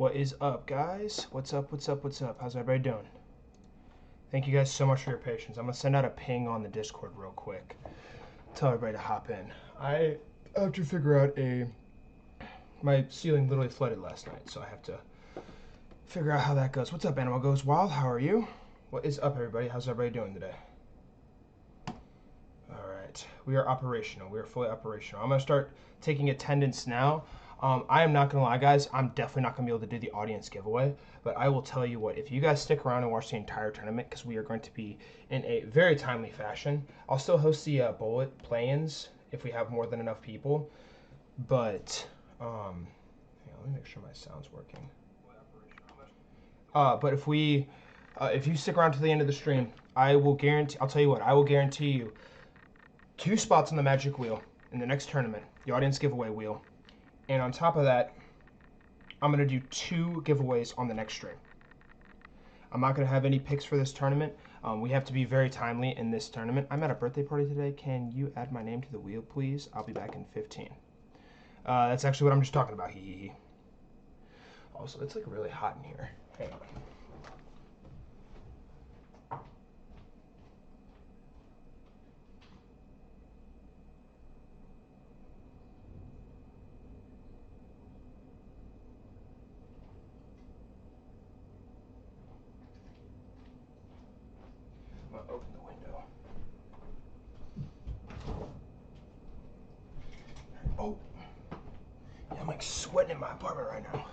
What is up, guys? What's up? What's up? What's up? How's everybody doing? Thank you guys so much for your patience. I'm gonna send out a ping on the Discord real quick. Tell everybody to hop in. I have to figure out my ceiling literally flooded last night, so I have to figure out how that goes. What's up, Animal Goes Wild? How are you? What is up, everybody? How's everybody doing today? All right, we are operational. We are fully operational. I'm gonna start taking attendance now. I am not gonna lie, guys. I'm definitely not gonna be able to do the audience giveaway, but I will tell you what. If you guys stick around and watch the entire tournament, because we are going to be in a very timely fashion, I'll still host the bullet play-ins if we have more than enough people. But hang on, let me make sure my sound's working. But if you stick around to the end of the stream, I will guarantee. I'll tell you what. I will guarantee you 2 spots on the magic wheel in the next tournament, the audience giveaway wheel. And on top of that, I'm going to do 2 giveaways on the next stream. I'm not going to have any picks for this tournament. We have to be very timely in this tournament. I'm at a birthday party today. Can you add my name to the wheel, please? I'll be back in 15. That's actually what I'm just talking about. Hee hee hee. Also, it's like really hot in here. Hang on. I'm gonna open the window. Oh, yeah, I'm like sweating in my apartment right now.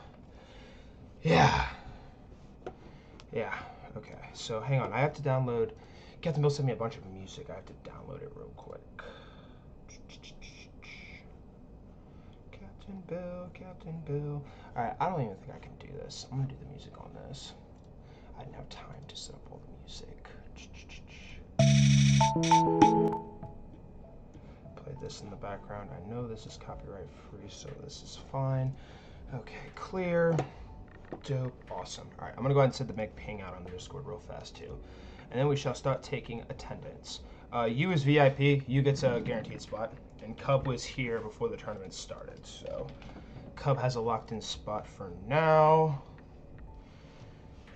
Yeah. Okay, so hang on. I have to download. Captain Bill sent me a bunch of music. I have to download it real quick. Captain Bill. All right, I don't even think I can do this. I'm gonna do the music on this. I didn't have time to set up all the music. Play this in the background. I know this is copyright free, so this is fine. Okay, clear. Dope. Awesome. All right, I'm going to go ahead and set the make ping out on the Discord real fast, too. And then we shall start taking attendance. You as VIP, you get a guaranteed spot. And Cub was here before the tournament started, so Cub has a locked-in spot for now.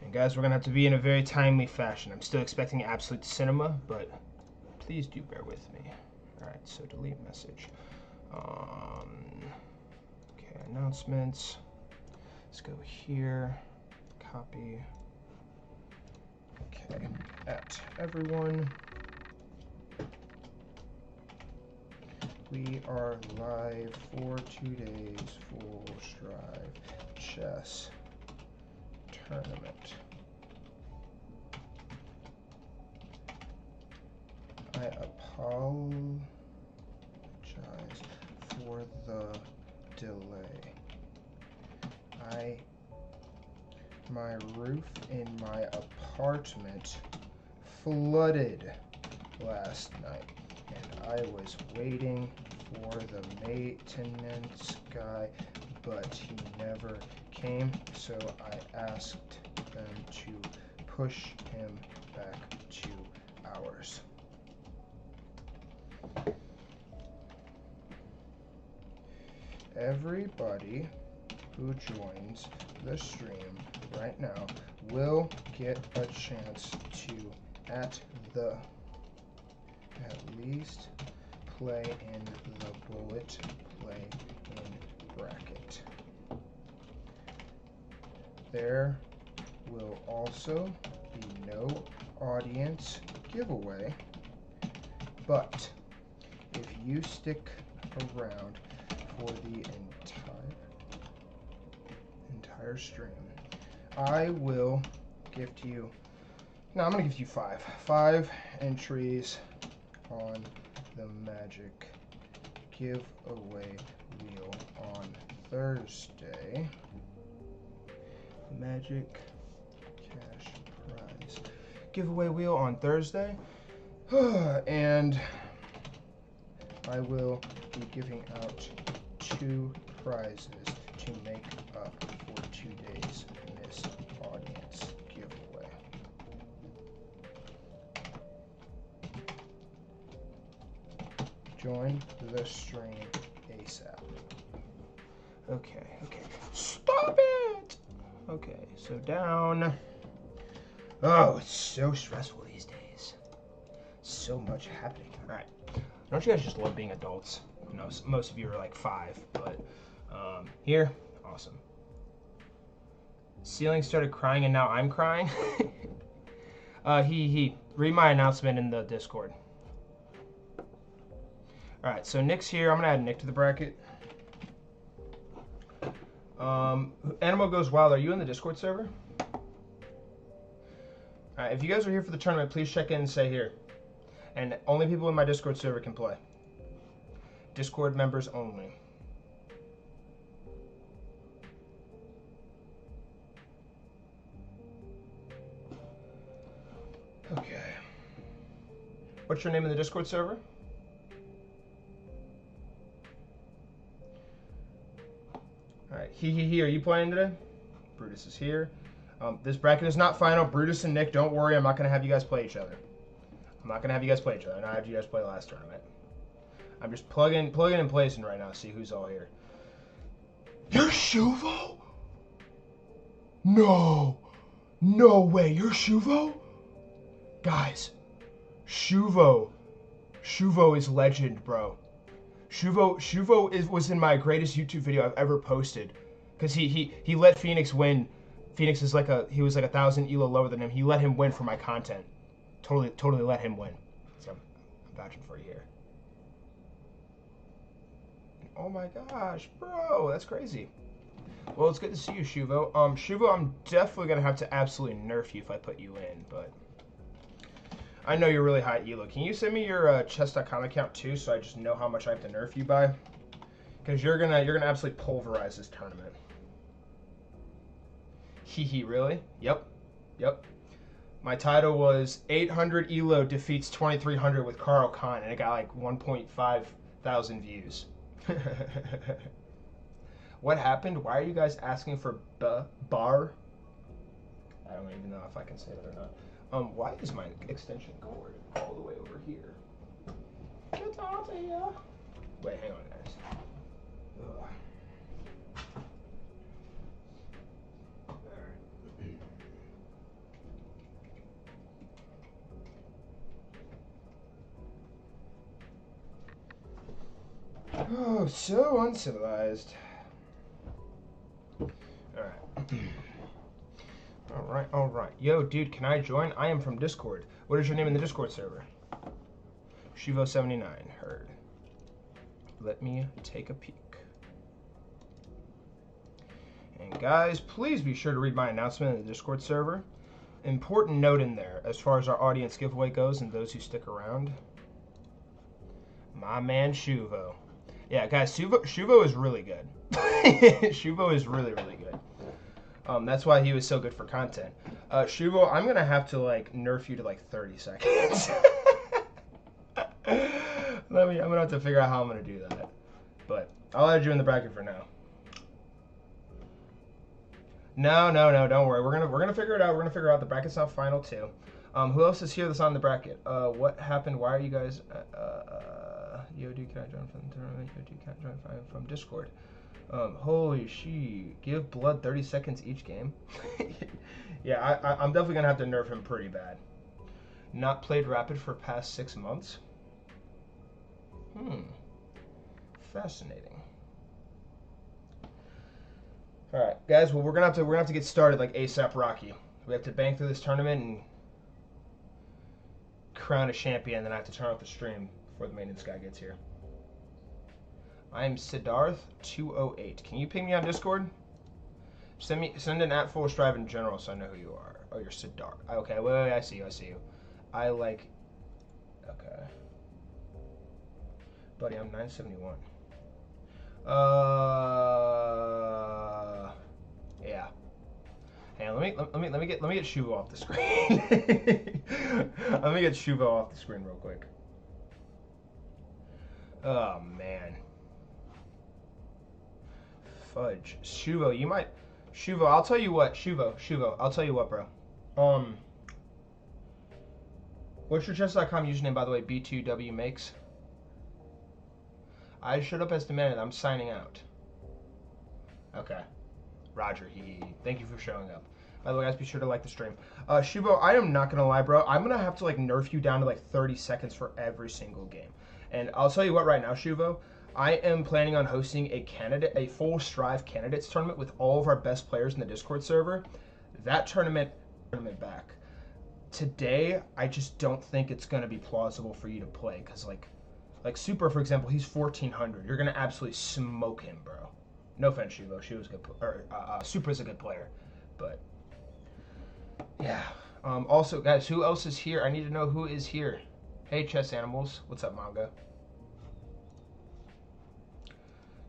And guys, we're going to have to be in a very timely fashion. I'm still expecting absolute cinema, but please do bear with me. All right, so delete message. Okay, announcements. Let's go here, copy. Okay, at everyone. We are live for 2 days full strive chess tournament. I apologize for the delay. My roof in my apartment flooded last night, and I was waiting for the maintenance guy, but he never came, so I asked them to push him back 2 hours. Everybody who joins the stream right now will get a chance to at least play in the bullet play in bracket. There will also be no audience giveaway, but if you stick around for the entire stream, I will gift you. No, I'm gonna give you 5 entries on the magic giveaway wheel on Thursday. Magic cash prize giveaway wheel on Thursday. And I will be giving out 2 prizes to make up for 2 days missed audience giveaway. Join the stream ASAP. Okay. Stop it! Okay, so down. Oh, it's so stressful these days. So much happening. All right. Don't you guys just love being adults? You know, most of you are like 5, but here, awesome. Ceiling started crying and now I'm crying. He. Read my announcement in the Discord. All right, so Nick's here. I'm gonna add Nick to the bracket. Animal Goes Wild, are you in the Discord server? All right, if you guys are here for the tournament, please check in and say here. And only people in my Discord server can play. Discord members only. Okay. What's your name in the Discord server? All right, he, are you playing today? Brutus is here. This bracket is not final. Brutus and Nick, don't worry. I'm not going to have you guys play each other. I'm not going to have you guys play each other. I had you guys play last tournament. I'm just plugging and placing right now, see who's all here. You're Shuvo? No. No way. You're Shuvo? Guys, Shuvo is legend, bro. Shuvo was in my greatest YouTube video I've ever posted, because he let Phoenix win. Phoenix is he was like 1,000 elo lower than him. He let him win for my content. Totally let him win. So I'm vouching for you here. Oh my gosh, bro, that's crazy. Well, it's good to see you, Shuvo. Shuvo, I'm definitely gonna have to absolutely nerf you if I put you in, but I know you're really high elo. Can you send me your chess.com account too, so I just know how much I have to nerf you by? Because you're gonna absolutely pulverize this tournament. Really? Yep. My title was 800 elo defeats 2300 with Carl Khan, and it got like 1.5 thousand views. What happened? Why are you guys asking for bar? I don't even know if I can say that or not. Why is my extension cord all the way over here? Get out of here. Wait, hang on, guys. Ugh. Oh, so uncivilized. Alright. Yo, dude, can I join? I am from Discord. What is your name in the Discord server? Shivo79, heard. Let me take a peek. And guys, please be sure to read my announcement in the Discord server. Important note in there, as far as our audience giveaway goes and those who stick around. My man Shuvo. Yeah, guys, Shuvo is really good. Shuvo is really good. That's why he was so good for content. Shuvo, I'm gonna have to nerf you to 30 seconds. I'm gonna have to figure out how I'm gonna do that. But I'll add you in the bracket for now. No, don't worry. We're gonna figure it out. We're gonna figure out the bracket's not final too. Who else is here that's on the bracket? What happened? Why are you guys? Yo, dude, can I join from the tournament? Yo, dude, can I join from Discord? Holy she, give blood 30 seconds each game. Yeah, I'm definitely gonna have to nerf him pretty bad. Not played Rapid for past 6 months. Fascinating. All right, guys. Well, we're gonna have to get started like ASAP Rocky. We have to bang through this tournament and crown a champion. Then I have to turn off the stream before the maintenance guy gets here. I am Siddharth208. Can you ping me on Discord? Send an @FullStrive in general so I know who you are. Oh, you're Siddharth. Okay, wait, I see you. Okay. Buddy, I'm 971. Yeah. Hang on, let me get Shuvo off the screen. Let me get Shuvo off the screen real quick. Oh man. Fudge. Shuvo, I'll tell you what, Shuvo, I'll tell you what, bro. What's your chess.com username, by the way? B2W makes. I showed up as demanded. I'm signing out. Okay. Roger, thank you for showing up. By the way, guys, be sure to like the stream. Shubo, I am not gonna lie, bro. I'm gonna have to like nerf you down to like 30 seconds for every single game. And I'll tell you what, right now, Shuvo, I am planning on hosting a full Strive candidates tournament with all of our best players in the Discord server. That tournament back. Today, I just don't think it's gonna be plausible for you to play, because like Super, for example, he's 1400. You're gonna absolutely smoke him, bro. No offense, Shuvo. Shuvo's good, Super's a good player, but yeah. Also, guys, who else is here? I need to know who is here. Hey, Chess Animals. What's up, Manga?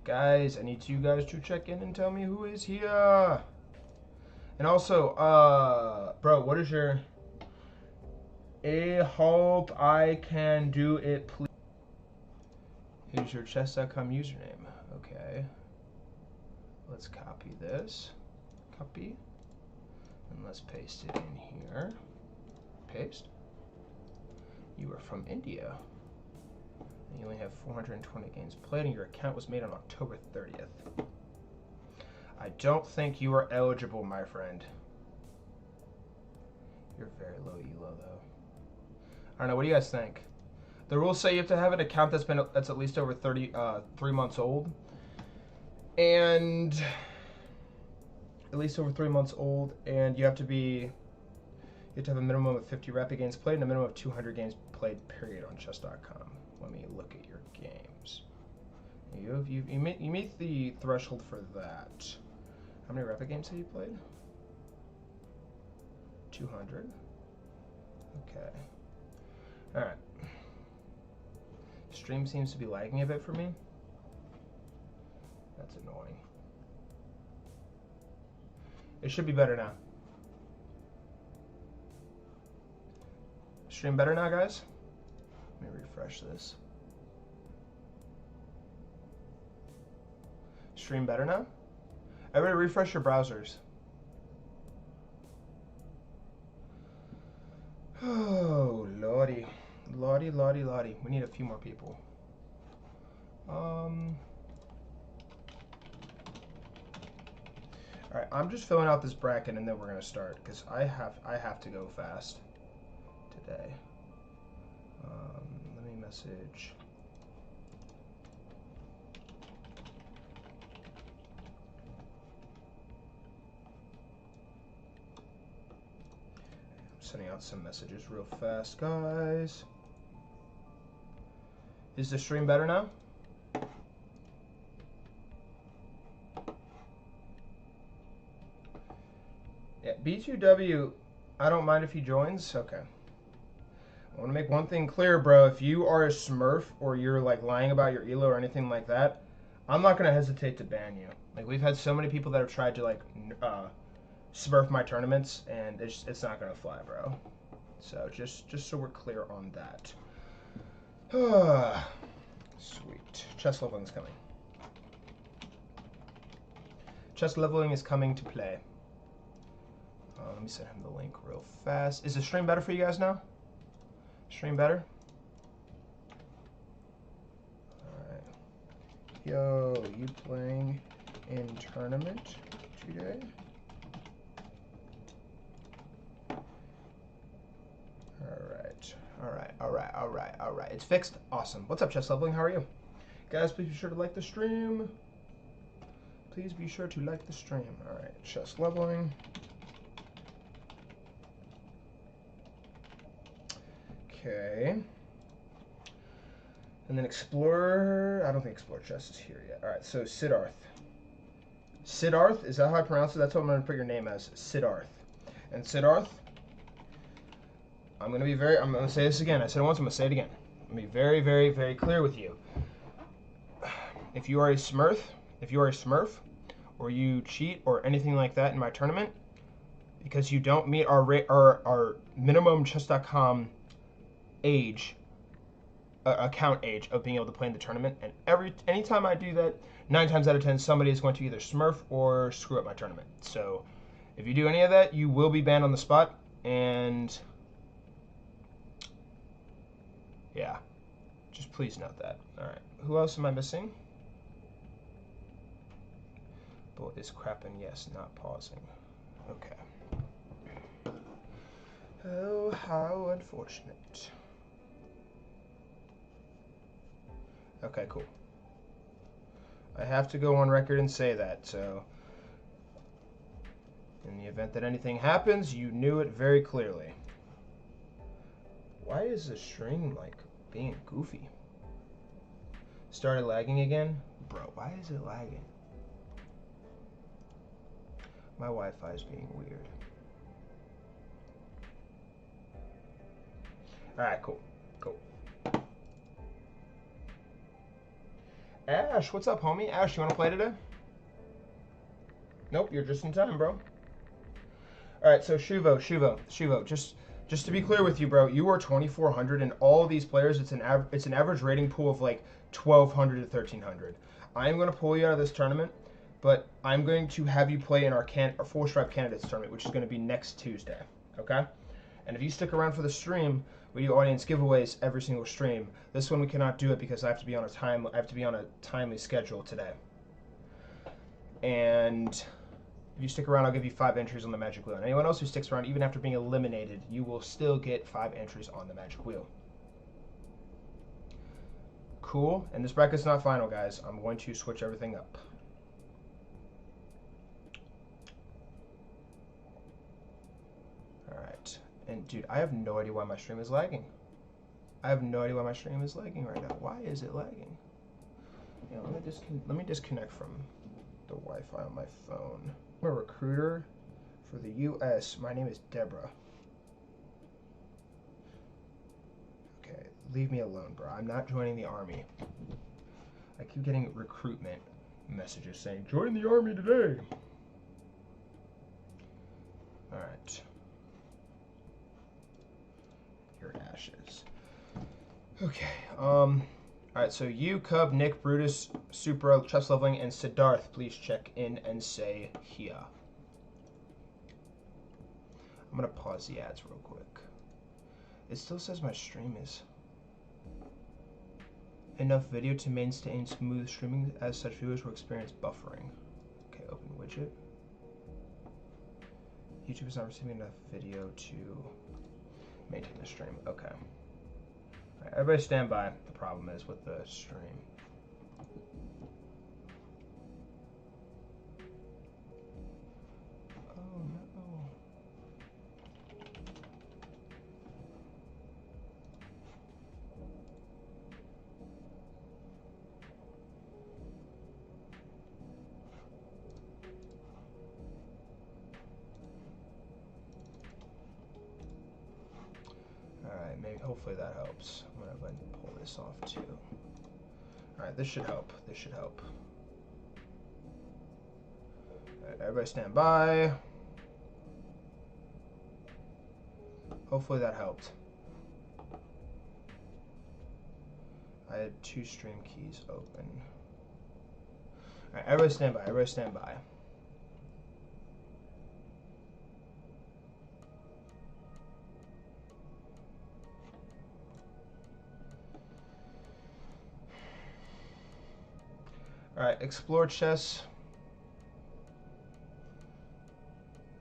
Guys, I need you guys to check in and tell me who is here. And also, bro, what is your... I hope I can do it, please. Here's your chess.com username. Okay. Let's copy this. Copy. And let's paste it in here. Paste. You are from India. And you only have 420 games played, and your account was made on October 30th. I don't think you are eligible, my friend. You're very low elo, though. I don't know. What do you guys think? The rules say you have to have an account that's at least over 3 months old, and at least over 3 months old, and you have to have a minimum of 50 rapid games played and a minimum of 200 games played, period, on chess.com. Let me look at your games. You meet the threshold for that. How many rapid games have you played? 200. Okay. All right. Stream seems to be lagging a bit for me. That's annoying. It should be better now. Stream better now, guys? Let me refresh this. Stream better now? Everybody refresh your browsers. Oh, lordy. Lordy, lordy, lordy. We need a few more people. Alright, I'm just filling out this bracket and then we're gonna start, because I have to go fast today. Let me message. Sending out some messages real fast, guys. Is the stream better now? Yeah, B2W, I don't mind if he joins. Okay. I want to make one thing clear, bro. If you are a Smurf or you're like lying about your elo or anything like that, I'm not going to hesitate to ban you. Like, we've had so many people that have tried to like Smurf my tournaments, and it's not gonna fly, bro. So just so we're clear on that. Sweet. Chess leveling is coming. Chess leveling is coming to play. Let me send him the link real fast. Is the stream better for you guys now? Stream better? Alright. Yo, you playing in tournament today? Alright. It's fixed. Awesome. What's up, Chess Leveling? How are you? Guys, please be sure to like the stream. Please be sure to like the stream. Alright, Chess Leveling. Okay. And then Explorer. I don't think Explorer Chess is here yet. Alright, so Siddharth. Siddharth? Is that how I pronounce it? That's what I'm going to put your name as. Siddharth. And Siddharth, I'm going to say this again. I said it once, I'm going to say it again. I'm going to be very, very, very clear with you. If you are a Smurf, or you cheat or anything like that in my tournament, because you don't meet our minimum chess.com age, account age of being able to play in the tournament, and anytime I do that, 9 times out of 10, somebody is going to either Smurf or screw up my tournament. So if you do any of that, you will be banned on the spot, and yeah, just please note that. All right, who else am I missing? Bolt is crapping, yes, not pausing. Okay. Oh, how unfortunate. Okay, cool. I have to go on record and say that, so in the event that anything happens, you knew it very clearly. Why is the stream, like, being goofy? Started lagging again? Bro, why is it lagging? My Wi-Fi is being weird. Alright, cool. Cool. Ash, what's up, homie? Ash, you want to play today? Nope, you're just in time, bro. Alright, so Shuvo, just to be clear with you, bro, you are 2,400, and all these players, it's an average rating pool of like 1,200 to 1,300. I'm going to pull you out of this tournament, but I'm going to have you play in our 4-stripe candidates tournament, which is going to be next Tuesday, okay? And if you stick around for the stream, we do audience giveaways every single stream. This one we cannot do it because I have to be on a timely schedule today. And if you stick around, I'll give you 5 entries on the magic wheel. And anyone else who sticks around, even after being eliminated, you will still get 5 entries on the magic wheel. Cool. And this bracket's not final, guys. I'm going to switch everything up. Alright. And dude, I have no idea why my stream is lagging. I have no idea why my stream is lagging right now. Why is it lagging? Yeah, let me disconnect from the Wi-Fi on my phone. I'm a recruiter for the U.S. My name is Deborah. Okay, leave me alone, bro. I'm not joining the army. I keep getting recruitment messages saying, join the army today. Alright. Your ashes. Okay, alright, so you, Cub, Nick, Brutus, Supra, Chess Leveling, and Siddharth, please check in and say here. I'm gonna pause the ads real quick. It still says my stream is enough video to maintain smooth streaming, as such viewers will experience buffering. Okay, open widget. YouTube is not receiving enough video to maintain the stream. Okay. All right, everybody stand by. The problem is with the stream. Oh no. Alright, maybe hopefully that helps. I'm gonna go ahead and pull this off too. Alright, this should help. This should help. Alright, everybody stand by. Hopefully that helped. I had 2 stream keys open. Alright, everybody stand by. Everybody stand by. Alright, explore chess.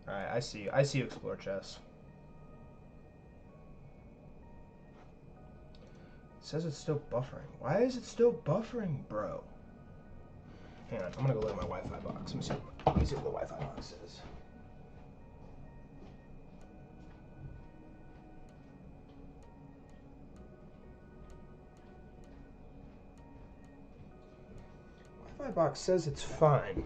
Alright, I see you. I see you, explore chess. It says it's still buffering. Why is it still buffering, bro? Hang on, I'm gonna go look at my Wi-Fi box. Let me see what the Wi-Fi box says. Wi-Fi box says it's fine.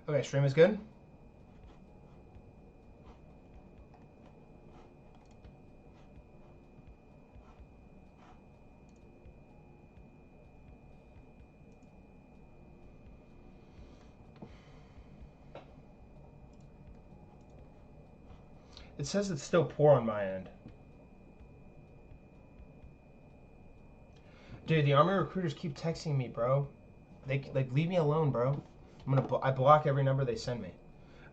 Okay, stream is good. It says it's still poor on my end. Dude, the Army recruiters keep texting me, bro. They like leave me alone, bro. I block every number they send me.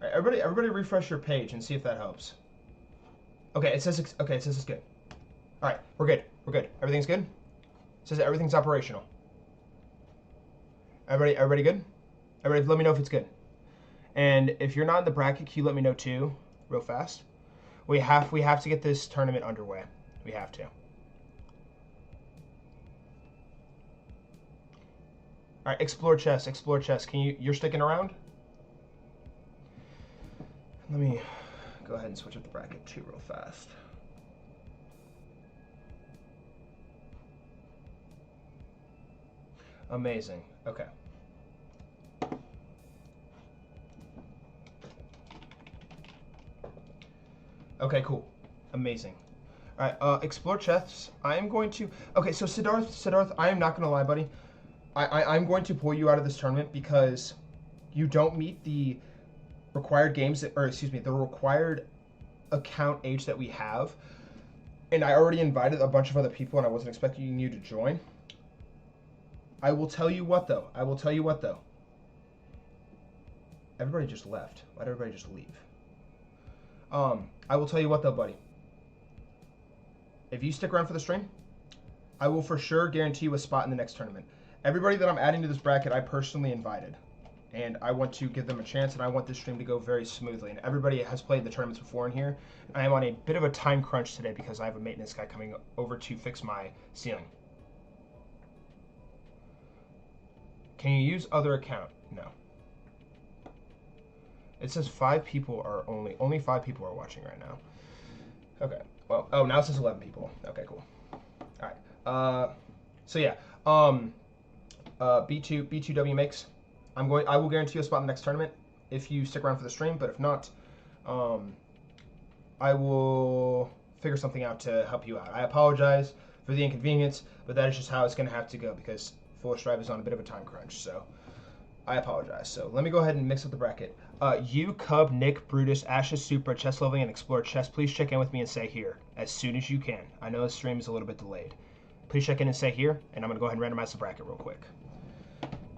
All right, everybody refresh your page and see if that helps. Okay, it says it's good. All right, we're good. Everything's good. It says everything's operational. Everybody good? Everybody, let me know if it's good. And if you're not in the bracket, can you let me know too, real fast? We have to get this tournament underway. We have to. All right, explore chess. Can you're sticking around? Let me go ahead and switch up the bracket too real fast. Amazing. Okay. Okay, cool. Amazing. All right, explore chess. I am going to... Okay, so Siddharth, I am not going to lie, buddy. I'm going to pull you out of this tournament because you don't meet the required games, the required account age that we have. And I already invited a bunch of other people and I wasn't expecting you to join. I will tell you what, though. Everybody just left. Why did everybody just leave? I will tell you what, though, buddy. If you stick around for the stream, I will for sure guarantee you a spot in the next tournament. Everybody that I'm adding to this bracket, I personally invited. And I want to give them a chance, and I want this stream to go very smoothly. And everybody has played the tournaments before in here. I am on a bit of a time crunch today because I have a maintenance guy coming over to fix my ceiling. Can you use other account? No. It says only 5 people are watching right now. Okay. Well, oh, now it says 11 people. Okay, cool. All right. So yeah. B2W makes. I will guarantee you a spot in the next tournament if you stick around for the stream. But if not, I will figure something out to help you out. I apologize for the inconvenience, but that is just how it's going to have to go because Foolish Drive is on a bit of a time crunch. So I apologize. So let me go ahead and mix up the bracket. You, Cub, Nick, Brutus, Ashes, Supra, Chess Leveling, and Explore Chess, please check in with me and say here as soon as you can. I know the stream is a little bit delayed. Please check in and say here, and I'm going to go ahead and randomize the bracket real quick.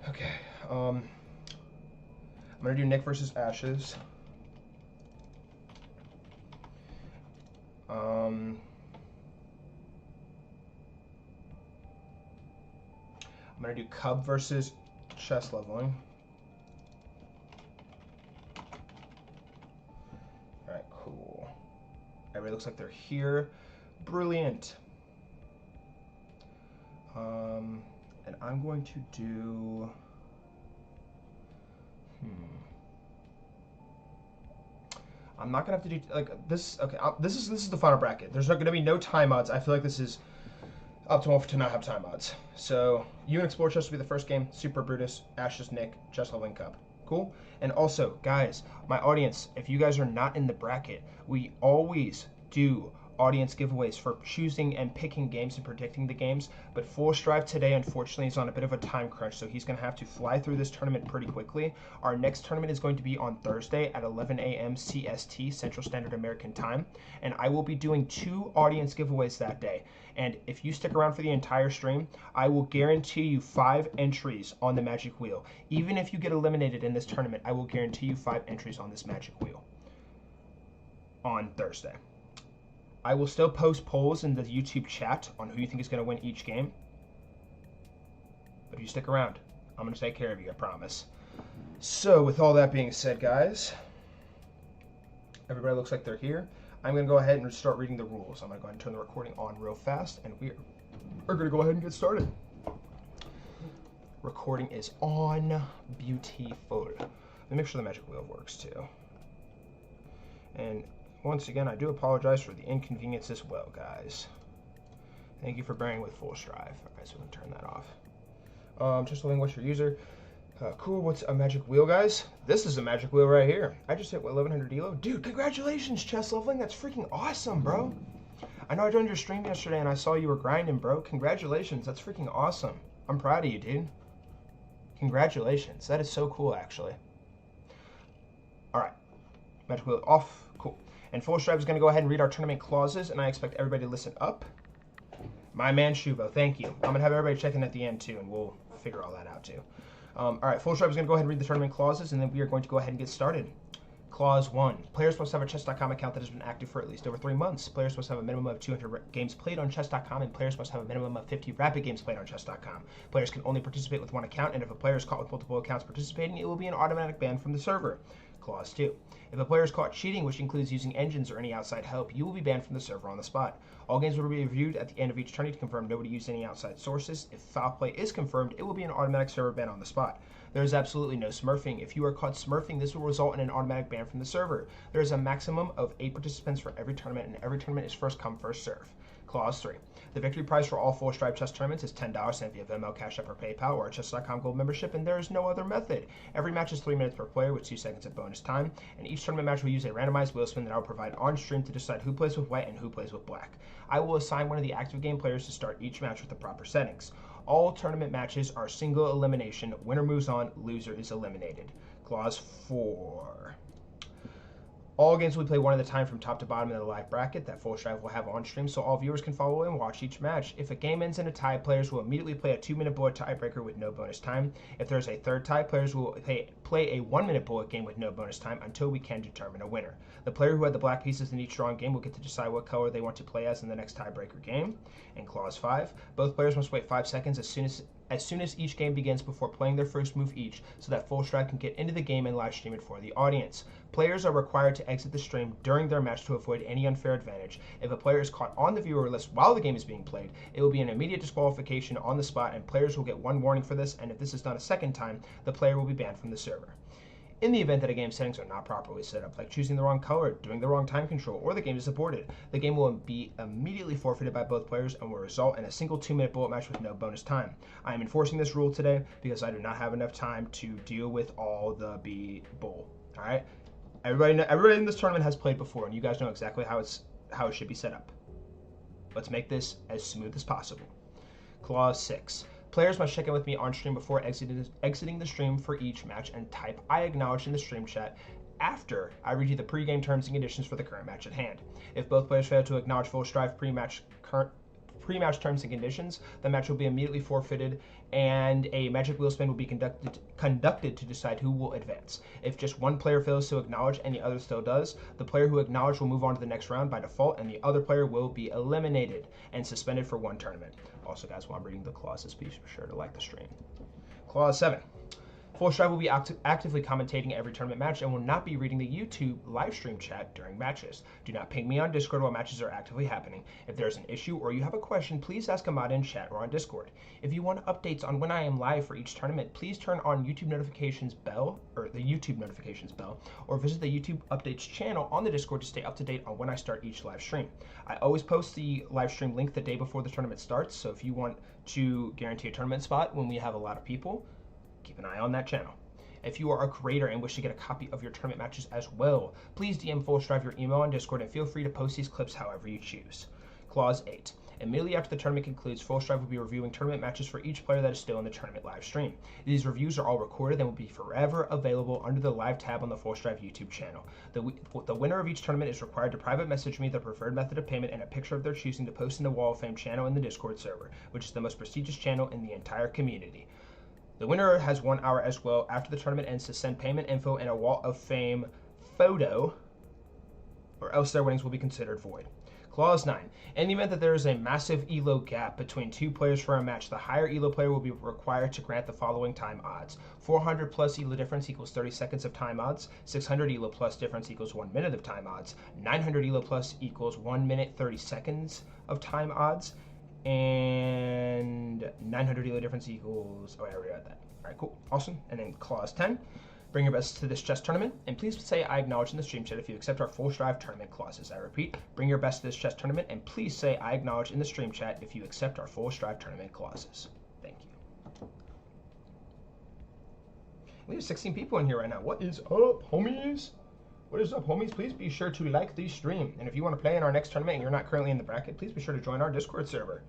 Okay. I'm going to do Nick versus Ashes. I'm going to do Cub versus Chess Leveling. All right, cool. Everybody looks like they're here. Brilliant. And I'm going to do... I'm not gonna have to do like this. Okay, this is the final bracket. There's not gonna be no time odds. I feel like this is optimal to not have time odds. So you and Explore Chess will be the first game. Super Brutus, Ashes, Nick, Chess Leveling, Cup. Cool. And also, guys, my audience, if you guys are not in the bracket, we always do audience giveaways for choosing and picking games and predicting the games, but Foolish Drive today unfortunately is on a bit of a time crunch, so he's going to have to fly through this tournament pretty quickly. Our next tournament is going to be on Thursday at 11 a.m. CST, Central Standard American Time, and I will be doing 2 audience giveaways that day. And if you stick around for the entire stream, I will guarantee you 5 entries on the Magic Wheel. Even if you get eliminated in this tournament, I will guarantee you 5 entries on this Magic Wheel on Thursday. I will still post polls in the YouTube chat on who you think is going to win each game. But if you stick around, I'm going to take care of you, I promise. So, with all that being said, guys, everybody looks like they're here. I'm going to go ahead and start reading the rules. I'm going to go ahead and turn the recording on real fast, and we are going to go ahead and get started. Recording is on. Beautiful. Let me make sure the Magic Wheel works, too. And once again, I do apologize for the inconvenience as well, guys. Thank you for bearing with Foolish Drive. All right, so we're going to turn that off. Just telling what's your user. Cool, what's a Magic Wheel, guys? This is a Magic Wheel right here. I just hit 1100 elo. Dude, congratulations, Chess Leveling. That's freaking awesome, bro. I know I joined your stream yesterday and I saw you were grinding, bro. Congratulations. That's freaking awesome. I'm proud of you, dude. Congratulations. That is so cool, actually. All right. Magic Wheel off. Cool. And Full Stripe is going to go ahead and read our tournament clauses, and I expect everybody to listen up. My man Shuvo, thank you. I'm going to have everybody check in at the end too, and we'll figure all that out too. All right, Full Stripe is going to go ahead and read the tournament clauses, and then we are going to go ahead and get started. Clause 1. Players must have a chess.com account that has been active for at least over 3 months. Players must have a minimum of 200 games played on chess.com, and players must have a minimum of 50 rapid games played on chess.com. Players can only participate with one account, and if a player is caught with multiple accounts participating, it will be an automatic ban from the server. Clause 2. If a player is caught cheating, which includes using engines or any outside help, you will be banned from the server on the spot. All games will be reviewed at the end of each tourney to confirm nobody used any outside sources. If foul play is confirmed, it will be an automatic server ban on the spot. There is absolutely no smurfing. If you are caught smurfing, this will result in an automatic ban from the server. There is a maximum of 8 participants for every tournament, and every tournament is first come, first serve. Clause 3. The victory prize for all Full Stripe chess tournaments is $10 sent via Venmo, Cash App, or PayPal, or a Chess.com Gold membership, and there is no other method. Every match is 3 minutes per player with 2 seconds of bonus time, and each tournament match will use a randomized wheel spin that I will provide on stream to decide who plays with white and who plays with black. I will assign one of the active game players to start each match with the proper settings. All tournament matches are single elimination. Winner moves on, loser is eliminated. Clause 4. All games will be played one at a time from top to bottom in the live bracket that Full Stripe will have on stream so all viewers can follow and watch each match. If a game ends in a tie, players will immediately play a 2-minute bullet tiebreaker with no bonus time. If there's a third tie, players will play a 1-minute bullet game with no bonus time until we can determine a winner. The player who had the black pieces in each drawing game will get to decide what color they want to play as in the next tiebreaker game. And Clause 5, both players must wait 5 seconds as soon as each game begins before playing their first move each so that Full Stripe can get into the game and live stream it for the audience. Players are required to exit the stream during their match to avoid any unfair advantage. If a player is caught on the viewer list while the game is being played, it will be an immediate disqualification on the spot and players will get 1 warning for this, and if this is done a second time, the player will be banned from the server. In the event that a game's settings are not properly set up, like choosing the wrong color, doing the wrong time control, or the game is aborted, the game will be immediately forfeited by both players and will result in a single 2-minute bullet match with no bonus time. I am enforcing this rule today because I do not have enough time to deal with all the bull. All right, everybody in this tournament has played before, and you guys know exactly how it should be set up. Let's make this as smooth as possible. Clause 6. Players must check in with me on stream before exiting the stream for each match and type "I acknowledge" in the stream chat after I read you the pre-game terms and conditions for the current match at hand. If both players fail to acknowledge Full Stripe pre-match terms and conditions, the match will be immediately forfeited and a magic wheel spin will be conducted to decide who will advance. If just one player fails to acknowledge and the other still does, the player who acknowledged will move on to the next round by default and the other player will be eliminated and suspended for 1 tournament. Also, guys, while I'm reading the clauses, be sure to like the stream. Clause 7. Full Stripe will be actively commentating every tournament match and will not be reading the YouTube live stream chat during matches. Do not ping me on Discord while matches are actively happening. If there is an issue or you have a question, please ask a mod in chat or on Discord. If you want updates on when I am live for each tournament, please turn on the YouTube notifications bell, or visit the YouTube updates channel on the Discord to stay up to date on when I start each live stream. I always post the live stream link the day before the tournament starts, so if you want to guarantee a tournament spot when we have a lot of people, keep an eye on that channel. If you are a creator and wish to get a copy of your tournament matches as well, please DM Full Stripe your email on Discord and feel free to post these clips however you choose. Clause 8. Immediately after the tournament concludes, Full Stripe will be reviewing tournament matches for each player that is still in the tournament live stream. These reviews are all recorded and will be forever available under the live tab on the Full Stripe YouTube channel. The winner of each tournament is required to private message me their preferred method of payment and a picture of their choosing to post in the Wall of Fame channel in the Discord server, which is the most prestigious channel in the entire community. The winner has 1 hour as well after the tournament ends to send payment info and a Wall of Fame photo, or else their winnings will be considered void. Clause 9. In the event that there is a massive ELO gap between 2 players for a match, the higher ELO player will be required to grant the following time odds. 400 plus ELO difference equals 30 seconds of time odds. 600 ELO plus difference equals 1 minute of time odds. 900 ELO plus equals 1 minute 30 seconds of time odds. And 900 ELO difference equals, I already read that. All right, cool, awesome. And then clause 10, bring your best to this chess tournament, and please say "I acknowledge" in the stream chat if you accept our Full Stripe tournament clauses. I repeat, bring your best to this chess tournament, and please say "I acknowledge" in the stream chat if you accept our Full Stripe tournament clauses. Thank you. We have 16 people in here right now. What is up, homies? What is up, homies? Please be sure to like the stream. And if you want to play in our next tournament and you're not currently in the bracket, please be sure to join our Discord server.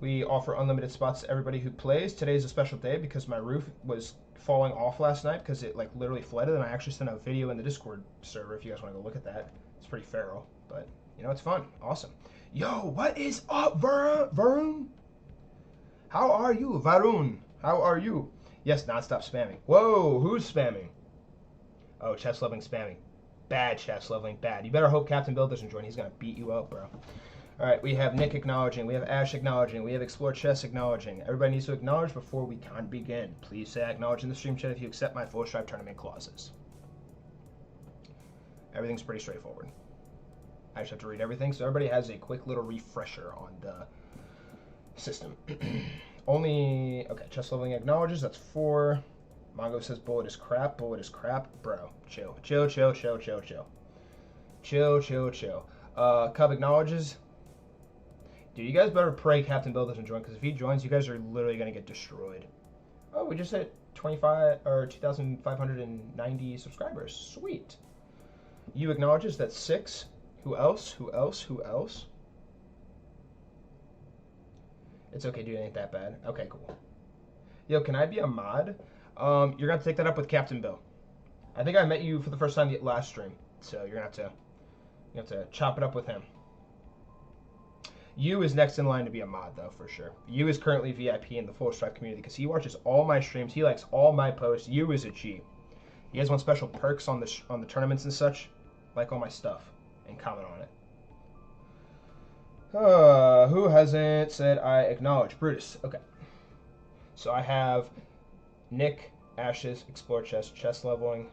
We offer unlimited spots to everybody who plays. Today is a special day because my roof was falling off last night because it like literally flooded, and I actually sent a video in the Discord server if you guys want to go look at that. It's pretty feral, but you know, it's fun. Awesome. Yo, what is up, Varun? How are you, Varun? How are you? Yes, nonstop spamming. Whoa, who's spamming? Oh, chest leveling spamming. Bad chest leveling, bad. You better hope Captain Bill doesn't join. He's gonna beat you up, bro. All right, we have Nick acknowledging, we have Ash acknowledging, we have Explore Chess acknowledging. Everybody needs to acknowledge before we can begin. Please say I acknowledge in the stream chat if you accept my full strive tournament clauses. Everything's pretty straightforward. I just have to read everything, so everybody has a quick little refresher on the system. Okay, chess leveling acknowledges, that's 4. Mongo says bullet is crap, bro. Chill. Cub acknowledges. Dude, you guys better pray Captain Bill doesn't join, because if he joins, you guys are literally going to get destroyed. Oh, we just hit 2,590 subscribers. Sweet. You acknowledges, that's 6. Who else? It's okay, dude, it ain't that bad. Okay, cool. Yo, can I be a mod? You're going to have to take that up with Captain Bill. I think I met you for the first time last stream, so you're going to have to chop it up with him. You is next in line to be a mod, though, for sure. You is currently VIP in the Full Strive community because he watches all my streams. He likes all my posts. You is a G. He has special perks on the tournaments and such, like all my stuff, and comment on it. Who hasn't said I acknowledge? Brutus. Okay. So I have Nick, Ashes, Explore Chess, chess leveling.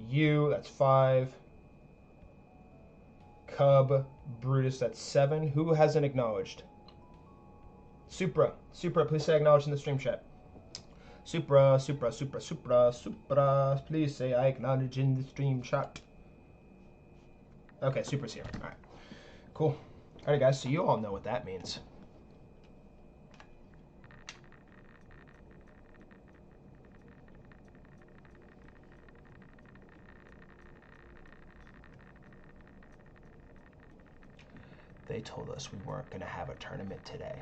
You, that's 5. Cub, Brutus, that's 7. Who hasn't acknowledged? Supra, please say acknowledge in the stream chat. Supra, please say I acknowledge in the stream chat. Okay, Supra's here. All right, cool. All right, guys, so you all know what that means. They told us we weren't going to have a tournament today.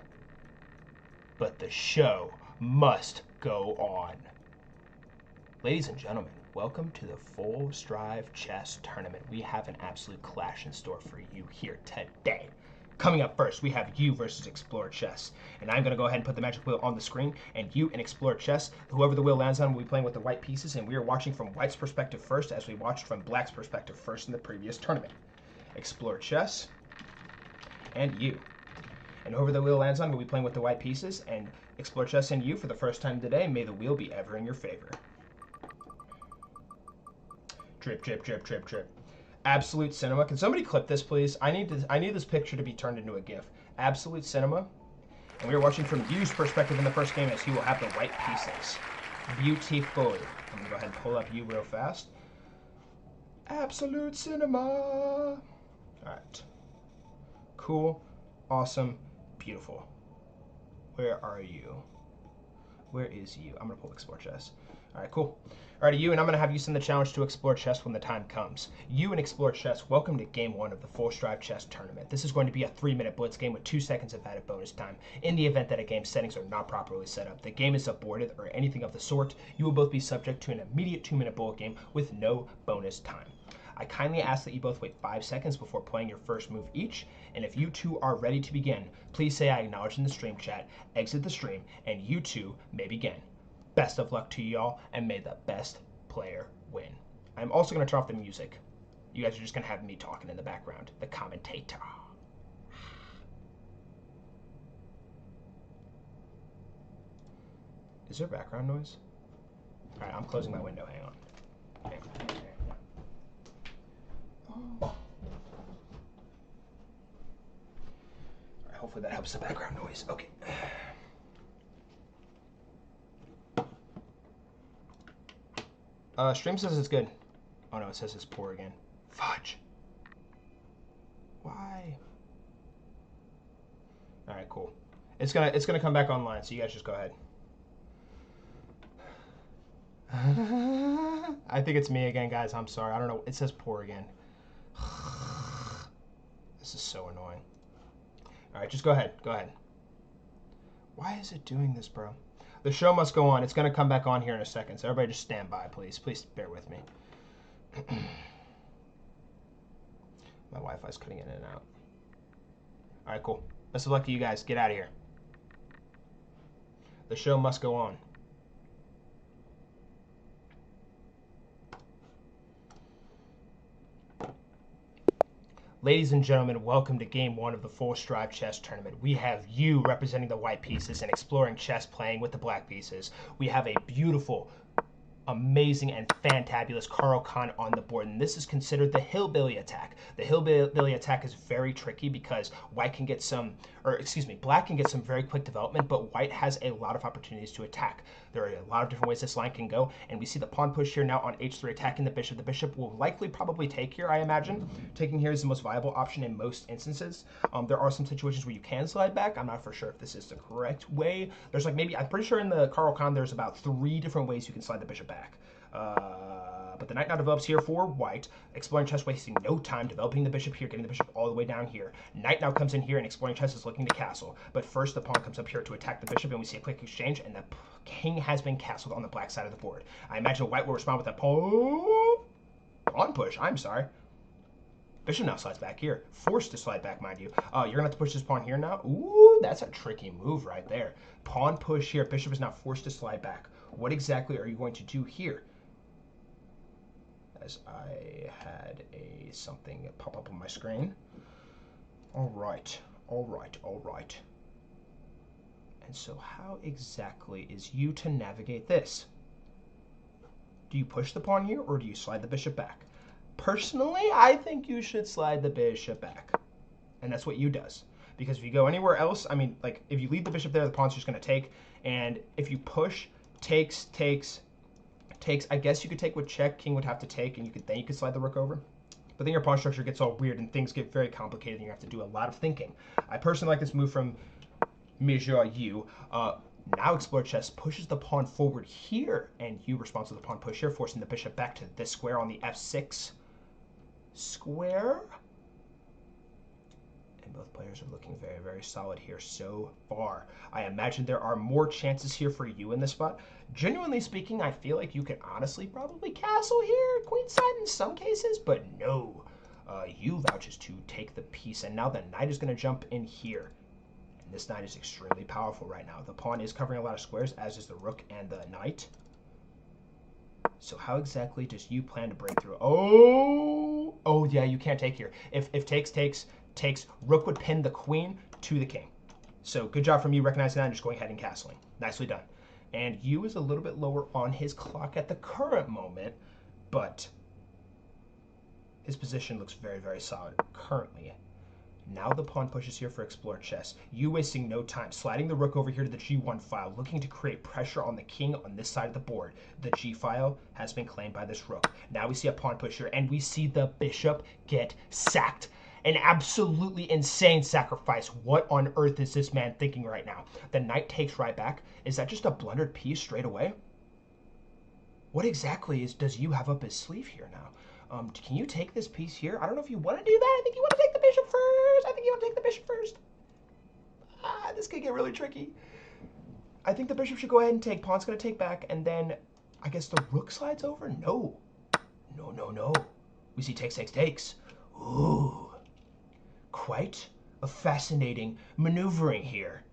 But the show must go on. Ladies and gentlemen, welcome to the Full Strive Chess Tournament. We have an absolute clash in store for you here today. Coming up first, we have you versus Explore Chess. And I'm going to go ahead and put the magic wheel on the screen. And you and Explore Chess, whoever the wheel lands on, will be playing with the white pieces. And we are watching from White's perspective first, as we watched from Black's perspective first in the previous tournament. Explore Chess. And you. And whoever the wheel lands on will be playing with the white pieces, and Explore Chess and you for the first time today. May the wheel be ever in your favor. Drip. Absolute Cinema. Can somebody clip this, please? I need this picture to be turned into a GIF. Absolute Cinema. And we are watching from you's perspective in the first game, as he will have the white pieces. Beautiful. I'm going to go ahead and pull up you real fast. Absolute Cinema. All right. Cool, awesome, beautiful. Where are you? Where is you? I'm gonna pull Explore Chess. All right, cool. All right, you, and I'm gonna have you send the challenge to Explore Chess when the time comes. You and Explore Chess, welcome to Game 1 of the Full Strive Chess Tournament. This is going to be a 3-minute blitz game with 2 seconds of added bonus time. In the event that a game's settings are not properly set up, the game is aborted, or anything of the sort, you will both be subject to an immediate 2-minute bullet game with no bonus time. I kindly ask that you both wait 5 seconds before playing your first move each, and if you two are ready to begin, please say I acknowledge in the stream chat, exit the stream, and you two may begin. Best of luck to y'all, and may the best player win. I'm also going to turn off the music. You guys are just going to have me talking in the background, the commentator. Is there background noise? All right, I'm closing my window, hang on. Okay. Alright, hopefully that helps the background noise. Okay. Stream says it's good. Oh no, it says it's poor again. Fudge. Why? Alright, cool. It's gonna come back online, so you guys just go ahead. I think it's me again, guys. I'm sorry. I don't know. It says poor again. This is so annoying. All right, just go ahead. Go ahead. Why is it doing this, bro? The show must go on. It's going to come back on here in a second, so everybody just stand by, please. Please bear with me. My Wi-Fi's cutting in and out. All right, cool. Best of luck to you guys. Get out of here. The show must go on. Ladies and gentlemen, welcome to Game 1 of the Full Stripe Chess Tournament. We have you representing the white pieces and exploring chess playing with the black pieces. We have a beautiful, amazing, and fantabulous Carl Khan on the board, and this is considered the hillbilly attack. The hillbilly attack is very tricky because black can get some very quick development, but white has a lot of opportunities to attack. There are a lot of different ways this line can go, and we see the pawn push here now on h3 attacking the bishop. The bishop will likely probably take here, I imagine. Taking here is the most viable option in most instances. There are some situations where you can slide back. I'm not for sure if this is the correct way. There's like maybe, I'm pretty sure in the Carl Khan there's about 3 different ways you can slide the bishop back. But the knight now develops here for white. Exploring chess wasting no time, developing the bishop here, getting the bishop all the way down here. Knight now comes in here, and exploring chess is looking to castle. But first, the pawn comes up here to attack the bishop, and we see a quick exchange, and the king has been castled on the black side of the board. I imagine white will respond with a pawn push. I'm sorry. Bishop now slides back here. Forced to slide back, mind you. You're going to have to push this pawn here now. Ooh, that's a tricky move right there. Pawn push here. Bishop is now forced to slide back. What exactly are you going to do here? As I had something pop up on my screen. All right. And so how exactly is you to navigate this? Do you push the pawn here, or do you slide the bishop back? Personally, I think you should slide the bishop back. And that's what you does. Because if you go anywhere else, I mean, like, if you leave the bishop there, the pawn's just going to take. And if you push, takes, I guess you could take with check. King would have to take, and then you could slide the rook over. But then your pawn structure gets all weird, and things get very complicated, and you have to do a lot of thinking. I personally like this move from Monsieur Yu. Now Explore Chess pushes the pawn forward here, and Yu responds to the pawn push here, forcing the bishop back to this square on the f6 square. And both players are looking very, very solid here so far. I imagine there are more chances here for you in this spot. Genuinely speaking, I feel like you can honestly probably castle here, queenside in some cases, but no. Yu vouches to take the piece, and now the knight is going to jump in here. And this knight is extremely powerful right now. The pawn is covering a lot of squares, as is the rook and the knight. So how exactly does Yu plan to break through? Oh yeah, you can't take here. If takes, rook would pin the queen to the king. So good job from you recognizing that and just going ahead and castling. Nicely done. And Yu is a little bit lower on his clock at the current moment, but his position looks very, very solid currently. Now the pawn pushes here for Explore Chess. Yu wasting no time, sliding the rook over here to the g1 file, looking to create pressure on the king on this side of the board. The g file has been claimed by this rook. Now we see a pawn push here, and we see the bishop get sacked. An absolutely insane sacrifice. What on earth is this man thinking right now? The knight takes right back. Is that just a blundered piece straight away? What exactly does Yu have up his sleeve here now? Can you take this piece here? I don't know if you want to do that. I think you want to take the bishop first. This could get really tricky. I think the bishop should go ahead and take. Pawn's going to take back, and then I guess the rook slides over? No. We see takes. Ooh. Quite a fascinating maneuvering here.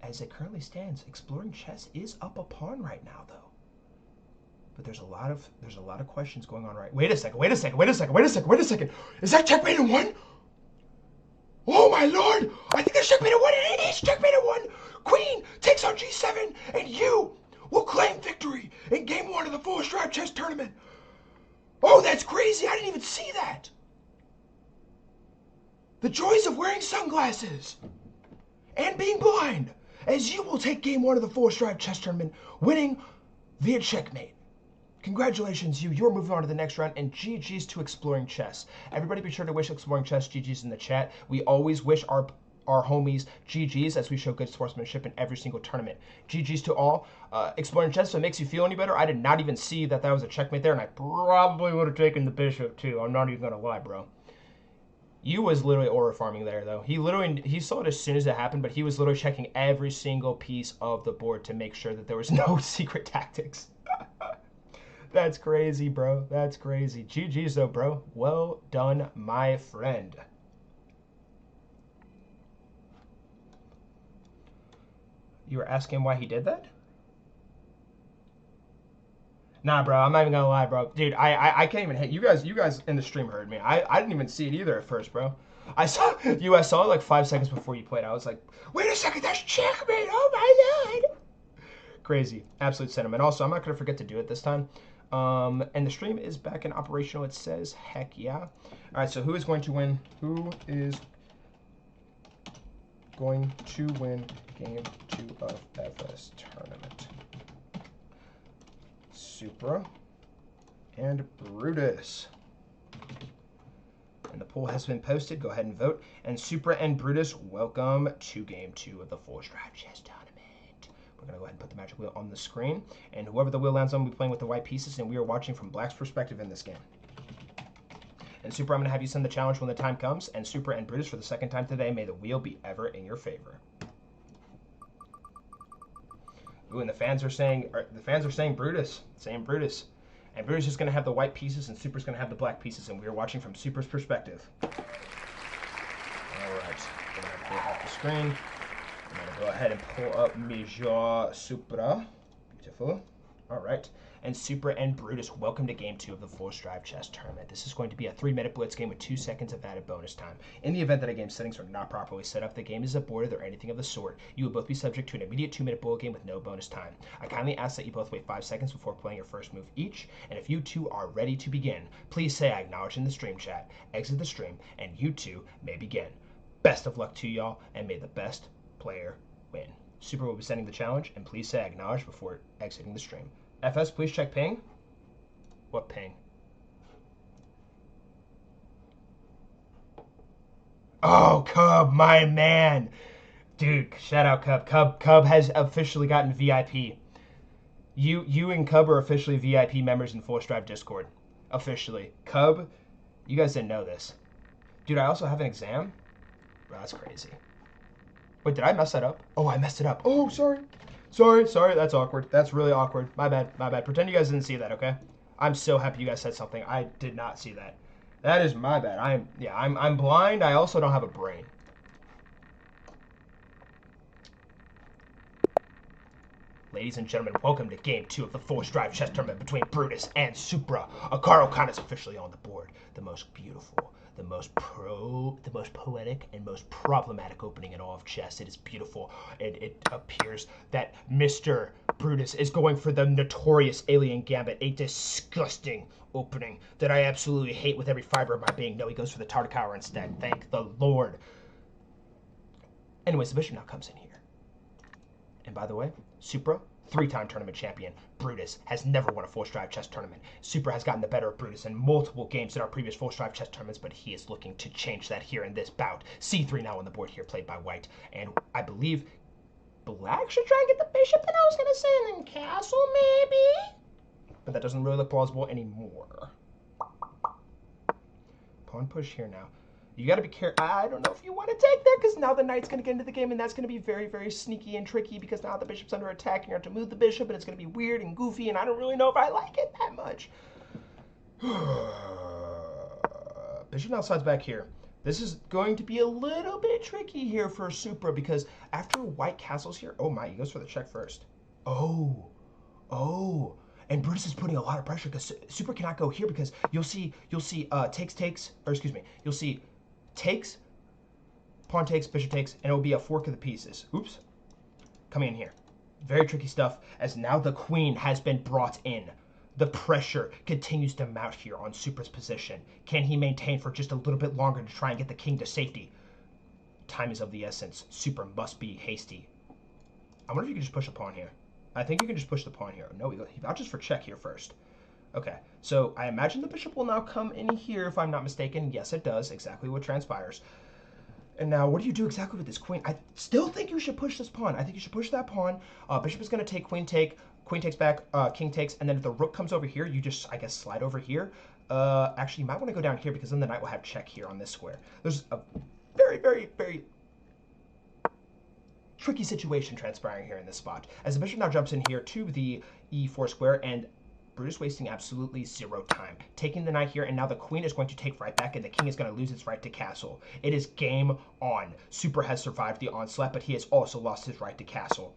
As it currently stands, Exploring Chess is up a pawn right now, though. But there's a lot of questions going on right. Wait a second. Is that checkmate in 1? Oh my lord! I think there's checkmate in 1, and it is checkmate in 1! Queen takes on g7, and Yu will claim victory in game 1 of the Full Stripe Chess Tournament. Oh, that's crazy! I didn't even see that! The joys of wearing sunglasses and being blind, as Yu will take game 1 of the Full Stripe Chess Tournament, winning via checkmate. Congratulations, Yu. You're moving on to the next round, and GG's to Exploring Chess. Everybody be sure to wish Exploring Chess GG's in the chat. We always wish our homies GG's as we show good sportsmanship in every single tournament. GG's to all. Exploring Chess, if it makes you feel any better, I did not even see that was a checkmate there, and I probably would have taken the bishop too. I'm not even going to lie, bro. You was literally aura farming there, though. He saw it as soon as it happened, but he was literally checking every single piece of the board to make sure that there was no secret tactics. That's crazy, bro. That's crazy. GG's, though, bro. Well done, my friend. You were asking why he did that? Nah, bro, I'm not even gonna lie, bro. Dude, I can't even hit you guys. You guys in the stream heard me. I didn't even see it either at first, bro. I saw it like 5 seconds before you played. I was like, wait a second, that's checkmate. Oh my god. Crazy. Absolute sentiment. Also, I'm not gonna forget to do it this time. And the stream is back in operational, it says. Heck yeah. Alright, so who is going to win? Who is going to win game 2 of FS tournament? Supra and Brutus. And the poll has been posted. Go ahead and vote. And Supra and Brutus, welcome to game 2 of the Force Drive Chess Tournament. We're going to go ahead and put the magic wheel on the screen. And whoever the wheel lands on will be playing with the white pieces, and we are watching from Black's perspective in this game. And Supra, I'm going to have you send the challenge when the time comes. And Supra and Brutus, for the second time today, may the wheel be ever in your favor. Ooh, and the fans are saying Brutus, saying Brutus. And Brutus is going to have the white pieces, and Supra's going to have the black pieces, and we are watching from Supra's perspective. All right, we're going to pull off the screen. I'm going to go ahead and pull up Major Supra. Beautiful. All right. And Supra and Brutus, welcome to game 2 of the Force Drive Chess Tournament. This is going to be a 3-minute blitz game with 2 seconds of added bonus time. In the event that a game's settings are not properly set up, the game is aborted or anything of the sort, you will both be subject to an immediate 2-minute bullet game with no bonus time. I kindly ask that you both wait 5 seconds before playing your first move each, and if you two are ready to begin, please say I acknowledge in the stream chat, exit the stream, and you two may begin. Best of luck to y'all, and may the best player win. Supra will be sending the challenge, and please say I acknowledge before exiting the stream. FS, please check ping. What ping? Oh, Cub, my man. Dude, shout out Cub. Cub has officially gotten VIP. You and Cub are officially VIP members in Force Drive Discord. Officially. Cub, you guys didn't know this. Dude, I also have an exam. Bro, that's crazy. Wait, did I mess that up? Oh, I messed it up. Oh, sorry. Sorry, that's awkward. That's really awkward. My bad. Pretend you guys didn't see that, okay? I'm so happy you guys said something. I did not see that. That is my bad. I'm blind. I also don't have a brain. Ladies and gentlemen, welcome to game 2 of the Force Drive Chess Tournament between Brutus and Supra. Akaro Khan is officially on the board. The most beautiful, the most poetic, and most problematic opening in all of chess. It is beautiful. It appears that Mr. Brutus is going for the notorious Alien Gambit, a disgusting opening that I absolutely hate with every fiber of my being. No, he goes for the Tartakower instead. Thank the Lord. Anyways, the bishop now comes in here. And by the way, Supra, 3-time tournament champion. Brutus has never won a Force Drive Chess Tournament. Supra has gotten the better of Brutus in multiple games in our previous Force Drive Chess Tournaments, but he is looking to change that here in this bout. C3 now on the board here, played by White. And I believe Black should try and get the bishop, and I was going to say, and then castle, maybe? But that doesn't really look plausible anymore. Pawn push here now. You got to be careful. I don't know if you want to take that, because now the knight's going to get into the game, and that's going to be very, very sneaky and tricky, because now the bishop's under attack, and you have to move the bishop, and it's going to be weird and goofy, and I don't really know if I like it that much. Bishop now slides back here. This is going to be a little bit tricky here for Supra, because after White castles here, oh my, he goes for the check first. Oh. And Brutus is putting a lot of pressure, because Supra cannot go here, because you'll see takes, pawn takes, bishop takes, and it will be a fork of the pieces. Oops. Coming in here. Very tricky stuff, as now the queen has been brought in. The pressure continues to mount here on Supra's position. Can he maintain for just a little bit longer to try and get the king to safety? Time is of the essence. Supra must be hasty. I wonder if you can just push a pawn here. I think you can just push the pawn here. No, he vouches for check here first. Okay, so I imagine the bishop will now come in here, if I'm not mistaken. Yes, it does. Exactly what transpires. And now, what do you do exactly with this queen? I still think you should push this pawn. I think you should push that pawn. Bishop is going to take, queen takes back, king takes, and then if the rook comes over here, you just, I guess, slide over here. Actually, you might want to go down here because then the knight will have check here on this square. There's a very, very, very tricky situation transpiring here in this spot. As the bishop now jumps in here to the e4 square, and Brutus wasting absolutely zero time. Taking the knight here, and now the queen is going to take right back, and the king is going to lose its right to castle. It is game on. Super has survived the onslaught, but he has also lost his right to castle.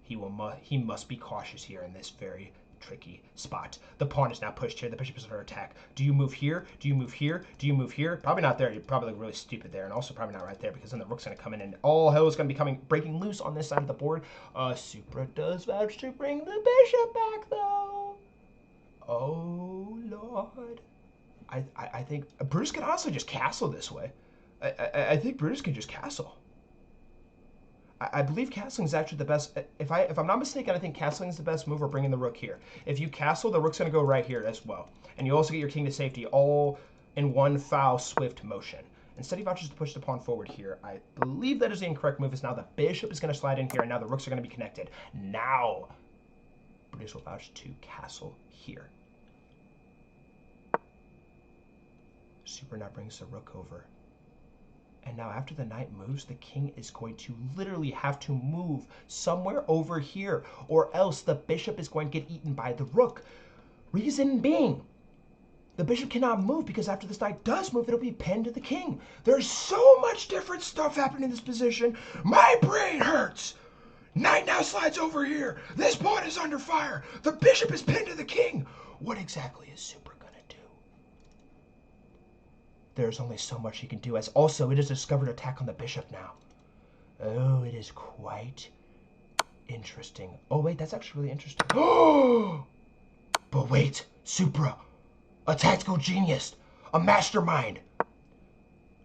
He must be cautious here in this very tricky spot. The pawn is now pushed here. The bishop is under attack. Do you move here? Do you move here? Do you move here? Probably not there. You probably look really stupid there, and also probably not right there because then the rook's going to come in and all hell is going to be breaking loose on this side of the board. Supra does vouch to bring the bishop back though. Oh Lord. I think Brutus can also just castle this way. I think Brutus can just castle. I believe castling is actually the best. If I'm not mistaken, I think castling is the best move, or bringing the rook here. If you castle, the rook's going to go right here as well. And you also get your king to safety all in one foul, swift motion. Instead, he vouches to push the pawn forward here. I believe that is the incorrect move. Is now the bishop is going to slide in here, and now the rooks are going to be connected. Now, Brutus will vouch to castle here. Super now brings the rook over. And now after the knight moves, the king is going to literally have to move somewhere over here, or else the bishop is going to get eaten by the rook. Reason being, the bishop cannot move because after this knight does move, it'll be pinned to the king. There's so much different stuff happening in this position. My brain hurts. Knight now slides over here. This pawn is under fire. The bishop is pinned to the king. What exactly is Super gonna do? There's only so much he can do, as also it is a discovered attack on the bishop now. Oh, it is quite interesting. Oh, wait, that's actually really interesting. Oh! But wait, Supra, a tactical genius, a mastermind.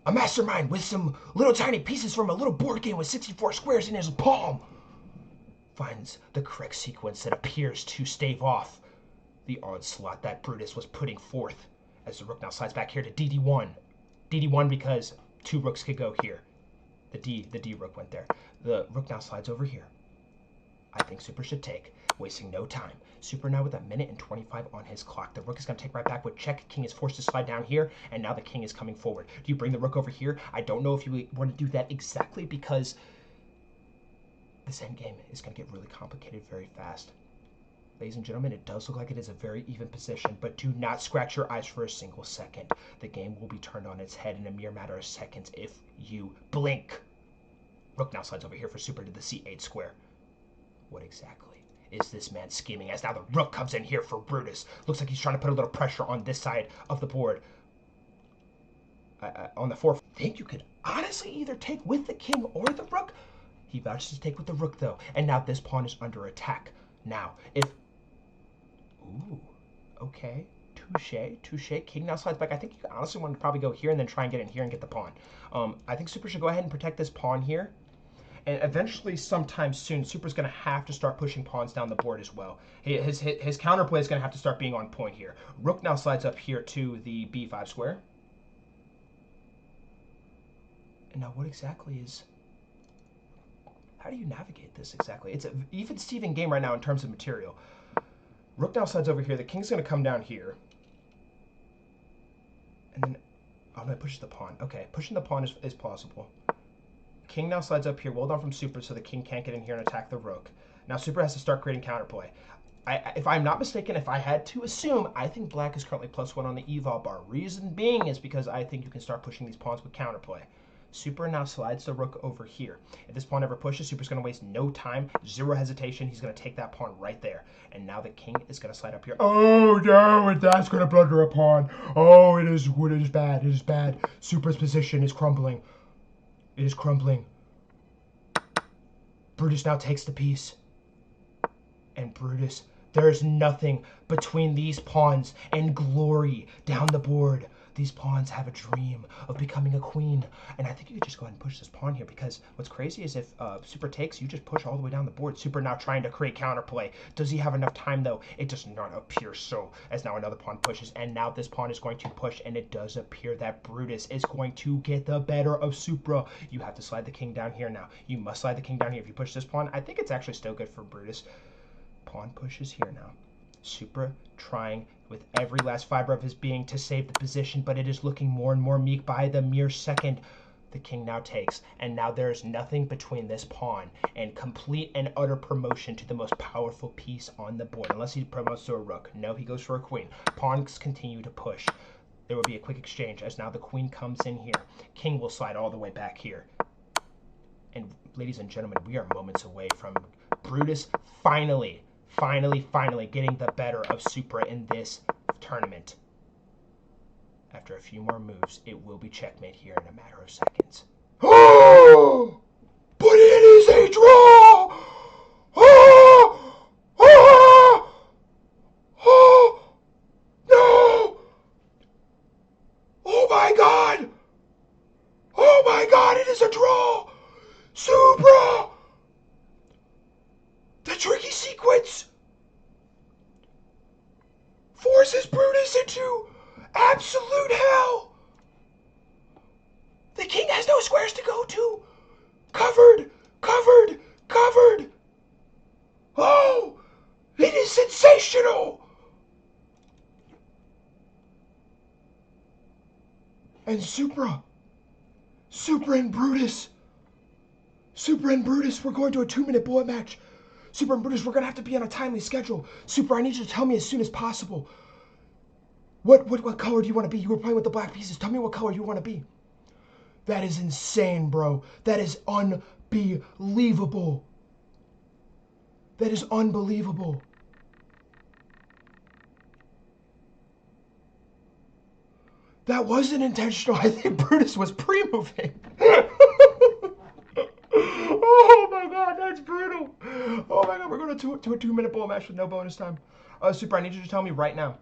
A mastermind with some little tiny pieces from a little board game with 64 squares in his palm finds the correct sequence that appears to stave off the onslaught that Brutus was putting forth. As the rook now slides back here to DD1. DD1 because two rooks could go here. The D rook went there. The rook now slides over here. I think Super should take, wasting no time. Super now with 1:25 on his clock. The rook is going to take right back with check. King is forced to slide down here, and now the king is coming forward. Do you bring the rook over here? I don't know if you want to do that exactly because this endgame is going to get really complicated very fast. Ladies and gentlemen, it does look like it is a very even position, but do not scratch your eyes for a single second. The game will be turned on its head in a mere matter of seconds if you blink. Rook now slides over here for Super to the C8 square. What exactly is this man scheming? As now the rook comes in here for Brutus. Looks like he's trying to put a little pressure on this side of the board. On the 4th, I think you could honestly either take with the king or the rook. He vouches to take with the rook, though. And now this pawn is under attack. Now, if... Ooh, okay. Touche. King now slides back. I think you honestly want to probably go here and then try and get in here and get the pawn. I think Super should go ahead and protect this pawn here. And eventually, sometime soon, Super's going to have to start pushing pawns down the board as well. His counterplay is going to have to start being on point here. Rook now slides up here to the B5 square. And now what exactly is... How do you navigate this exactly? It's an even-Steven game right now in terms of material. Rook now slides over here. The king's going to come down here. And then... Oh, no, it pushes the pawn. Okay, pushing the pawn is possible. King now slides up here, well done from Super, so the king can't get in here and attack the rook. Now Super has to start creating counterplay. If I'm not mistaken, if I had to assume, I think black is currently +1 on the eval bar. Reason being is because I think you can start pushing these pawns with counterplay. Super now slides the rook over here. If this pawn ever pushes, Super's going to waste no time, zero hesitation. He's going to take that pawn right there. And now the king is going to slide up here. Oh no, and that's going to blunder a pawn. Oh, it is bad. It is bad. Super's position is crumbling. It is crumbling. Brutus now takes the piece. And Brutus, there is nothing between these pawns and glory down the board. These pawns have a dream of becoming a queen. And I think you could just go ahead and push this pawn here because what's crazy is if Super takes, you just push all the way down the board. Super now trying to create counterplay. Does he have enough time though? It does not appear so, as now another pawn pushes. And now this pawn is going to push, and it does appear that Brutus is going to get the better of Supra. You have to slide the king down here now. You must slide the king down here. If you push this pawn, I think it's actually still good for Brutus. Pawn pushes here now. Supra trying with every last fiber of his being to save the position, but it is looking more and more meek by the mere second. The king now takes, and now there is nothing between this pawn and complete and utter promotion to the most powerful piece on the board, unless he promotes to a rook. No, he goes for a queen. Pawns continue to push. There will be a quick exchange as now the queen comes in here. King will slide all the way back here. And ladies and gentlemen, we are moments away from Brutus finally getting the better of Supra in this tournament. After a few more moves, it will be checkmate here in a matter of seconds. Oh! But it is a draw! Oh! Oh! Oh! No! Oh my God! Oh my God, it is a draw! Supra! The tricky sequence forces Brutus into absolute hell. The king has no squares to go to. Covered, covered, covered. Oh, it is sensational. And Supra and Brutus, we're going to a 2-minute bullet match. Supra and Brutus, we're going to have to be on a timely schedule. Supra, I need you to tell me as soon as possible. What color do you want to be? You were playing with the black pieces. Tell me what color you want to be. That is insane, bro. That is unbelievable. That is unbelievable. That wasn't intentional. I think Brutus was pre-moving. Oh my God, that's brutal. Oh my God, we're going to a 2-minute bullet match with no bonus time. Supra, I need you to tell me right now.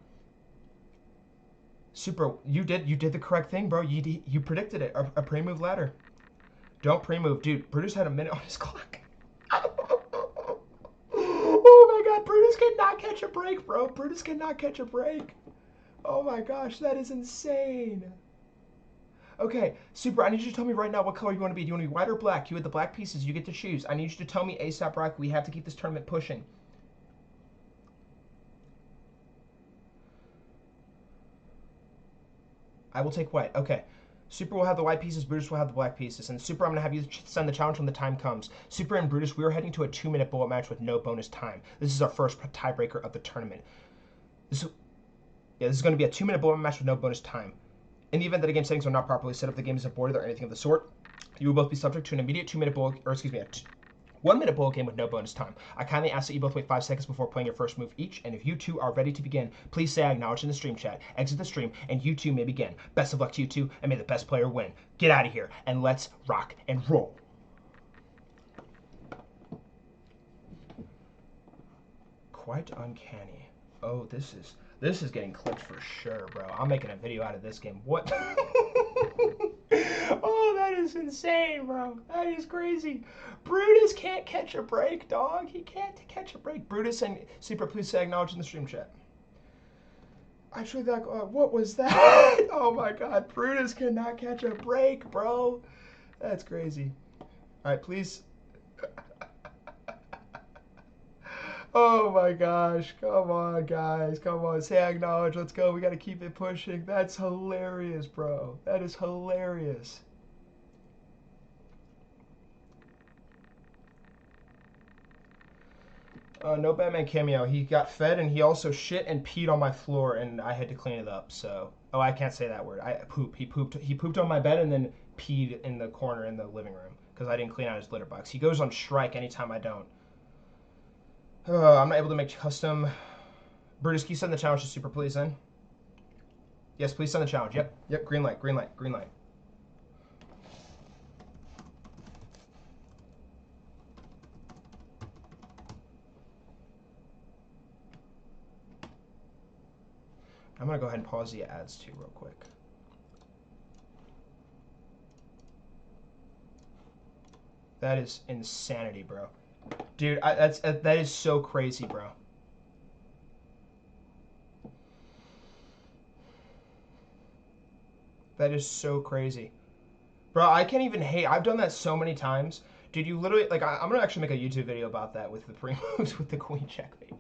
Supra, you did the correct thing, bro. You predicted it. A pre-move ladder. Don't pre-move, dude. Brutus had a minute on his clock. Oh my God, Brutus cannot catch a break, bro. Brutus cannot catch a break. Oh my gosh, that is insane. Okay, Supra, I need you to tell me right now what color you want to be. Do you want to be white or black? You had the black pieces. You get to choose. I need you to tell me ASAP, Rock. We have to keep this tournament pushing. I will take white. Okay. Supra will have the white pieces. Brutus will have the black pieces. And Supra, I'm going to have you send the challenge when the time comes. Supra and Brutus, we are heading to a 2-minute bullet match with no bonus time. This is our first tiebreaker of the tournament. This is going to be a 2-minute bullet match with no bonus time. In the event that the game settings are not properly set up, the game is aborted or anything of the sort, you will both be subject to an immediate 2-minute bullet, or excuse me, a 1-minute bullet game with no bonus time. I kindly ask that you both wait 5 seconds before playing your first move each, and if you two are ready to begin, please say I acknowledge in the stream chat, exit the stream, and you two may begin. Best of luck to you two, and may the best player win. Get out of here, and let's rock and roll. Quite uncanny. Oh, this is getting clipped for sure, bro. I'm making a video out of this game. What? Oh, that is insane, bro. That is crazy. Brutus can't catch a break, dog. He can't catch a break. Brutus and Supra, please say acknowledge in the stream chat. Actually, what was that? Oh my God, Brutus cannot catch a break, bro. That's crazy. All right, please. Oh my gosh, come on guys, come on, say acknowledge, let's go, we gotta keep it pushing. That's hilarious, bro. That is hilarious. No Batman cameo. He got fed and he also shit and peed on my floor and I had to clean it up, so. Oh, I can't say that word. He pooped on my bed and then peed in the corner in the living room because I didn't clean out his litter box. He goes on strike anytime I don't. I'm not able to make custom. Brutus, can you send the challenge to Supra, please, then? Yes, please send the challenge. Yep, green light, green light, green light. I'm going to go ahead and pause the ads, too, real quick. That is insanity, bro. Dude, that is so crazy, bro. That is so crazy. Bro, I can't even hate. I've done that so many times. Dude, you literally, like, I'm going to actually make a YouTube video about that with the pre-moves with the queen checkmate.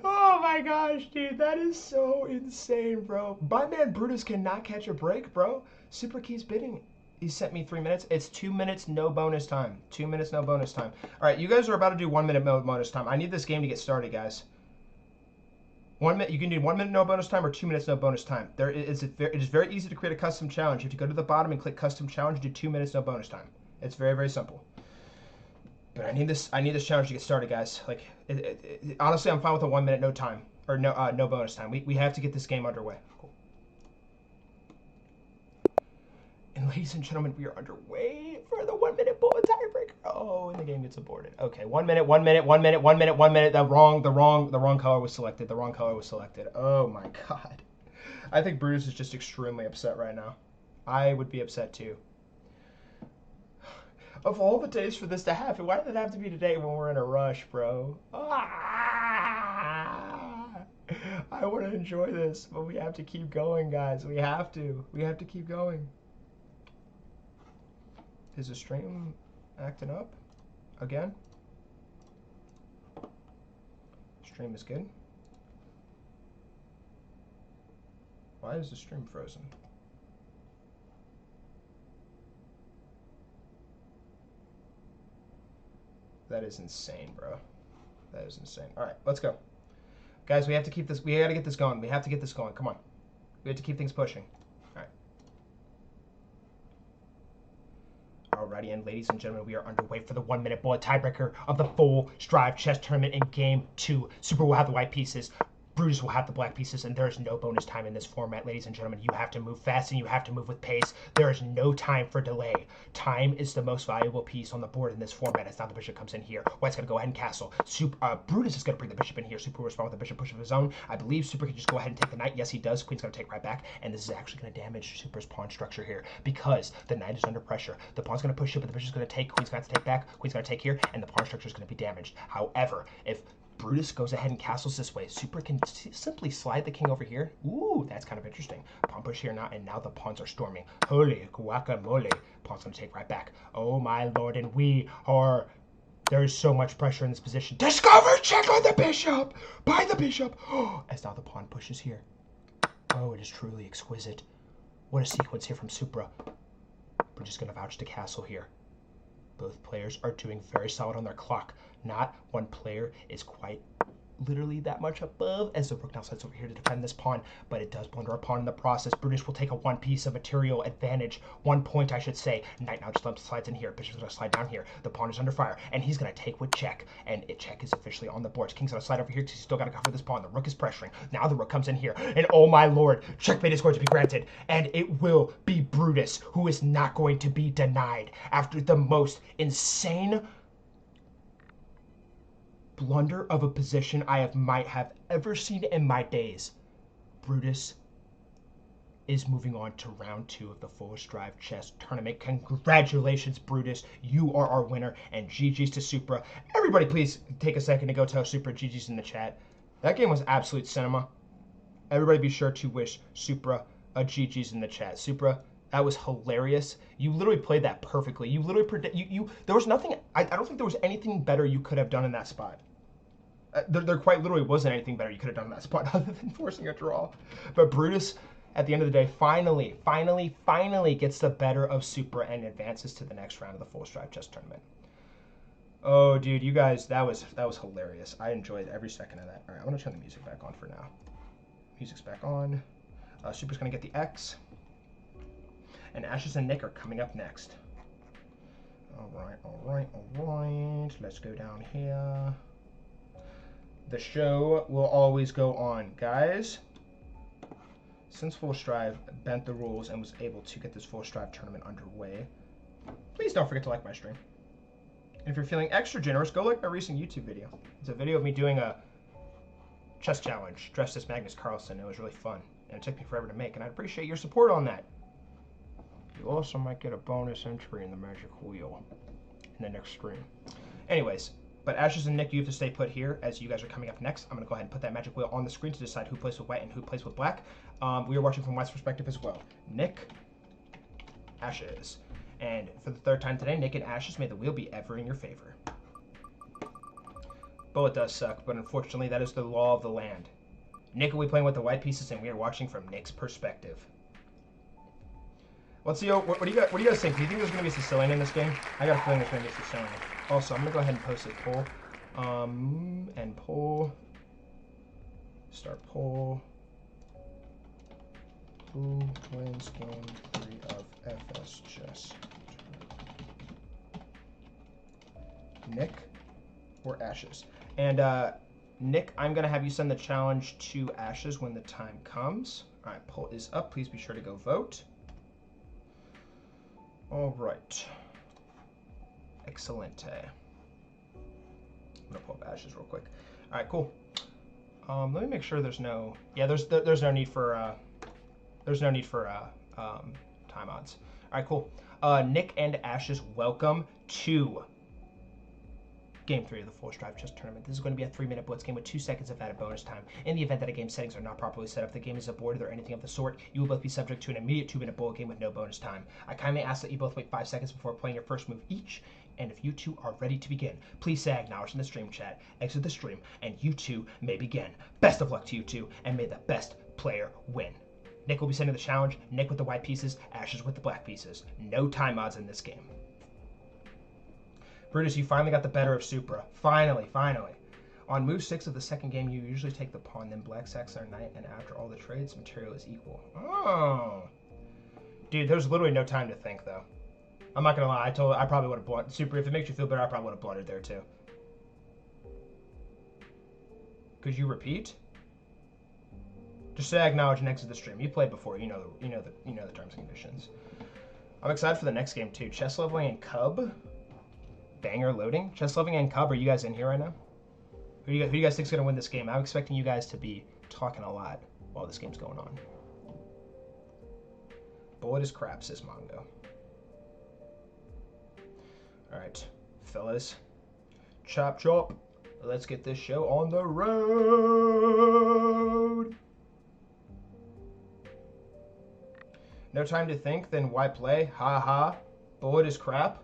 Oh my gosh, dude, that is so insane, bro. My man Brutus cannot catch a break, bro. Super keeps bidding. He sent me 3 minutes. It's 2 minutes, no bonus time. 2 minutes, no bonus time. All right, you guys are about to do 1 minute no bonus time. I need this game to get started, guys. 1 minute. You can do 1 minute no bonus time or 2 minutes no bonus time. It is very easy to create a custom challenge. You have to go to the bottom and click custom challenge. Do 2 minutes no bonus time. It's very, very simple. But I need this challenge to get started, guys. Like, honestly, I'm fine with a 1 minute no time or no bonus time. We have to get this game underway. Cool. And ladies and gentlemen, we are underway for the 1 minute bullet tiebreaker. Oh, and the game gets aborted. Okay, 1 minute, 1 minute, 1 minute, 1 minute, 1 minute. The wrong color was selected. The wrong color was selected. Oh my god. I think Brutus is just extremely upset right now. I would be upset too. Of all the days for this to happen, why did it have to be today when we're in a rush, bro? Ah! I want to enjoy this, but we have to keep going, guys. We have to. We have to keep going. Is the stream acting up again? Stream is good. Why is the stream frozen? That is insane, bro. That is insane. All right, let's go. Guys, we have to keep this. We got to get this going. We have to get this going. Come on. We have to keep things pushing. All right. Alrighty, and ladies and gentlemen, we are underway for the 1 minute bullet tiebreaker of the full Strive chess tournament in game 2. Super will have the white pieces. Brutus will have the black pieces, and there is no bonus time in this format, ladies and gentlemen. You have to move fast, and you have to move with pace. There is no time for delay. Time is the most valuable piece on the board in this format. As now the bishop comes in here. White's going to go ahead and castle. Brutus is going to bring the bishop in here. Super will respond with a bishop push of his own. I believe Super can just go ahead and take the knight. Yes, he does. Queen's going to take right back, and this is actually going to damage Super's pawn structure here because the knight is under pressure. The pawn's going to push it, but the bishop's going to take. Queen's going to have to take back. Queen's going to take here, and the pawn structure is going to be damaged. However, if Brutus goes ahead and castles this way, Super can simply slide the king over here. Ooh, that's kind of interesting. Pawn push here now, and now the pawns are storming. Holy guacamole. Pawn's going to take right back. Oh, my lord, and there is so much pressure in this position. Discover check on the bishop! By the bishop! Oh, as now the pawn pushes here. Oh, it is truly exquisite. What a sequence here from Supra. We're just going to vouch to castle here. Both players are doing very solid on their clock. Not one player is quite literally that much above as the rook now slides over here to defend this pawn, but it does blunder a pawn in the process. Brutus will take a 1 piece of material advantage. 1 point, I should say. Knight now just slides in here. Bishop's going to slide down here. The pawn is under fire, and he's going to take with check, and check is officially on the board. King's going to slide over here because he's still got to cover this pawn. The rook is pressuring. Now the rook comes in here, and oh my lord, checkmate is going to be granted, and it will be Brutus who is not going to be denied after the most insane blunder of a position I might have ever seen in my days. Brutus is moving on to round 2 of the Full Strive Chess Tournament. Congratulations, Brutus. You are our winner, and GG's to Supra. Everybody please take a second to go tell Supra GG's in the chat. That game was absolute cinema. Everybody be sure to wish Supra a GG's in the chat. Supra, that was hilarious. You literally played that perfectly. You literally there was nothing, I don't think there was anything better you could have done in that spot. There quite literally wasn't anything better you could have done in that spot other than forcing a draw. But Brutus, at the end of the day, finally gets the better of Supra and advances to the next round of the Full Strive Chess Tournament. Oh, dude, you guys, that was hilarious. I enjoyed every second of that. All right, I'm going to turn the music back on for now. Music's back on. Supra's going to get the X. And Ashes and Nick are coming up next. All right. Let's go down here. The show will always go on, guys. Since Full Strive bent the rules and was able to get this Full Strive tournament underway, please don't forget to like my stream. And if you're feeling extra generous, go like my recent YouTube video. It's a video of me doing a chess challenge dressed as Magnus Carlsen. It was really fun, and it took me forever to make, and I'd appreciate your support on that. You also might get a bonus entry in the Magic Wheel in the next stream. Anyways, but Ashes and Nick, you have to stay put here as you guys are coming up next. I'm going to go ahead and put that Magic Wheel on the screen to decide who plays with white and who plays with black. We are watching from White's perspective as well. Nick, Ashes. And for the 3rd time today, Nick and Ashes, may the wheel be ever in your favor. Bullet does suck, but unfortunately that is the law of the land. Nick will be playing with the white pieces, and we are watching from Nick's perspective. Let's see. What do you guys think? Do you think there's going to be Sicilian in this game? I got a feeling there's going to be Sicilian. Also, I'm going to go ahead and post a poll. And poll. Start poll. Who wins game 3 of FS Chess? Nick or Ashes? And Nick, I'm going to have you send the challenge to Ashes when the time comes. All right, poll is up. Please be sure to go vote. All right. Excellent. I'm going to pull up Ashes real quick. All right, cool. Let me make sure there's no... Yeah, there's no need for... time odds. All right, cool. Nick and Ashes, welcome to Game 3 of the Force Drive Chess Tournament. This is going to be a 3-minute blitz game with 2 seconds of added bonus time. In the event that a game's settings are not properly set up, the game is aborted or anything of the sort, you will both be subject to an immediate 2-minute bullet game with no bonus time. I kindly ask that you both wait 5 seconds before playing your first move each, and if you two are ready to begin, please say acknowledge in the stream chat, exit the stream, and you two may begin. Best of luck to you two, and may the best player win. Nick will be sending the challenge, Nick with the white pieces, Ashes with the black pieces. No time odds in this game. Brutus, you finally got the better of Supra. Finally. On move 6 of the second game, you usually take the pawn, then black sacks their knight, and after all the trades, material is equal. Oh. Dude, there's literally no time to think, though. I'm not going to lie. I probably would have blundered. Supra, if it makes you feel better, I probably would have blundered there, too. Could you repeat? Just say acknowledge and exit the stream. You played before. You know the terms and conditions. I'm excited for the next game, too. Chess leveling and Cub. Banger loading. Chess leveling and Cub. Are you guys in here right now? Who do you guys think is going to win this game? I'm expecting you guys to be talking a lot while this game's going on. Bullet is crap, says Mongo. All right, fellas. Chop chop. Let's get this show on the road. No time to think, then why play? Ha ha. Bullet is crap.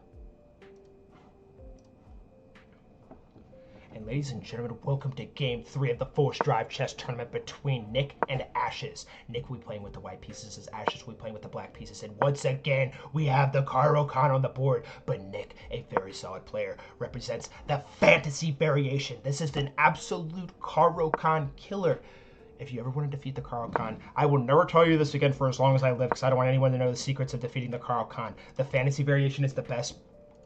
And ladies and gentlemen, welcome to Game 3 of the Force Drive Chess Tournament between Nick and Ashes. Nick will be playing with the white pieces as Ashes will be playing with the black pieces. And once again, we have the Caro Khan on the board. But Nick, a very solid player, represents the fantasy variation. This is an absolute Caro Khan killer. If you ever want to defeat the Caro Khan, I will never tell you this again for as long as I live, because I don't want anyone to know the secrets of defeating the Caro Khan. The fantasy variation is the best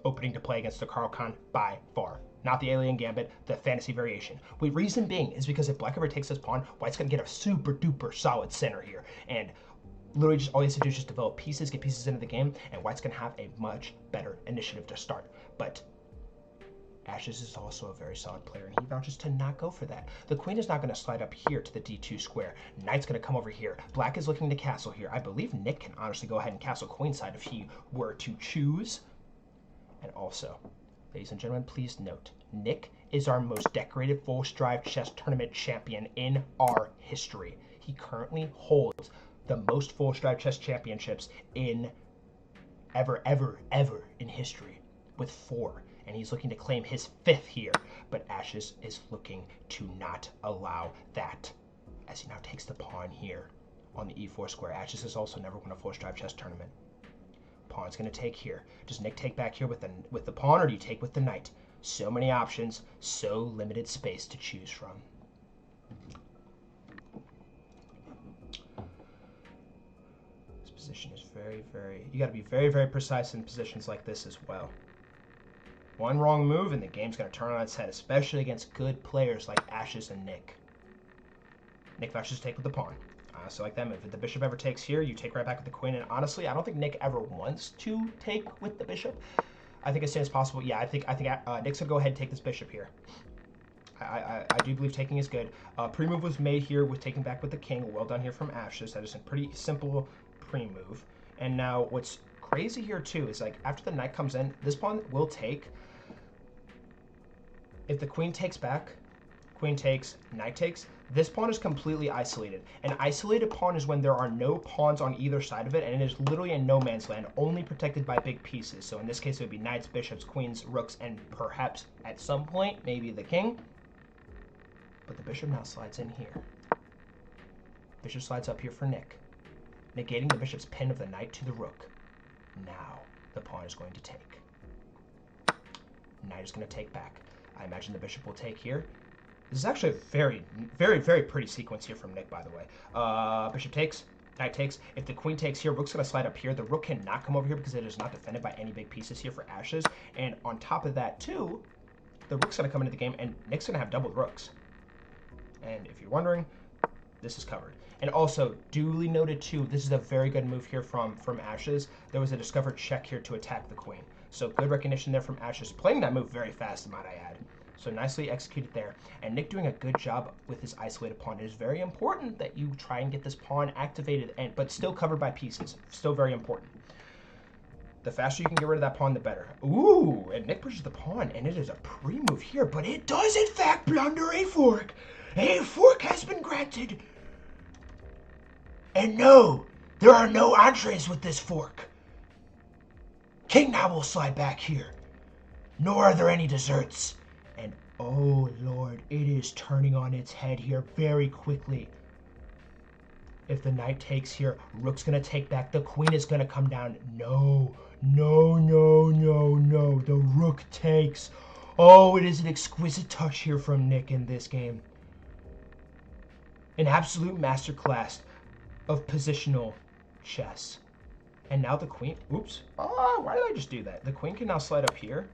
opening to play against the Caro Khan by far. Not the alien gambit, the fantasy variation. The reason being is because if black ever takes this pawn, white's going to get a super duper solid center here. And literally just all he has to do is just develop pieces, get pieces into the game, and white's going to have a much better initiative to start. But Ashes is also a very solid player, and he vouches to not go for that. The queen is not going to slide up here to the d2 square. Knight's going to come over here. Black is looking to castle here. I believe Nick can honestly go ahead and castle queenside if he were to choose. And also, ladies and gentlemen, please note, Nick is our most decorated Force Drive Chess Tournament champion in our history. He currently holds the most Force Drive Chess Championships in ever in history, with 4. And he's looking to claim his 5th here. But Ashes is looking to not allow that, as he now takes the pawn here on the e4 square. Ashes has also never won a Force Drive Chess Tournament. Pawn's going to take here. Does Nick take back here with the pawn, or do you take with the knight? So many options, so limited space to choose from. This position is you got to be very precise in positions like this as well. One wrong move and the game's going to turn on its head, especially against good players like Ashes and Nick. Nick vouches to take with the pawn. So like that move. If the bishop ever takes here, you take right back with the queen. And honestly, I don't think Nick ever wants to take with the bishop. I think as soon as possible, yeah, I think Nick's gonna go ahead and take this bishop here. I do believe taking is good. Pre-move was made here with taking back with the king. Well done here from Ashes. That is a pretty simple pre-move. And now what's crazy here too is, like, after the knight comes in, this pawn will take. If the queen takes back, queen takes, knight takes, this pawn is completely isolated. An isolated pawn is when there are no pawns on either side of it, and it is literally in no man's land, only protected by big pieces. So in this case, it would be knights, bishops, queens, rooks, and perhaps at some point, maybe the king. But the bishop now slides in here. Bishop slides up here for Nick, negating the bishop's pin of the knight to the rook. Now the pawn is going to take. Knight is going to take back. I imagine the bishop will take here. This is actually a very, very, very pretty sequence here from Nick, by the way. Bishop takes, knight takes. If the queen takes here, rook's going to slide up here. The rook cannot come over here because it is not defended by any big pieces here for Ashes. And on top of that, too, the rook's going to come into the game, and Nick's going to have doubled rooks. And if you're wondering, this is covered. And also, duly noted, too, this is a very good move here from Ashes. There was a discovered check here to attack the queen. So good recognition there from Ashes. Playing that move very fast, might I add. So nicely executed there. And Nick doing a good job with his isolated pawn. It is very important that you try and get this pawn activated, but still covered by pieces. Still very important. The faster you can get rid of that pawn, the better. Ooh, and Nick pushes the pawn, and it is a pre-move here, but it does, in fact, blunder a fork. A fork has been granted. And no, there are no entrees with this fork. King now will slide back here. Nor are there any desserts. And oh lord, it is turning on its head here very quickly. If the knight takes here, rook's going to take back. The queen is going to come down. No, no, no, no, no. The rook takes. Oh, it is an exquisite touch here from Nick in this game. An absolute masterclass of positional chess. And now the queen, oops, why did I just do that? The queen can now slide up here.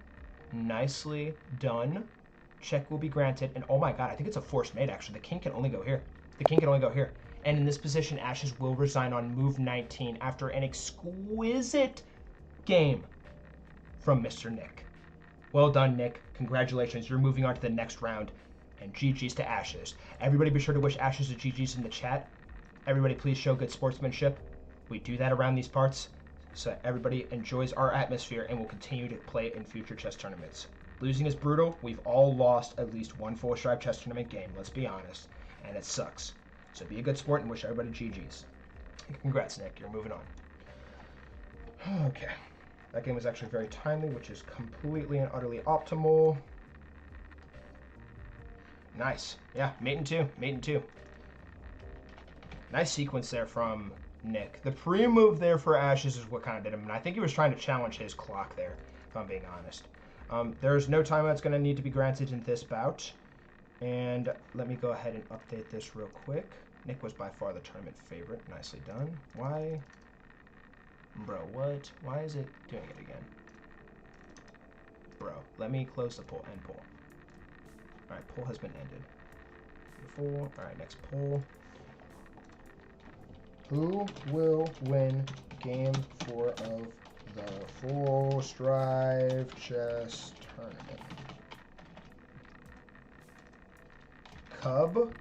Nicely done. Check will be granted. And oh my god, I think it's a forced mate actually. The king can only go here. The king can only go here. And in this position, Ashes will resign on move 19 after an exquisite game from Mr. Nick. Well done, Nick. Congratulations. You're moving on to the next round. And GG's to Ashes. Everybody be sure to wish Ashes a GG's in the chat. Everybody please show good sportsmanship. We do that around these parts so that everybody enjoys our atmosphere and will continue to play in future chess tournaments. Losing is brutal. We've all lost at least one full stripe chess tournament game, let's be honest. And it sucks. So be a good sport and wish everybody GG's. Congrats, Nick. You're moving on. Okay. That game was actually very timely, which is completely and utterly optimal. Nice. Yeah, mate in two. Mate in two. Nice sequence there from Nick. The pre-move there for Ashes is what kind of did him, and I think he was trying to challenge his clock there, if I'm being honest. There's no timeout that's going to need to be granted in this bout, and let me go ahead and update this real quick. Nick was by far the tournament favorite. Nicely done. Why? Bro, what? Why is it doing it again? Bro, let me close the poll. End poll. Alright, poll has been ended. Beautiful. Alright, next poll. Who will win Game 4 of the Full Strive Chess Tournament? Cub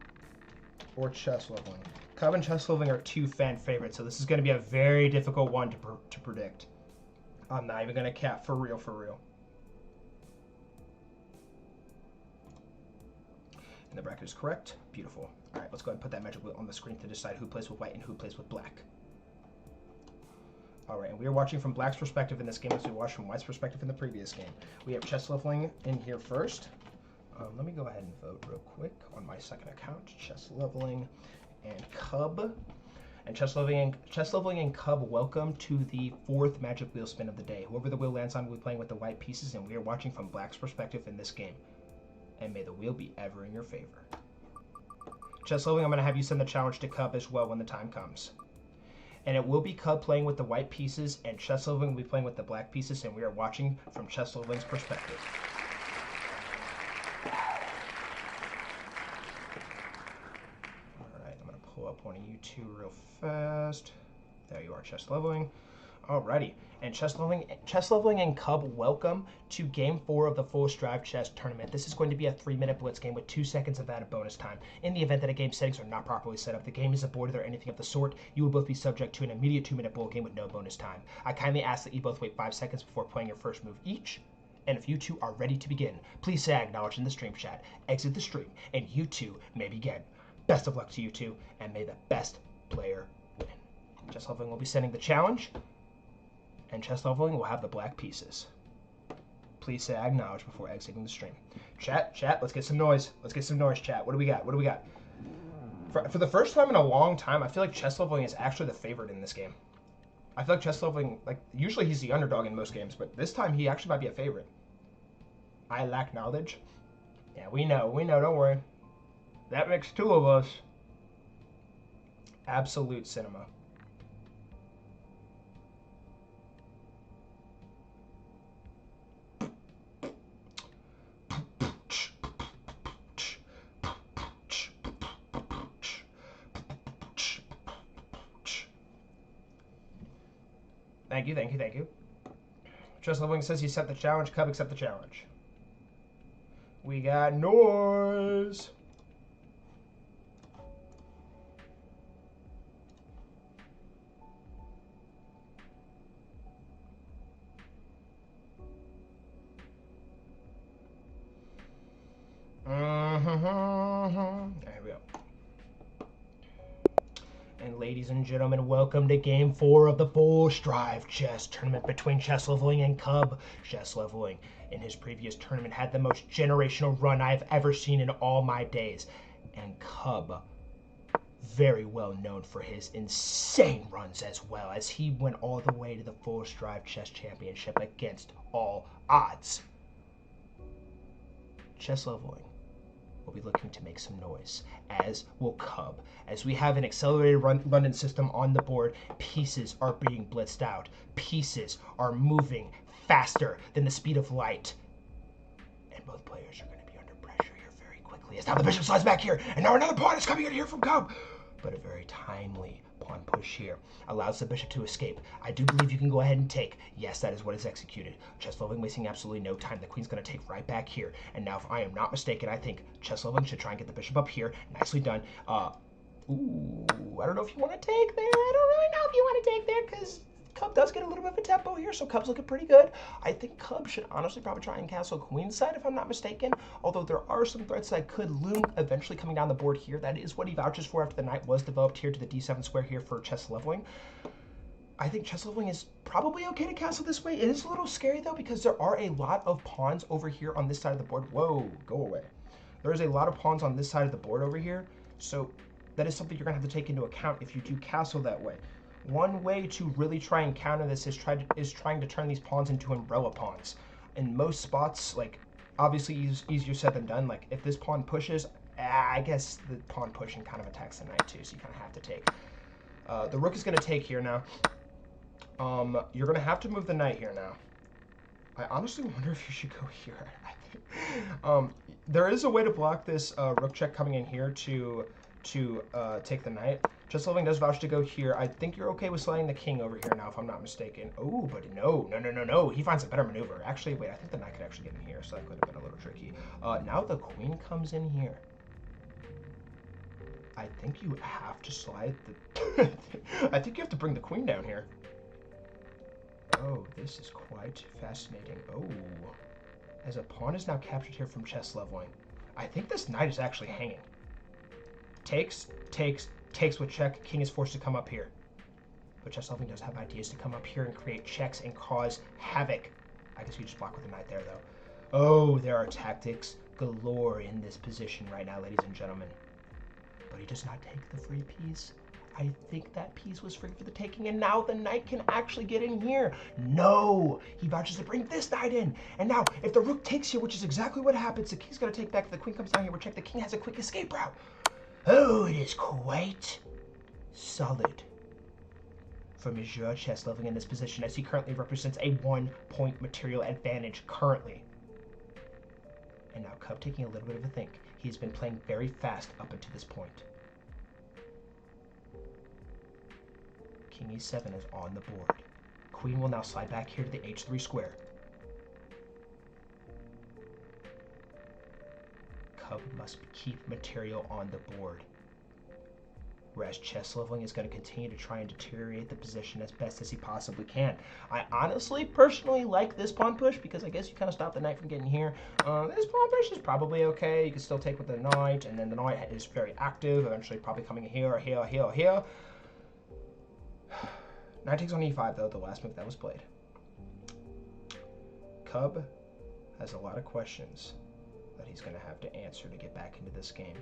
or Chess Leveling? Cub and Chess Leveling are two fan favorites, so this is going to be a very difficult one to predict. I'm not even going to cap for real, for real. And the bracket is correct. Beautiful. All right, let's go ahead and put that magic wheel on the screen to decide who plays with white and who plays with black. All right, and we are watching from black's perspective in this game as we watched from white's perspective in the previous game. We have Chess Leveling in here first. Let me go ahead and vote real quick on my second account. Chess Leveling and Cub. And Chess Leveling and Cub, welcome to the fourth magic wheel spin of the day. Whoever the wheel lands on will be playing with the white pieces, and we are watching from black's perspective in this game. And may the wheel be ever in your favor. Chess Leveling, I'm going to have you send the challenge to Cub as well when the time comes. And it will be Cub playing with the white pieces, and Chess Leveling will be playing with the black pieces, and we are watching from Chess Leveling's perspective. Alright, I'm going to pull up one of you two real fast. There you are, Chess Leveling. Alrighty, and Chess Leveling and Cub, welcome to Game 4 of the Full Strive Chess Tournament. This is going to be a 3-minute blitz game with 2 seconds of added bonus time. In the event that a game settings are not properly set up, the game is aborted or anything of the sort, you will both be subject to an immediate 2-minute bull game with no bonus time. I kindly ask that you both wait 5 seconds before playing your first move each. And if you two are ready to begin, please say I acknowledge in the stream chat, exit the stream, and you two may begin. Best of luck to you two, and may the best player win. Chess Leveling will be sending the challenge, and Chess Leveling will have the black pieces. Please say I acknowledge before exiting the stream. Chat, let's get some noise. Let's get some noise, chat. What do we got? What do we got? For the first time in a long time, I feel like chess leveling is actually the favorite in this game. I feel like chess leveling, like, usually he's the underdog in most games, but this time he actually might be a favorite. I lack knowledge. Yeah, we know, don't worry. That makes two of us. Absolute cinema. Thank you, thank you, thank you. Chess Leveling says he set the challenge. Cub, accept the challenge. We got noise. There we go. And ladies and gentlemen, welcome to Game 4 of the Forced Drive Chess Tournament between Chess Leveling and Cub. Chess Leveling, in his previous tournament, had the most generational run I've ever seen in all my days. And Cub, very well known for his insane runs as well, as he went all the way to the Forced Drive Chess Championship against all odds. Chess Leveling will be looking to make some noise, as will Cub. As we have an accelerated London system on the board, pieces are being blitzed out. Pieces are moving faster than the speed of light. And both players are going to be under pressure here very quickly. As now the bishop slides back here, and now another pawn is coming in here from Cub. But a very timely pawn push here allows the bishop to escape. I do believe you can go ahead and take. Yes, that is what is executed. Chess Leveling wasting absolutely no time. The queen's going to take right back here. And now, if I am not mistaken, I think Chess Leveling should try and get the bishop up here. Nicely done. Ooh, I don't know if you want to take there. I don't really know if you want to take there, because Cub does get a little bit of a tempo here, so Cub's looking pretty good. I think Cub should honestly probably try and castle queenside, if I'm not mistaken, although there are some threats that could loom eventually coming down the board here. That is what he vouches for after the knight was developed here to the d7 square here for Chess Leveling. I think Chess Leveling is probably okay to castle this way. It is a little scary, though, because there are a lot of pawns over here on this side of the board. Whoa, go away. There is a lot of pawns on this side of the board over here, so that is something you're going to have to take into account if you do castle that way. One way to really try and counter this is trying to turn these pawns into umbrella pawns. In most spots, like, obviously easier said than done. Like, if this pawn pushes, I guess the pawn pushing kind of attacks the knight too, so you kind of have to take. The rook is going to take here now. You're going to have to move the knight here now. I honestly wonder if you should go here. There is a way to block this rook check coming in here to take the knight. Chess Leveling does vouch to go here. I think you're okay with sliding the king over here now, if I'm not mistaken. Oh, but no. He finds a better maneuver. Actually, wait, I think the knight could actually get in here, so that could have been a little tricky. Now the queen comes in here. I think you have to slide the... I think you have to bring the queen down here. Oh, this is quite fascinating. Oh, as a pawn is now captured here from Chess Leveling. I think this knight is actually hanging. Takes with check. King is forced to come up here. But Chess Leveling does have ideas to come up here and create checks and cause havoc. I guess you just block with the knight there, though. Oh, there are tactics galore in this position right now, ladies and gentlemen. But he does not take the free piece. I think that piece was free for the taking, and now the knight can actually get in here. No! He vouches to bring this knight in. And now, if the rook takes here, which is exactly what happens, the king's going to take back. If the queen comes down here, we'll check. The king has a quick escape route. Oh, it is quite solid for Monsieur Chess Leveling in this position, as he currently represents a 1-point material advantage currently. And now Cub taking a little bit of a think. He's been playing very fast up until this point. King e7 is on the board. Queen will now slide back here to the h3 square. Cub must keep material on the board, whereas Chess Leveling is going to continue to try and deteriorate the position as best as he possibly can. I honestly, personally like this pawn push, because I guess you kind of stop the knight from getting here. This pawn push is probably okay. You can still take with the knight, and then the knight is very active, eventually probably coming here, here, here, here. Knight takes on e5, though, the last move that was played. Cub has a lot of questions that he's going to have to answer to get back into this game.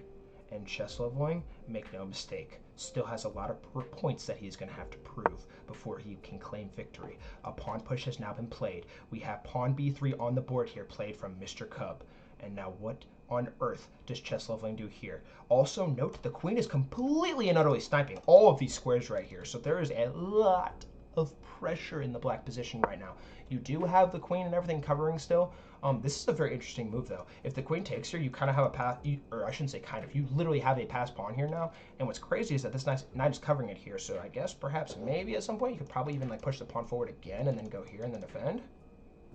And chess leveling, make no mistake, still has a lot of points that he's going to have to prove before he can claim victory. A pawn push has now been played. We have pawn b3 on the board here, played from Mr. Cub. And now what on earth does chess leveling do here? Also note the queen is completely and utterly sniping all of these squares right here. So there is a lot of pressure in the black position right now. You do have the queen and everything covering still. This is a very interesting move, though. If the queen takes here, you kind of have a path, or I shouldn't say kind of, you literally have a pass pawn here now. And what's crazy is that this knight is covering it here. So I guess perhaps maybe at some point you could probably even like push the pawn forward again and then go here and then defend.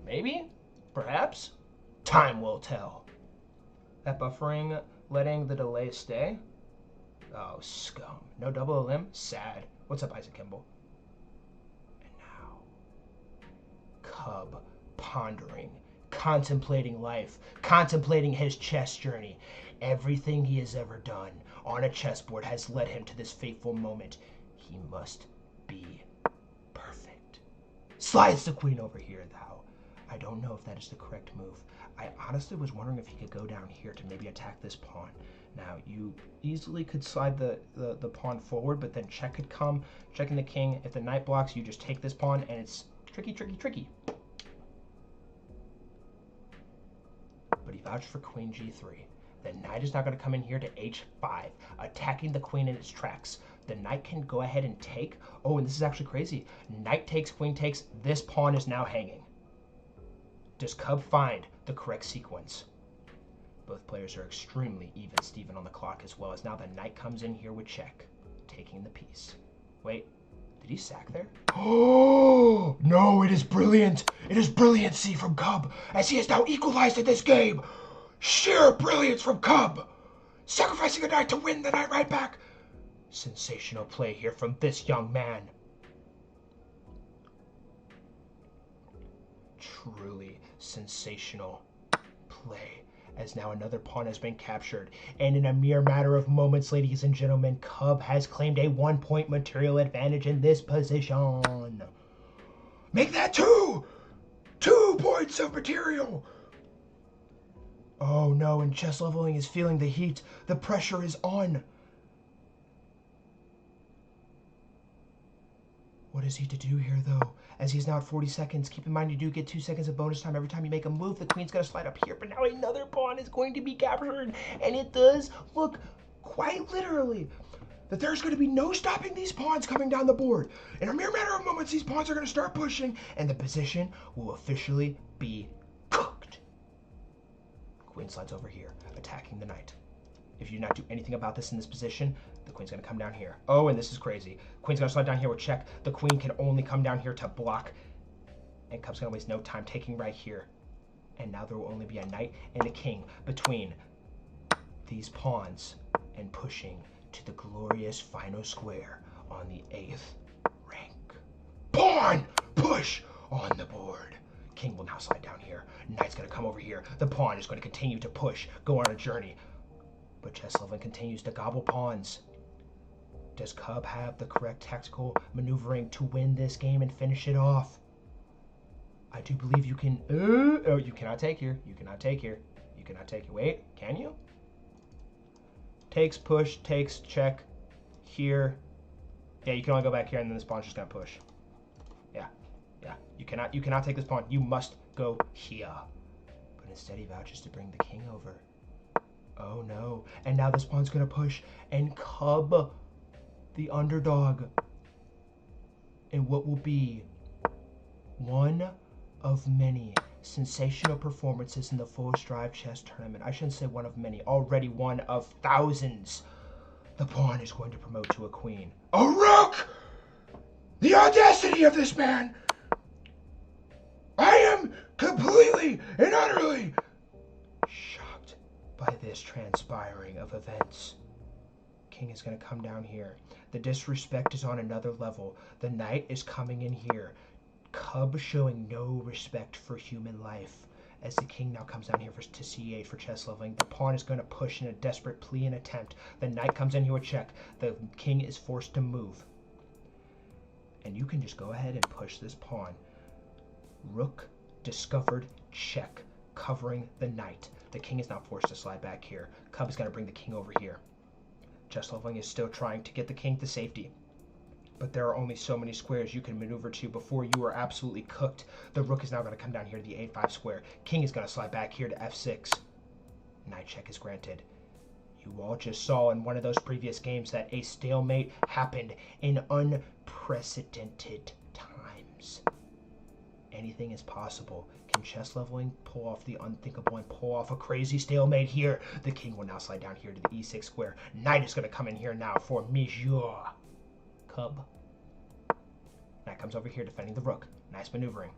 Maybe, perhaps. Time will tell. That buffering, letting the delay stay. Oh, scum. No double limb? Sad. What's up, Isaac Kimball? And now, Cub pondering, contemplating life, contemplating his chess journey. Everything he has ever done on a chessboard has led him to this fateful moment. He must be perfect. Slides the queen over here, though. I don't know if that is the correct move. I honestly was wondering if he could go down here to maybe attack this pawn. Now, you easily could slide the pawn forward, but then check could come, checking the king. If the knight blocks, you just take this pawn, and it's tricky, tricky, tricky. But he vouched for queen g3. The knight is now going to come in here to h5, attacking the queen in its tracks. The knight can go ahead and take. Oh, and this is actually crazy. Knight takes, queen takes. This pawn is now hanging. Does Cub find the correct sequence? Both players are extremely even Steven on the clock, as well as now the knight comes in here with check, taking the piece. Wait, did he sack there? Oh, no, it is brilliant. It is brilliancy from Cub, as he has now equalized in this game. Sheer brilliance from Cub. Sacrificing a knight to win the knight right back. Sensational play here from this young man. Truly sensational play, as now another pawn has been captured, and in a mere matter of moments, ladies and gentlemen, Cub has claimed a 1-point material advantage in this position. Make that 2 points of material. Oh no, and chess leveling is feeling the heat. The pressure is on. What is he to do here, though? As he's now at 40 seconds. Keep in mind, you do get 2 seconds of bonus time every time you make a move. The queen's going to slide up here, but now another pawn is going to be captured. And it does look quite literally that there's going to be no stopping these pawns coming down the board. In a mere matter of moments, these pawns are going to start pushing, and the position will officially be cooked. Queen slides over here, attacking the knight. If you do not do anything about this in this position, the queen's going to come down here. Oh, and this is crazy. Queen's going to slide down here with check. The queen can only come down here to block. And Cub's going to waste no time taking right here. And now there will only be a knight and a king between these pawns and pushing to the glorious final square on the 8th rank. Pawn push on the board. King will now slide down here. Knight's going to come over here. The pawn is going to continue to push, go on a journey. But chess leveling continues to gobble pawns. Does Cub have the correct tactical maneuvering to win this game and finish it off? I do believe you can. Oh, you cannot take here. You cannot take here. You cannot take it. Wait, can you? Takes, push, takes, check. Here. Yeah, you can only go back here, and then this pawn's just gonna push. Yeah, yeah. You cannot take this pawn. You must go here. But instead, he vouches to bring the king over. Oh no, and now this pawn's gonna push, and Cub, the underdog, in what will be one of many sensational performances in the Fullest Drive Chess Tournament. I shouldn't say one of many, already one of thousands. The pawn is going to promote to a queen. A rook! The audacity of this man! I am completely and utterly shocked by this transpiring of events. King is going to come down here. The disrespect is on another level. The knight is coming in here. Cub showing no respect for human life. As the king now comes down here to c8 for chess leveling. The pawn is going to push in a desperate plea and attempt. The knight comes in here with check. The king is forced to move. And you can just go ahead and push this pawn. Rook discovered, check. covering the knight. The king is now forced to slide back here. Cub is going to bring the king over here. Chess leveling is still trying to get the king to safety. But there are only so many squares you can maneuver to before you are absolutely cooked. The rook is now going to come down here to the a5 square. King is going to slide back here to f6. Knight check is granted. You all just saw in one of those previous games that a stalemate happened in unprecedented times. Anything is possible. Can chess leveling pull off the unthinkable and pull off a crazy stalemate here? The king will now slide down here to the e6 square. Knight is going to come in here now for Monsieur. Cub. Knight comes over here defending the rook. Nice maneuvering.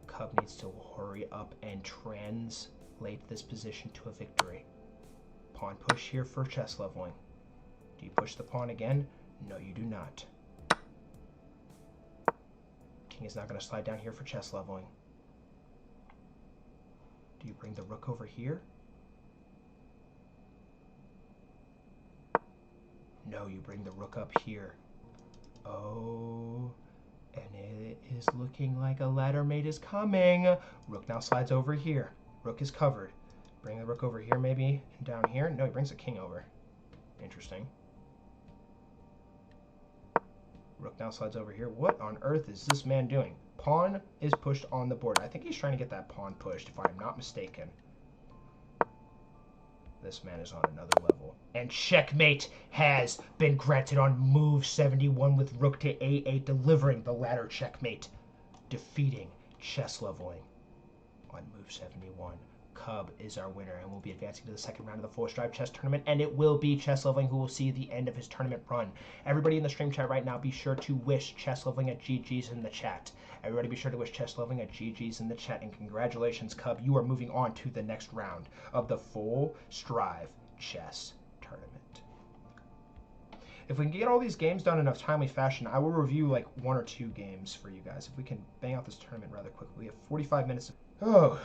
Cub needs to hurry up and translate this position to a victory. Pawn push here for chess leveling. Do you push the pawn again? No, you do not. King is now going to slide down here for chess leveling. Do you bring the rook over here? No, you bring the rook up here. Oh, and it is looking like a ladder mate is coming. Rook now slides over here. Rook is covered. Bring the rook over here maybe, and down here. No, he brings the king over. Interesting. Rook now slides over here. What on earth is this man doing? Pawn is pushed on the board. I think he's trying to get that pawn pushed, if I'm not mistaken. This man is on another level. And checkmate has been granted on move 71 with rook to a8, delivering the ladder checkmate. Defeating chess leveling on move 71. Cub is our winner and will be advancing to the second round of the Full Stripe Chess Tournament, and it will be chess leveling who will see the end of his tournament run. Everybody in the stream chat right now, be sure to wish chess leveling at GG's in the chat. Everybody be sure to wish chess leveling at GG's in the chat, and congratulations, Cub. You are moving on to the next round of the Full Strive Chess Tournament. If we can get all these games done in a timely fashion, I will review like 1 or 2 games for you guys. If we can bang out this tournament rather quickly. We have 45 minutes. Oh,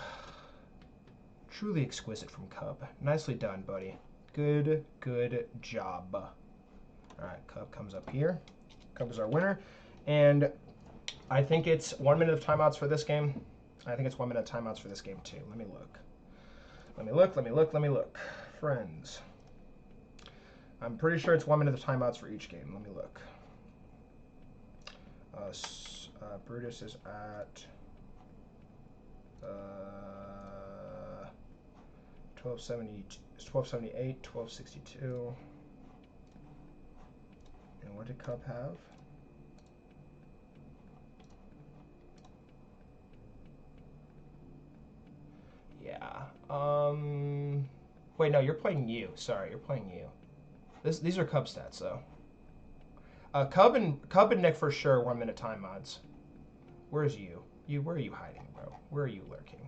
truly exquisite from Cub. Nicely done, buddy. Good job. All right, Cub comes up here. Cub is our winner. And I think it's 1 minute of timeouts for this game. I think it's 1 minute of timeouts for this game, too. Let me look. Let me look. Friends. I'm pretty sure it's 1 minute of timeouts for each game. Let me look. Brutus is at 1278, 1262. And what did Cub have? Yeah. Wait, no, you're playing you. Sorry, you're playing you. These are Cub stats, though. Cub and Nick for sure 1 minute time mods. Where's you? Where are you hiding, bro? Where are you lurking?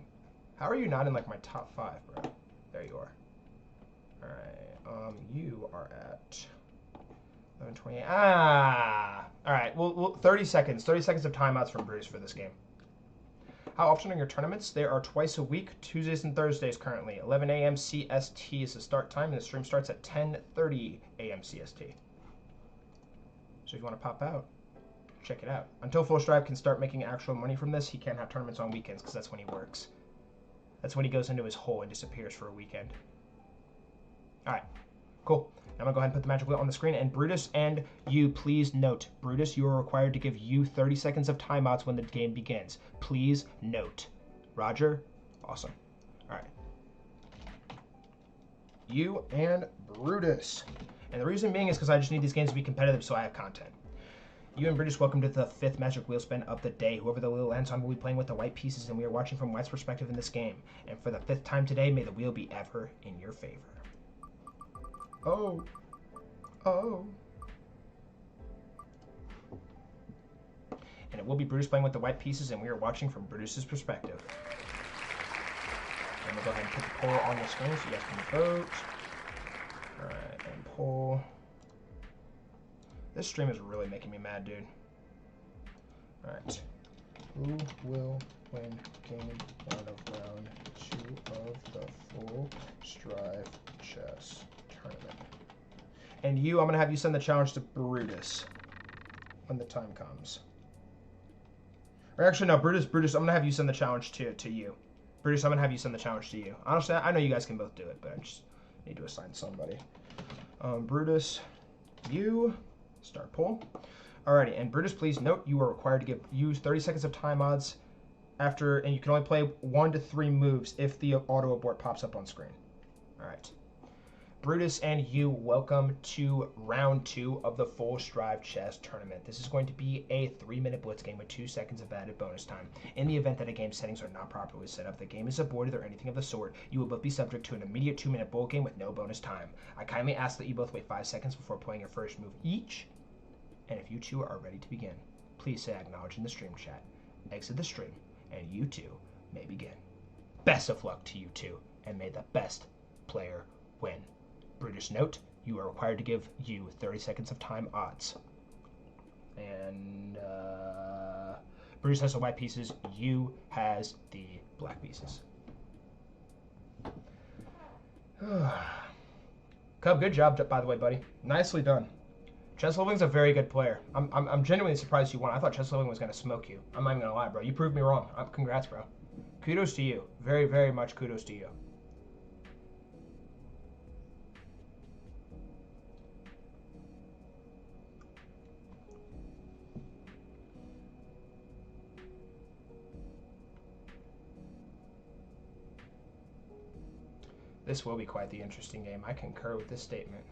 How are you not in like my top 5, bro? There you are. All right. You are at 11:28. All right. Well, 30 seconds. 30 seconds of timeouts from Bruce for this game. How often are your tournaments? They are twice a week, Tuesdays and Thursdays currently. 11 a.m. CST is the start time, and the stream starts at 10:30 a.m. CST. So if you want to pop out, check it out. Until Full Stripe can start making actual money from this, he can't have tournaments on weekends because that's when he works. That's when he goes into his hole and disappears for a weekend. All right, cool. Now I'm going to go ahead and put the magic wheel on the screen. And Brutus and you, please note. Brutus, you are required to give you 30 seconds of timeouts when the game begins. Please note. Roger? Awesome. All right. You and Brutus. And the reason being is because I just need these games to be competitive so I have content. You and Brutus, welcome to the 5th magic wheel spin of the day. Whoever the wheel lands on will be playing with the white pieces, and we are watching from White's perspective in this game. And for the 5th time today, may the wheel be ever in your favor. Oh. And it will be Brutus playing with the white pieces, and we are watching from Brutus's perspective. And we'll go ahead and put the poll on the screen so you guys can vote. All right, and poll. This stream is really making me mad, dude. All right. Who will win game 1 of round 2 of the Full Strive Chess Tournament? And you, I'm going to have you send the challenge to Brutus when the time comes. Or actually, no, Brutus, I'm gonna have you send the challenge to you. Brutus, I'm gonna have you send the challenge to you. Honestly, I know you guys can both do it, but I just need to assign somebody. Brutus, you, start poll. Alrighty, and Brutus, please note you are required to use 30 seconds of time odds after, and you can only play 1 to 3 moves if the auto abort pops up on screen. Alright. Brutus and you, welcome to round 2 of the Full Strive Chess Tournament. This is going to be a 3-minute blitz game with 2 seconds of added bonus time. In the event that a game's settings are not properly set up, the game is aborted or anything of the sort, you will both be subject to an immediate 2-minute bull game with no bonus time. I kindly ask that you both wait 5 seconds before playing your first move each, and if you two are ready to begin, please say acknowledge in the stream chat. Exit the stream, and you two may begin. Best of luck to you two, and may the best player win. Brutus, note, you are required to give you 30 seconds of time odds. And Brutus has the white pieces, you has the black pieces. Cub, good job, by the way, buddy. Nicely done. Chess Living's a very good player. I'm genuinely surprised you won. I thought Chess Living was going to smoke you. I'm not even going to lie, bro. You proved me wrong. Congrats, bro. Kudos to you. Very, very much kudos to you. This will be quite the interesting game. I concur with this statement.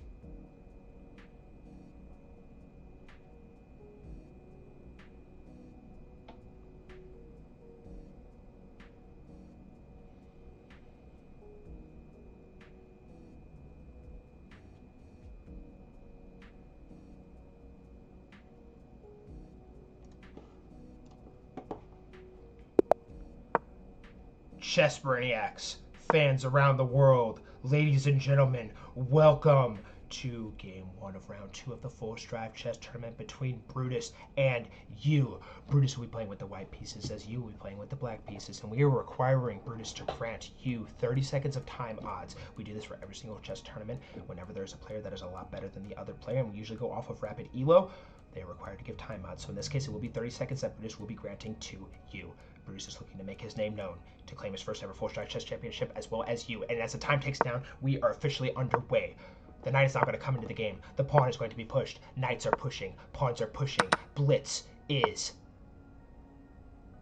Chess Brainiacs, fans around the world, ladies and gentlemen, welcome to Game 1 of Round 2 of the Full Strive Chess Tournament between Brutus and you. Brutus will be playing with the white pieces as you will be playing with the black pieces, and we are requiring Brutus to grant you 30 seconds of time odds. We do this for every single chess tournament. Whenever there's a player that is a lot better than the other player, and we usually go off of rapid elo, they are required to give time odds. So in this case, it will be 30 seconds that Brutus will be granting to you. Brutus is looking to make his name known, to claim his first ever Full Strive Chess Championship, as well as you. And as the time takes down, we are officially underway. The knight is not going to come into the game. The pawn is going to be pushed. Knights are pushing. Pawns are pushing. Blitz is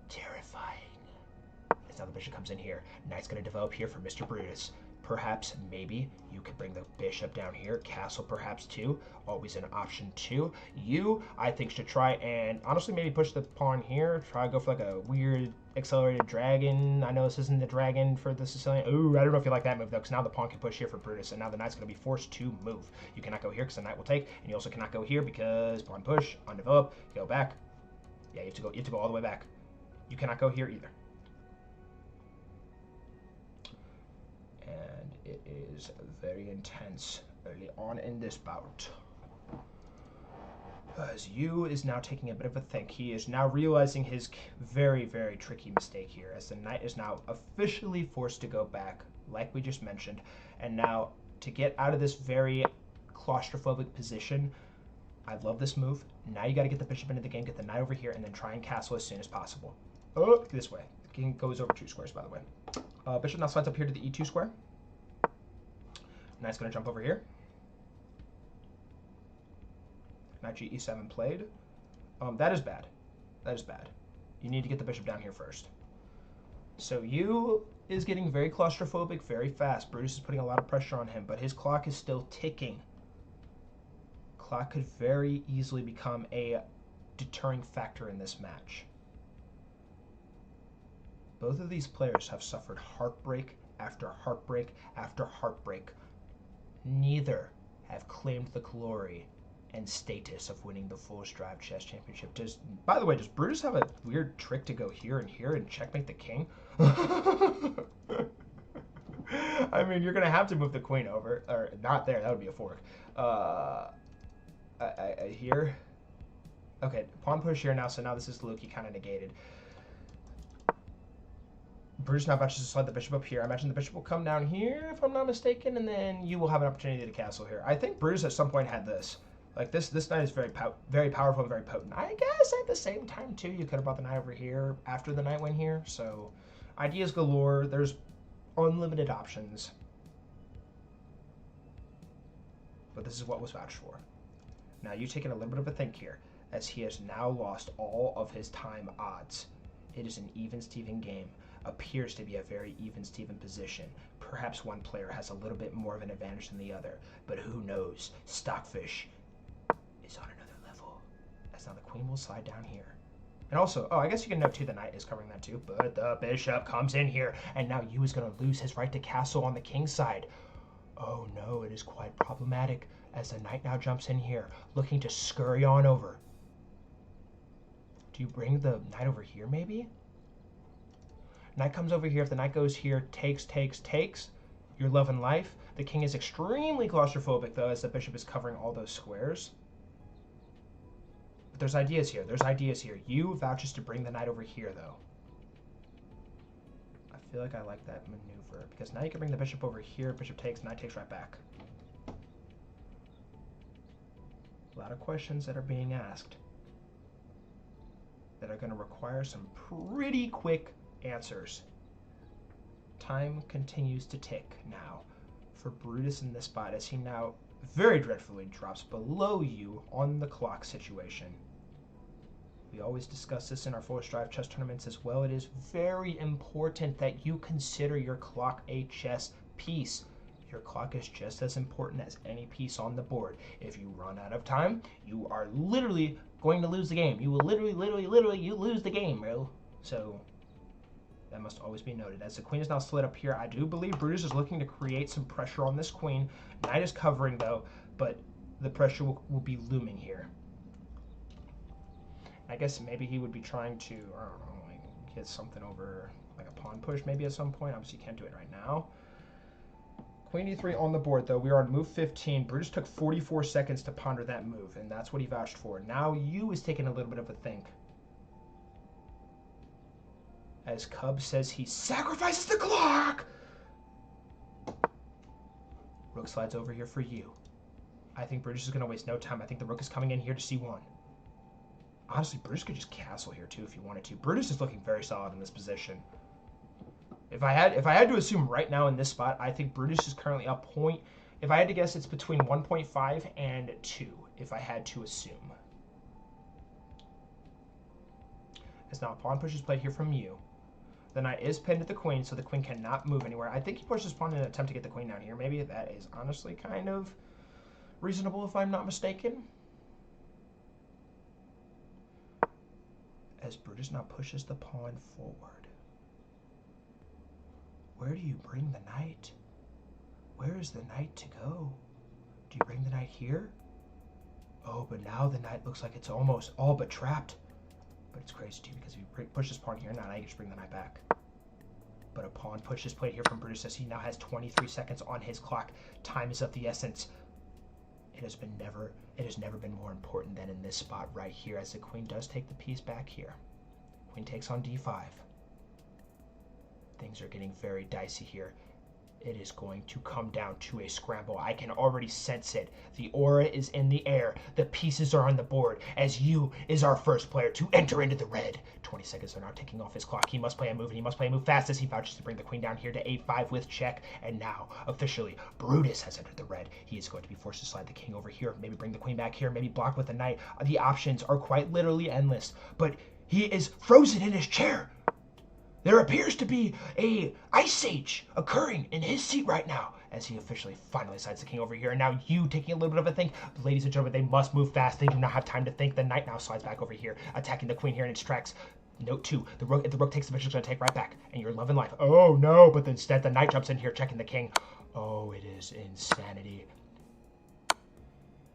terrifying. As now the bishop comes in here. Knight's going to develop here for Mr. Brutus. Perhaps, maybe, you could bring the bishop down here. Castle, perhaps, too. Always an option, too. You, I think, should try and, honestly, maybe push the pawn here. Try to go for, like, a weird accelerated dragon. I know this isn't the dragon for the Sicilian. Ooh, I don't know if you like that move, though, because now the pawn can push here for Brutus, and now the knight's going to be forced to move. You cannot go here because the knight will take, and you also cannot go here because pawn push, undeveloped, go back. Yeah, you have to go all the way back. You cannot go here either. And it is very intense early on in this bout. As Yu is now taking a bit of a think. He is now realizing his very, very tricky mistake here, as the knight is now officially forced to go back, like we just mentioned. And now, to get out of this very claustrophobic position, I love this move. Now you got to get the bishop into the game, get the knight over here, and then try and castle as soon as possible. Oh, this way. The king goes over 2 squares, by the way. Bishop now slides up here to the e2 square. Knight's going to jump over here. Knight g e7 played. That is bad. That is bad. You need to get the bishop down here first. So Yu is getting very claustrophobic very fast. Brutus is putting a lot of pressure on him, but his clock is still ticking. Clock could very easily become a deterring factor in this match. Both of these players have suffered heartbreak after heartbreak after heartbreak. Neither have claimed the glory and status of winning the Full Strive Chess Championship. By the way, does Brutus have a weird trick to go here and checkmate the king? I mean, you're going to have to move the queen over. Or not there, that would be a fork. Here. Okay, pawn push here now, so now this is Loki kind of negated. Brutus now about to slide the bishop up here. I imagine the bishop will come down here, if I'm not mistaken, and then you will have an opportunity to castle here. I think Brutus at some point had this. Like this knight is very powerful and very potent. I guess at the same time too, you could have brought the knight over here after the knight went here. So ideas galore. There's unlimited options. But this is what was vouched for. Now you taking a little bit of a think here, as he has now lost all of his time odds. It is an even-steven game. Appears to be a very even-steven position. Perhaps one player has a little bit more of an advantage than the other, but who knows? Stockfish is on another level. As now the queen will slide down here. And also, oh, I guess you can note too, the knight is covering that too, but the bishop comes in here, and now Yu is going to lose his right to castle on the king's side. Oh no, it is quite problematic, as the knight now jumps in here, looking to scurry on over. Do you bring the knight over here, maybe? Knight comes over here. If the knight goes here, takes. Your love and life. The king is extremely claustrophobic, though, as the bishop is covering all those squares. But there's ideas here. Yu vouches to bring the knight over here, though. I feel like I like that maneuver, because now you can bring the bishop over here. Bishop takes, knight takes right back. A lot of questions that are being asked that are going to require some pretty quick answers. Time continues to tick now for Brutus in this spot, as he now very dreadfully drops below you on the clock situation. We always discuss this in our Force Drive chess tournaments as well. It is very important that you consider your clock a chess piece. Your clock is just as important as any piece on the board. If you run out of time, you are literally going to lose the game. You will literally, you lose the game, bro. So that must always be noted. As the queen is now slid up here, I do believe Brutus is looking to create some pressure on this queen. Knight is covering, though, but the pressure will be looming here. I guess maybe he would be trying to, I don't know, like get something over, like a pawn push maybe at some point. Obviously, can't do it right now. Queen e3 on the board, though. We are on move 15. Brutus took 44 seconds to ponder that move, and that's what he vouched for. Now Yu is taking a little bit of a think. As Cub says he sacrifices the clock! Rook slides over here for Yu. I think Brutus is going to waste no time. I think the rook is coming in here to c1. Honestly, Brutus could just castle here, too, if he wanted to. Brutus is looking very solid in this position. If I had to assume right now in this spot, I think Brutus is currently up point. If I had to guess, it's between 1.5 and 2, if I had to assume. As now a pawn push is played here from Yu. The knight is pinned to the queen, so the queen cannot move anywhere. I think he pushes pawn in an attempt to get the queen down here. Maybe that is honestly kind of reasonable if I'm not mistaken. As Brutus now pushes the pawn forward. Where do you bring the knight? Where is the knight to go? Do you bring the knight here? Oh, but now the knight looks like it's almost all but trapped. But it's crazy too, because if you push this pawn here, now you just bring the knight back. But a pawn push is played here from Brutus, as he now has 23 seconds on his clock. Time is of the essence. It has never been more important than in this spot right here, as the queen does take the piece back here. Queen takes on d5. Things are getting very dicey here. It is going to come down to a scramble. I can already sense it. The aura is in the air. The pieces are on the board, as Yu is our first player to enter into the red. 20 seconds are now ticking off his clock. He must play a move, and he must play a move fast, as he vouches to bring the queen down here to a5 with check. And now, officially, Brutus has entered the red. He is going to be forced to slide the king over here, maybe bring the queen back here, maybe block with the knight. The options are quite literally endless, but he is frozen in his chair. There appears to be a ice age occurring in his seat right now, as he officially finally slides the king over here. And now Yu taking a little bit of a think. Ladies and gentlemen, they must move fast. They do not have time to think. The knight now slides back over here, attacking the queen here in its tracks. Note 2, if the rook takes the bishop, it's going to take right back. And you're loving life. Oh no, but instead the knight jumps in here, checking the king. Oh, it is insanity.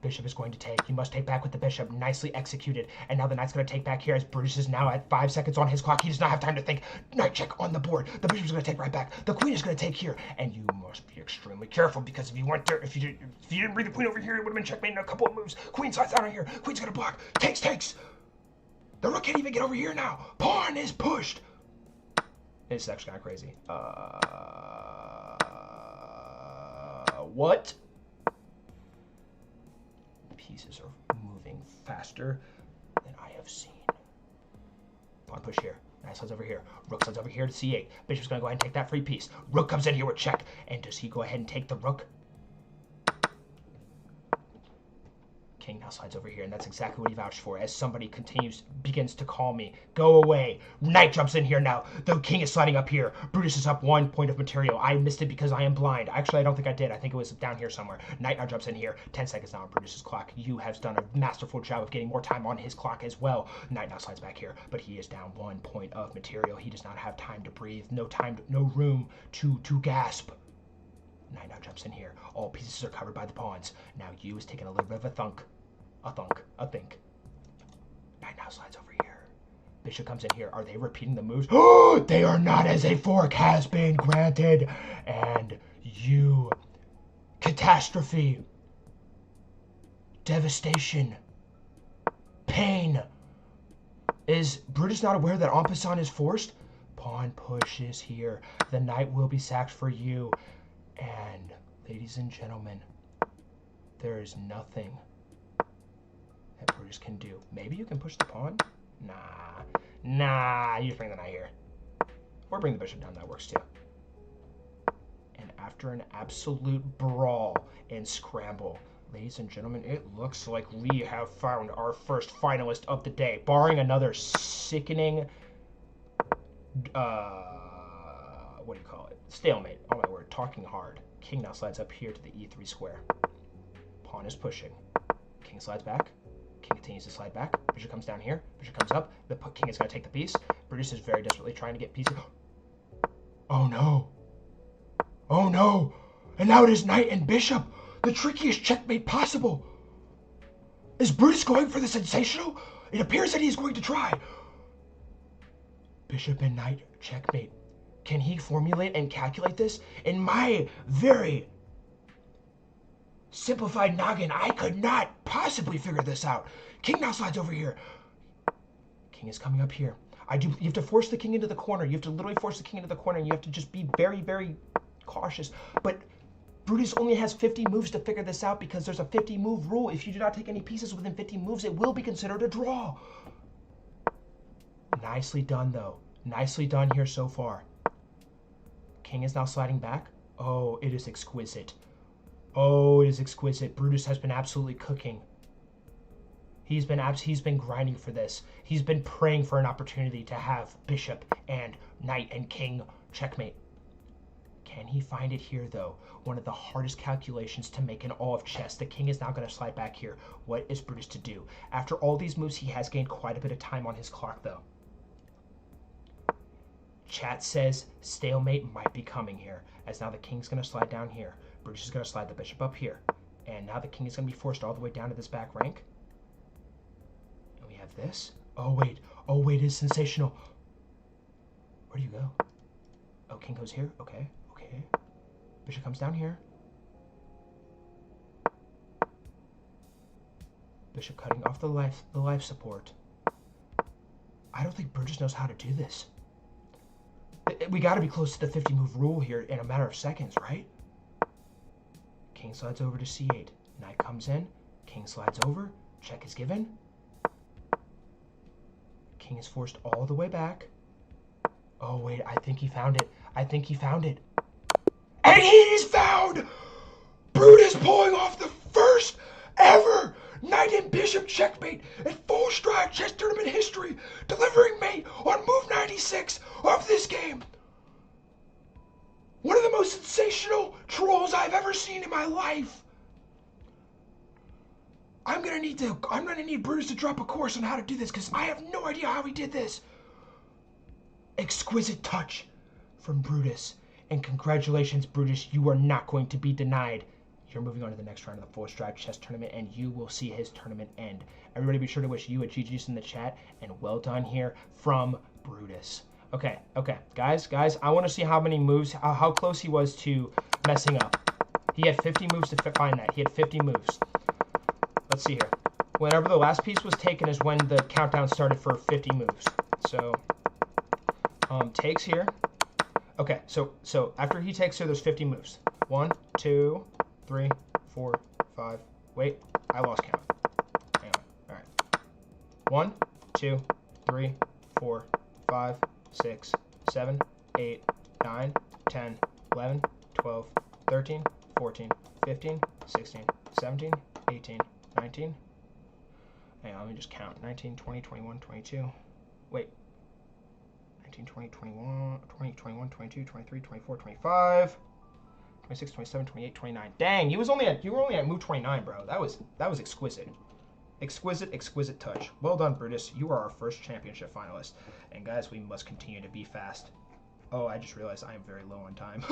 Bishop is going to take. He must take back with the bishop. Nicely executed. And now the knight's going to take back here, as Brutus is now at 5 seconds on his clock. He does not have time to think. Knight check on the board. The bishop is going to take right back. The queen is going to take here. And you must be extremely careful, because if you went there, if you didn't bring the queen over here, it would have been checkmate in a couple of moves. Queen slides down here. Queen's going to block. Takes. The rook can't even get over here now. Pawn is pushed. It's actually kind of crazy. What? pieces are moving faster than I have seen. Pawn push here. Knight slides over here. Rook slides over here to c8. Bishop's going to go ahead and take that free piece. Rook comes in here with check. And does he go ahead and take the rook? King now slides over here, and that's exactly what he vouched for. As somebody begins to call me, go away. Knight jumps in here now. The king is sliding up here. Brutus is up 1 point of material. I missed it because I am blind. Actually, I don't think I did. I think it was down here somewhere. Knight now jumps in here. 10 seconds now on Brutus's clock. You have done a masterful job of getting more time on his clock as well. Knight now slides back here, but he is down 1 point of material. He does not have time to breathe. No room to gasp. Knight now jumps in here. All pieces are covered by the pawns. Now you is taking a little bit of a think. Knight now slides over here. Bishop comes in here. Are they repeating the moves? Oh, they are not, as a fork has been granted. And you, catastrophe, devastation, pain. Is Brutus not aware that en passant is forced? Pawn pushes here. The knight will be sacked for you. And, ladies and gentlemen, there is nothing that Brutus can do. Maybe you can push the pawn? Nah, you just bring the knight here. Or bring the bishop down, that works too. And after an absolute brawl and scramble, ladies and gentlemen, it looks like we have found our first finalist of the day. Barring another sickening, what do you call it? Stalemate. Oh my word, talking hard. King now slides up here to the e3 square. Pawn is pushing. King slides back. King continues to slide back. Bishop comes down here. Bishop comes up. The king is going to take the piece. Brutus is very desperately trying to get pieces. Oh no. Oh no. And now it is knight and bishop. The trickiest checkmate possible. Is Brutus going for the sensational? It appears that he is going to try. Bishop and knight checkmate. Can he formulate and calculate this? In my very simplified noggin, I could not possibly figure this out. King now slides over here. King is coming up here. You have to force the king into the corner. You have to literally force the king into the corner, and you have to just be very, very cautious. But Brutus only has 50 moves to figure this out because there's a 50-move rule. If you do not take any pieces within 50 moves, it will be considered a draw. Nicely done, though. Nicely done here so far. King is now sliding back. Oh, it is exquisite. Oh, it is exquisite. Brutus has been absolutely cooking. He's been grinding for this. He's been praying for an opportunity to have bishop and knight and king checkmate. Can he find it here, though? One of the hardest calculations to make in all of chess. The king is now going to slide back here. What is Brutus to do? After all these moves, he has gained quite a bit of time on his clock, though. Chat says stalemate might be coming here, as now the king's going to slide down here. Brutus is going to slide the bishop up here. And now the king is going to be forced all the way down to this back rank. And we have this. Oh, wait. Oh, wait, it's sensational. Where do you go? Oh, king goes here. Okay, okay. Bishop comes down here. Bishop cutting off the life support. I don't think Brutus knows how to do this. We got to be close to the 50-move rule here in a matter of seconds, right? King slides over to c8. Knight comes in. King slides over. Check is given. King is forced all the way back. Oh, wait. I think he found it. I think he found it. And he is found! Brutus pulling off the first ever knight and bishop checkmate in full stride chess tournament history, delivering mate on move 96 of this game. One of the most sensational trolls I've ever seen in my life. I'm gonna need Brutus to drop a course on how to do this because I have no idea how he did this. Exquisite touch from Brutus. And congratulations, Brutus, you are not going to be denied. You're moving on to the next round of the Full Stride Chess Tournament, and you will see his tournament end. Everybody be sure to wish you a GG's in the chat, and well done here from Brutus. Okay, guys, I want to see how many moves, how close he was to messing up. He had 50 moves to find that. He had 50 moves. Let's see here. Whenever the last piece was taken is when the countdown started for 50 moves. So, takes here. Okay, so after he takes here, there's 50 moves. 1, 2, 3, 4, 5. Wait, I lost count. 1, 2, 3, 4, 5, 6, 7, 8, 9, 10, 11, 12, 13, 14, 15, 16, 17, 18, 19. Hang on, let me just count. 19, 20, 21, 22. Wait. 19, 20, 21, 20, 21, 22, 23, 24, 25, 26, 27, 28, 29. Dang, you were only at move 29, bro. That was exquisite. Exquisite touch. Well done, Brutus. You are our first championship finalist. And guys, we must continue to be fast. Oh, I just realized I am very low on time.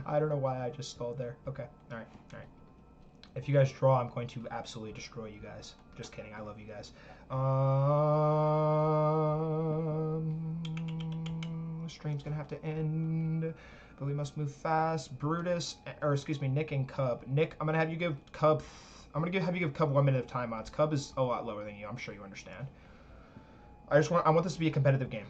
I don't know why I just stalled there. Okay. All right. If you guys draw, I'm going to absolutely destroy you guys. Just kidding. I love you guys. Stream's gonna have to end, but we must move fast. Brutus, or excuse me, Nick and Cub. Nick, I'm gonna have you give Cub. Have you give Cub 1 minute of timeouts. Cub is a lot lower than you. I'm sure you understand. I want this to be a competitive game.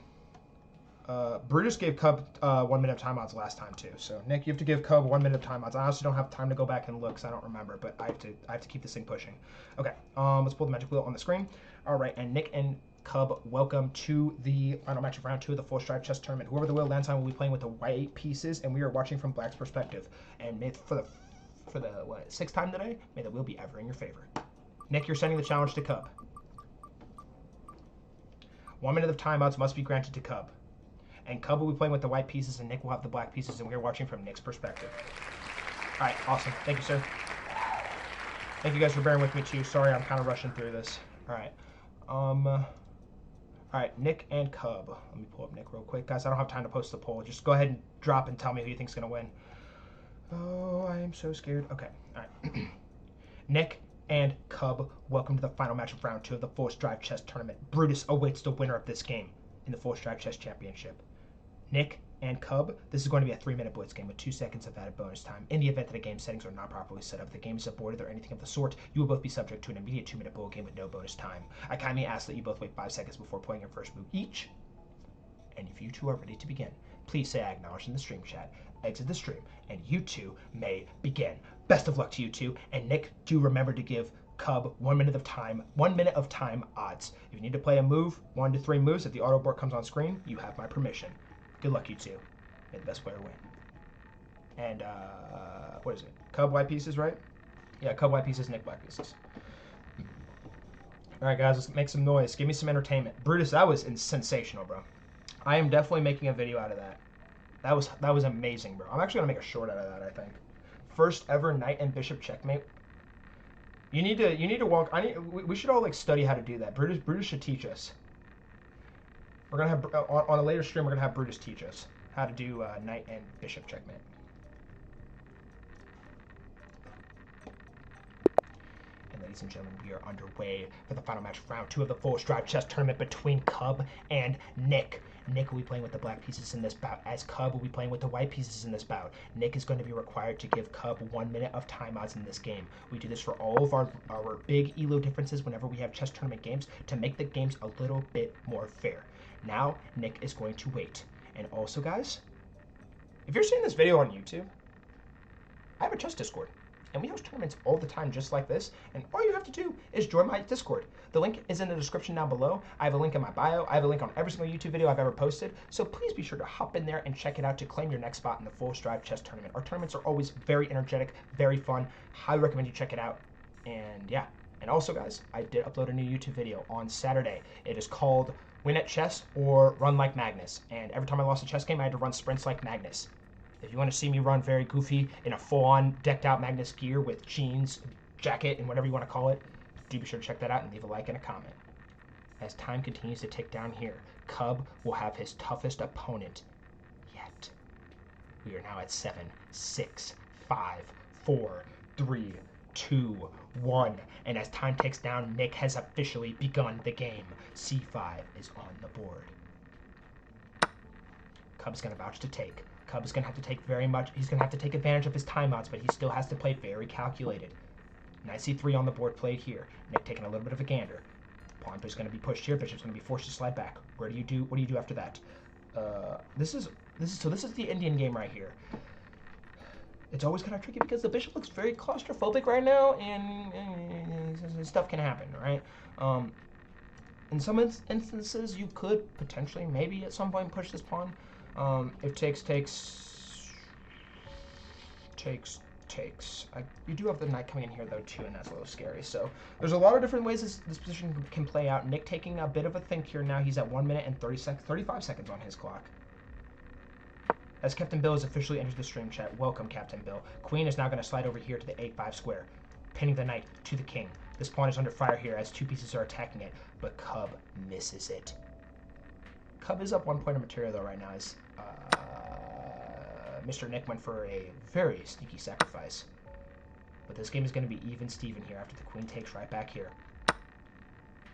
Brutus gave Cub 1 minute of timeouts last time too. So Nick, you have to give Cub 1 minute of timeouts. I honestly don't have time to go back and look, because I don't remember. But I have to keep this thing pushing. Okay. Let's pull the magic wheel on the screen. All right. And Nick and Cub, welcome to the final match of round 2 of the full stripe chess tournament. Whoever the wheel lands on will be playing with the white pieces, and we are watching from Black's perspective. And for the what, 6th time today, may the wheel be ever in your favor. Nick, you're sending the challenge to Cub. 1 minute of timeouts must be granted to Cub. And Cub will be playing with the white pieces, and Nick will have the black pieces, and we are watching from Nick's perspective. All right, awesome. Thank you, sir. Thank you guys for bearing with me too. Sorry, I'm kind of rushing through this. All right. All right, Nick and Cub. Let me pull up Nick real quick. Guys, I don't have time to post the poll. Just go ahead and drop and tell me who you think's going to win. Oh, I am so scared. Okay, all right. Nick and Cub, welcome to the final match of round 2 of the Full Drive Chess Tournament. Brutus awaits the winner of this game in the Full Drive Chess Championship. Nick and Cub, this is going to be a 3-minute blitz game with 2 seconds of added bonus time. In the event that the game settings are not properly set up, if the game is aborted or anything of the sort, you will both be subject to an immediate 2-minute bullet game with no bonus time. I kindly ask that you both wait 5 seconds before playing your first move each. And if you two are ready to begin, please say I acknowledge in the stream chat, exit the stream, and you two may begin. Best of luck to you two. And Nick, do remember to give Cub 1 minute of time, 1 minute of time odds. If you need to play a move, 1 to 3 moves, if the auto board comes on screen, you have my permission. Good luck, you two. May the best player win. And, what is it? Cub white pieces, right? Yeah, Cub white pieces, Nick black pieces. All right, guys, let's make some noise. Give me some entertainment. Brutus, that was sensational, bro. I am definitely making a video out of that. That was amazing, bro. I'm actually gonna make a short out of that, I think. First ever knight and bishop checkmate. You need to walk. We should all like study how to do that. Brutus should teach us. We're gonna have on a later stream. We're gonna have Brutus teach us how to do knight and bishop checkmate. And ladies and gentlemen, we are underway for the final match of round 2 of the Full Drive Chess Tournament between Cub and Nick. Nick will be playing with the black pieces in this bout, as Cub will be playing with the white pieces in this bout. Nick is going to be required to give Cub 1 minute of timeouts in this game. We do this for all of our big ELO differences whenever we have chess tournament games to make the games a little bit more fair. Now, Nick is going to wait. And also, guys, if you're seeing this video on YouTube, I have a chess Discord. And we host tournaments all the time just like this. And all you have to do is join my Discord. The link is in the description down below. I have a link in my bio. I have a link on every single YouTube video I've ever posted. So please be sure to hop in there and check it out to claim your next spot in the Full Drive Chess Tournament. Our tournaments are always very energetic, very fun. Highly recommend you check it out. And yeah. And also, guys, I did upload a new YouTube video on Saturday. It is called Win at Chess or Run Like Magnus. And every time I lost a chess game, I had to run sprints like Magnus. If you want to see me run very goofy in a full-on decked-out Magnus gear with jeans, jacket, and whatever you want to call it, do be sure to check that out and leave a like and a comment. As time continues to tick down here, Cub will have his toughest opponent yet. We are now at 7, 6, 5, 4, 3, 2, 1. And as time ticks down, Nick has officially begun the game. C5 is on the board. Cub's going to vouch to take. Cub is going to have to take he's going to have to take advantage of his timeouts, but he still has to play very calculated. Knight c3 on the board played here. Nick taking a little bit of a gander. Pawn is going to be pushed here. Bishop's going to be forced to slide back. What do you do after that? This is the Indian game right here. It's always kind of tricky because the bishop looks very claustrophobic right now, and stuff can happen, right? In some instances, you could potentially, maybe at some point, push this pawn. If takes. You do have the knight coming in here, though, too, and that's a little scary. So there's a lot of different ways this position can play out. Nick taking a bit of a think here now. He's at 1 minute and 35 seconds on his clock. As Captain Bill has officially entered the stream chat, welcome, Captain Bill. Queen is now going to slide over here to the 8-5 square, pinning the knight to the king. This pawn is under fire here as two pieces are attacking it, but Cub misses it. Cub is up 1 point of material, though, right now, as Mr. Nick went for a very sneaky sacrifice. But this game is going to be even Steven here after the queen takes right back here.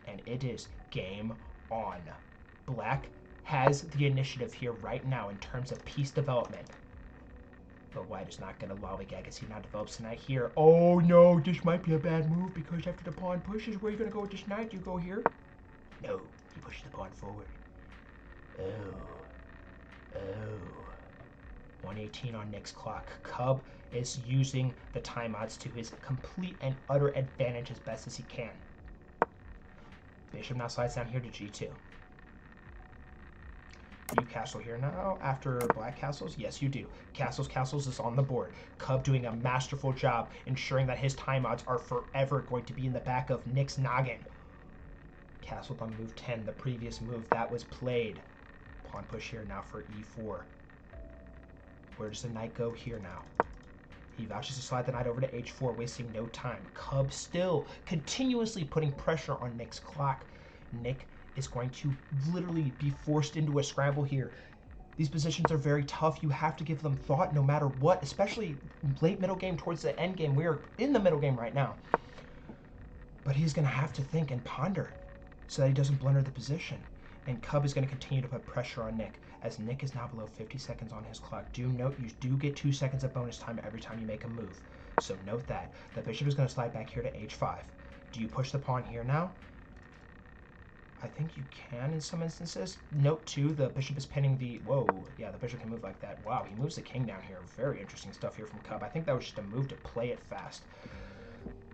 And it is game on. Black has the initiative here right now in terms of piece development. But white is not going to lollygag as he now develops the knight here. Oh no, this might be a bad move because after the pawn pushes, where are you going to go with this knight? You go here? No, he pushes the pawn forward. Oh. 118 on Nick's clock. Cub is using the timeouts to his complete and utter advantage as best as he can. Bishop now slides down here to g2. You castle here now after black castles? Yes, you do. Castles is on the board. Cub doing a masterful job ensuring that his timeouts are forever going to be in the back of Nick's noggin. Castled on move 10, the previous move that was played. Pawn push here now for e4. Where does the knight go here now? He vouches to slide the knight over to h4, wasting no time. Cub still continuously putting pressure on Nick's clock. Nick is going to literally be forced into a scramble here. These positions are very tough. You have to give them thought no matter what, especially late middle game towards the end game. We are in the middle game right now. But he's going to have to think and ponder so that he doesn't blunder the position. And Cub is going to continue to put pressure on Nick, as Nick is now below 50 seconds on his clock. Do note you do get 2 seconds of bonus time every time you make a move. So note that. The bishop is going to slide back here to h5. Do you push the pawn here now? I think you can in some instances. Note too, the bishop is pinning the... Whoa, yeah, the bishop can move like that. Wow, he moves the king down here. Very interesting stuff here from Cub. I think that was just a move to play it fast.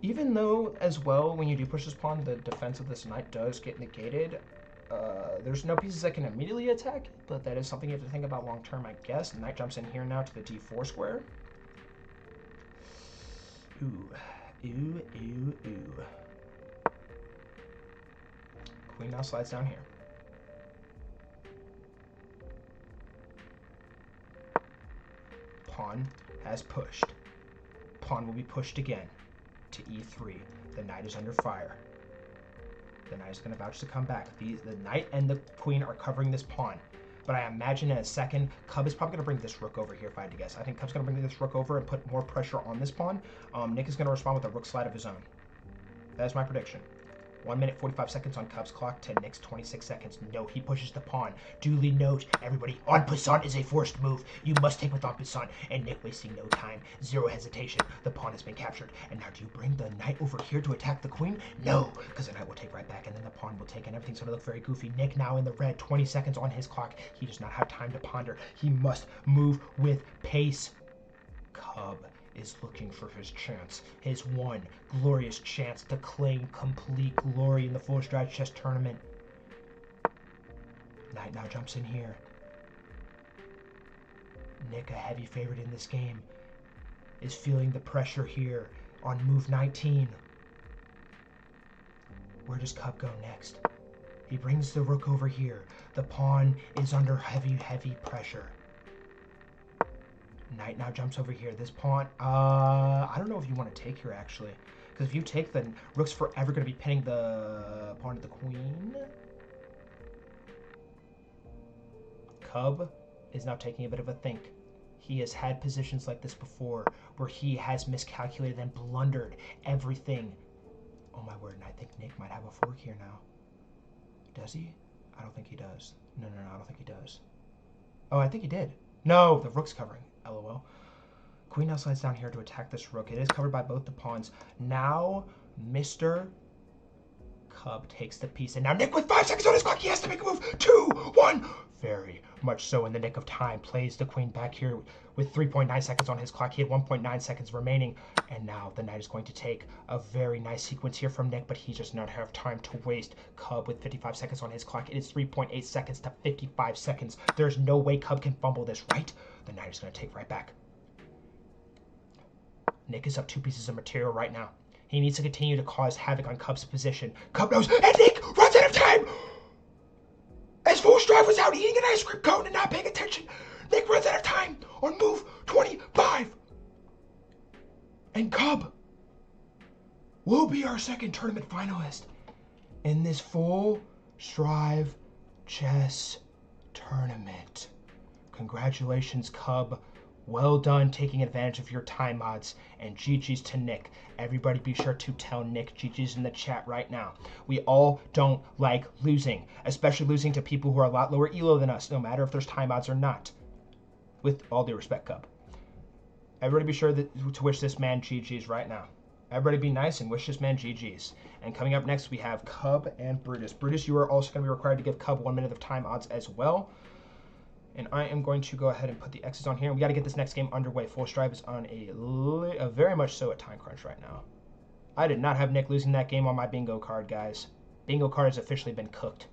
Even though, as well, when you do push this pawn, the defense of this knight does get negated. There's no pieces that can immediately attack, but that is something you have to think about long term, I guess. The knight jumps in here now to the d4 square. Ooh. Queen now slides down here. Pawn has pushed. Pawn will be pushed again to e3. The knight is under fire. The knight is going to vouch to come back. The knight and the queen are covering this pawn. But I imagine in a second, Cub is probably going to bring this rook over here if I had to guess. I think Cub's going to bring this rook over and put more pressure on this pawn. Nick is going to respond with a rook slide of his own. That is my prediction. 1 minute 45 seconds on Cub's clock to Nick's 26 seconds. No, he pushes the pawn. Duly note, everybody, en passant is a forced move. You must take with en passant. And Nick wasting no time. Zero hesitation. The pawn has been captured. And now do you bring the knight over here to attack the queen? No, because the knight will take right back and then the pawn will take and everything's going to look very goofy. Nick now in the red, 20 seconds on his clock. He does not have time to ponder. He must move with pace. Cub is looking for his chance, his one glorious chance to claim complete glory in the full stride chess tournament. Knight now jumps in here. Nick, a heavy favorite in this game, is feeling the pressure here on move 19. Where does Cub go next? He brings the rook over here. The pawn is under heavy pressure. Knight now jumps over here. This pawn, I don't know if you want to take here, actually. Because if you take, then rook's forever going to be pinning the pawn to the queen. Cub is now taking a bit of a think. He has had positions like this before, where he has miscalculated and blundered everything. Oh my word, and I think Nick might have a fork here now. Does he? I don't think he does. No, I don't think he does. Oh, I think he did. No, the rook's covering. LOL. Queen now slides down here to attack this rook. It is covered by both the pawns. Now, Mr. Cub takes the piece, and now Nick with 5 seconds on his clock. He has to make a move. 2, 1. Very much so in the nick of time. Plays the queen back here with 3.9 seconds on his clock. He had 1.9 seconds remaining. And now the knight is going to take a very nice sequence here from Nick, but he does not have time to waste. Cub with 55 seconds on his clock. It is 3.8 seconds to 55 seconds. There's no way Cub can fumble this, right? The knight is going to take right back. Nick is up 2 pieces of material right now. He needs to continue to cause havoc on Cub's position. Cub knows, and Nick runs out of time! As full strive was out eating an ice cream cone and not paying attention, Nick runs out of time on move 25. And Cub will be our second tournament finalist in this full strive chess tournament. Congratulations, Cub. Well done taking advantage of your time mods, and GG's to Nick. Everybody be sure to tell Nick GG's in the chat right now. We all don't like losing, especially losing to people who are a lot lower elo than us, no matter if there's time mods or not. With all due respect, Cub. Everybody be sure to wish this man GG's right now. Everybody be nice and wish this man GG's. And coming up next, we have Cub and Brutus. Brutus, you are also going to be required to give Cub 1 minute of time odds as well. And I am going to go ahead and put the X's on here. We got to get this next game underway. Full Strive is on a very much so a time crunch right now. I did not have Nick losing that game on my bingo card, guys. Bingo card has officially been cooked.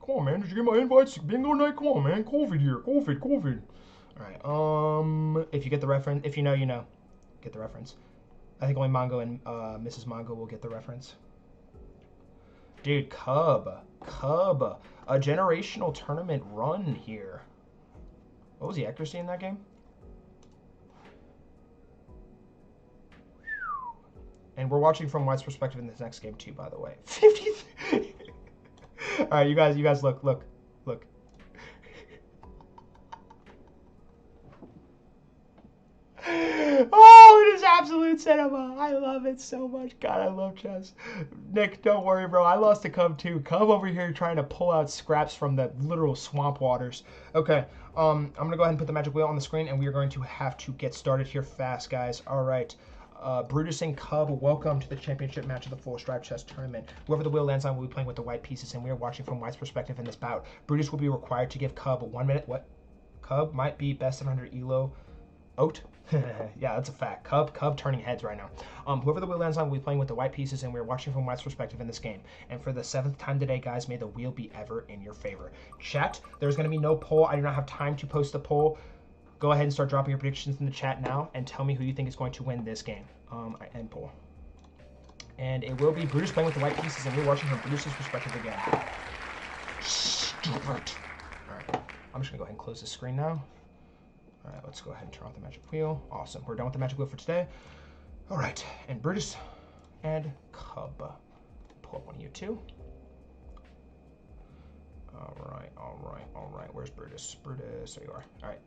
Come on, man. Did you get my invites? Bingo night? Come on, man. COVID here. COVID. All right. If you get the reference, if you know, you know. Get the reference. I think only Mongo and Mrs. Mongo will get the reference. Dude, Cub. A generational tournament run here. What was the accuracy in that game? And we're watching from White's perspective in this next game too, by the way. 53. All right, you guys, look. Oh, it is absolute cinema. I love it so much. God, I love chess. Nick, don't worry, bro. I lost to Cub too. Cub over here trying to pull out scraps from the literal swamp waters. Okay, I'm gonna go ahead and put the magic wheel on the screen, and we are going to have to get started here fast, guys. All right. Brutus and Cub, welcome to the championship match of the Full Strive Chess Tournament. Whoever the wheel lands on will be playing with the white pieces, and we are watching from White's perspective in this bout. Brutus will be required to give Cub 1 minute. What? Cub might be best 700 elo. Oat? Yeah, that's a fact. Cub turning heads right now. Whoever the wheel lands on will be playing with the white pieces, and we're watching from White's perspective in this game. And for the 7th time today, guys, may the wheel be ever in your favor. Chat, there's going to be no poll. I do not have time to post a poll. Go ahead and start dropping your predictions in the chat now, and tell me who you think is going to win this game. I end poll. And it will be Brutus playing with the white pieces, and we're watching from Brutus's perspective again. Stupid. All right, I'm just going to go ahead and close the screen now. All right, let's go ahead and turn off the magic wheel. Awesome. We're done with the magic wheel for today. All right, and Brutus and Cub. Pull up one of you two. All right. Where's Brutus? Brutus, there you are. All right.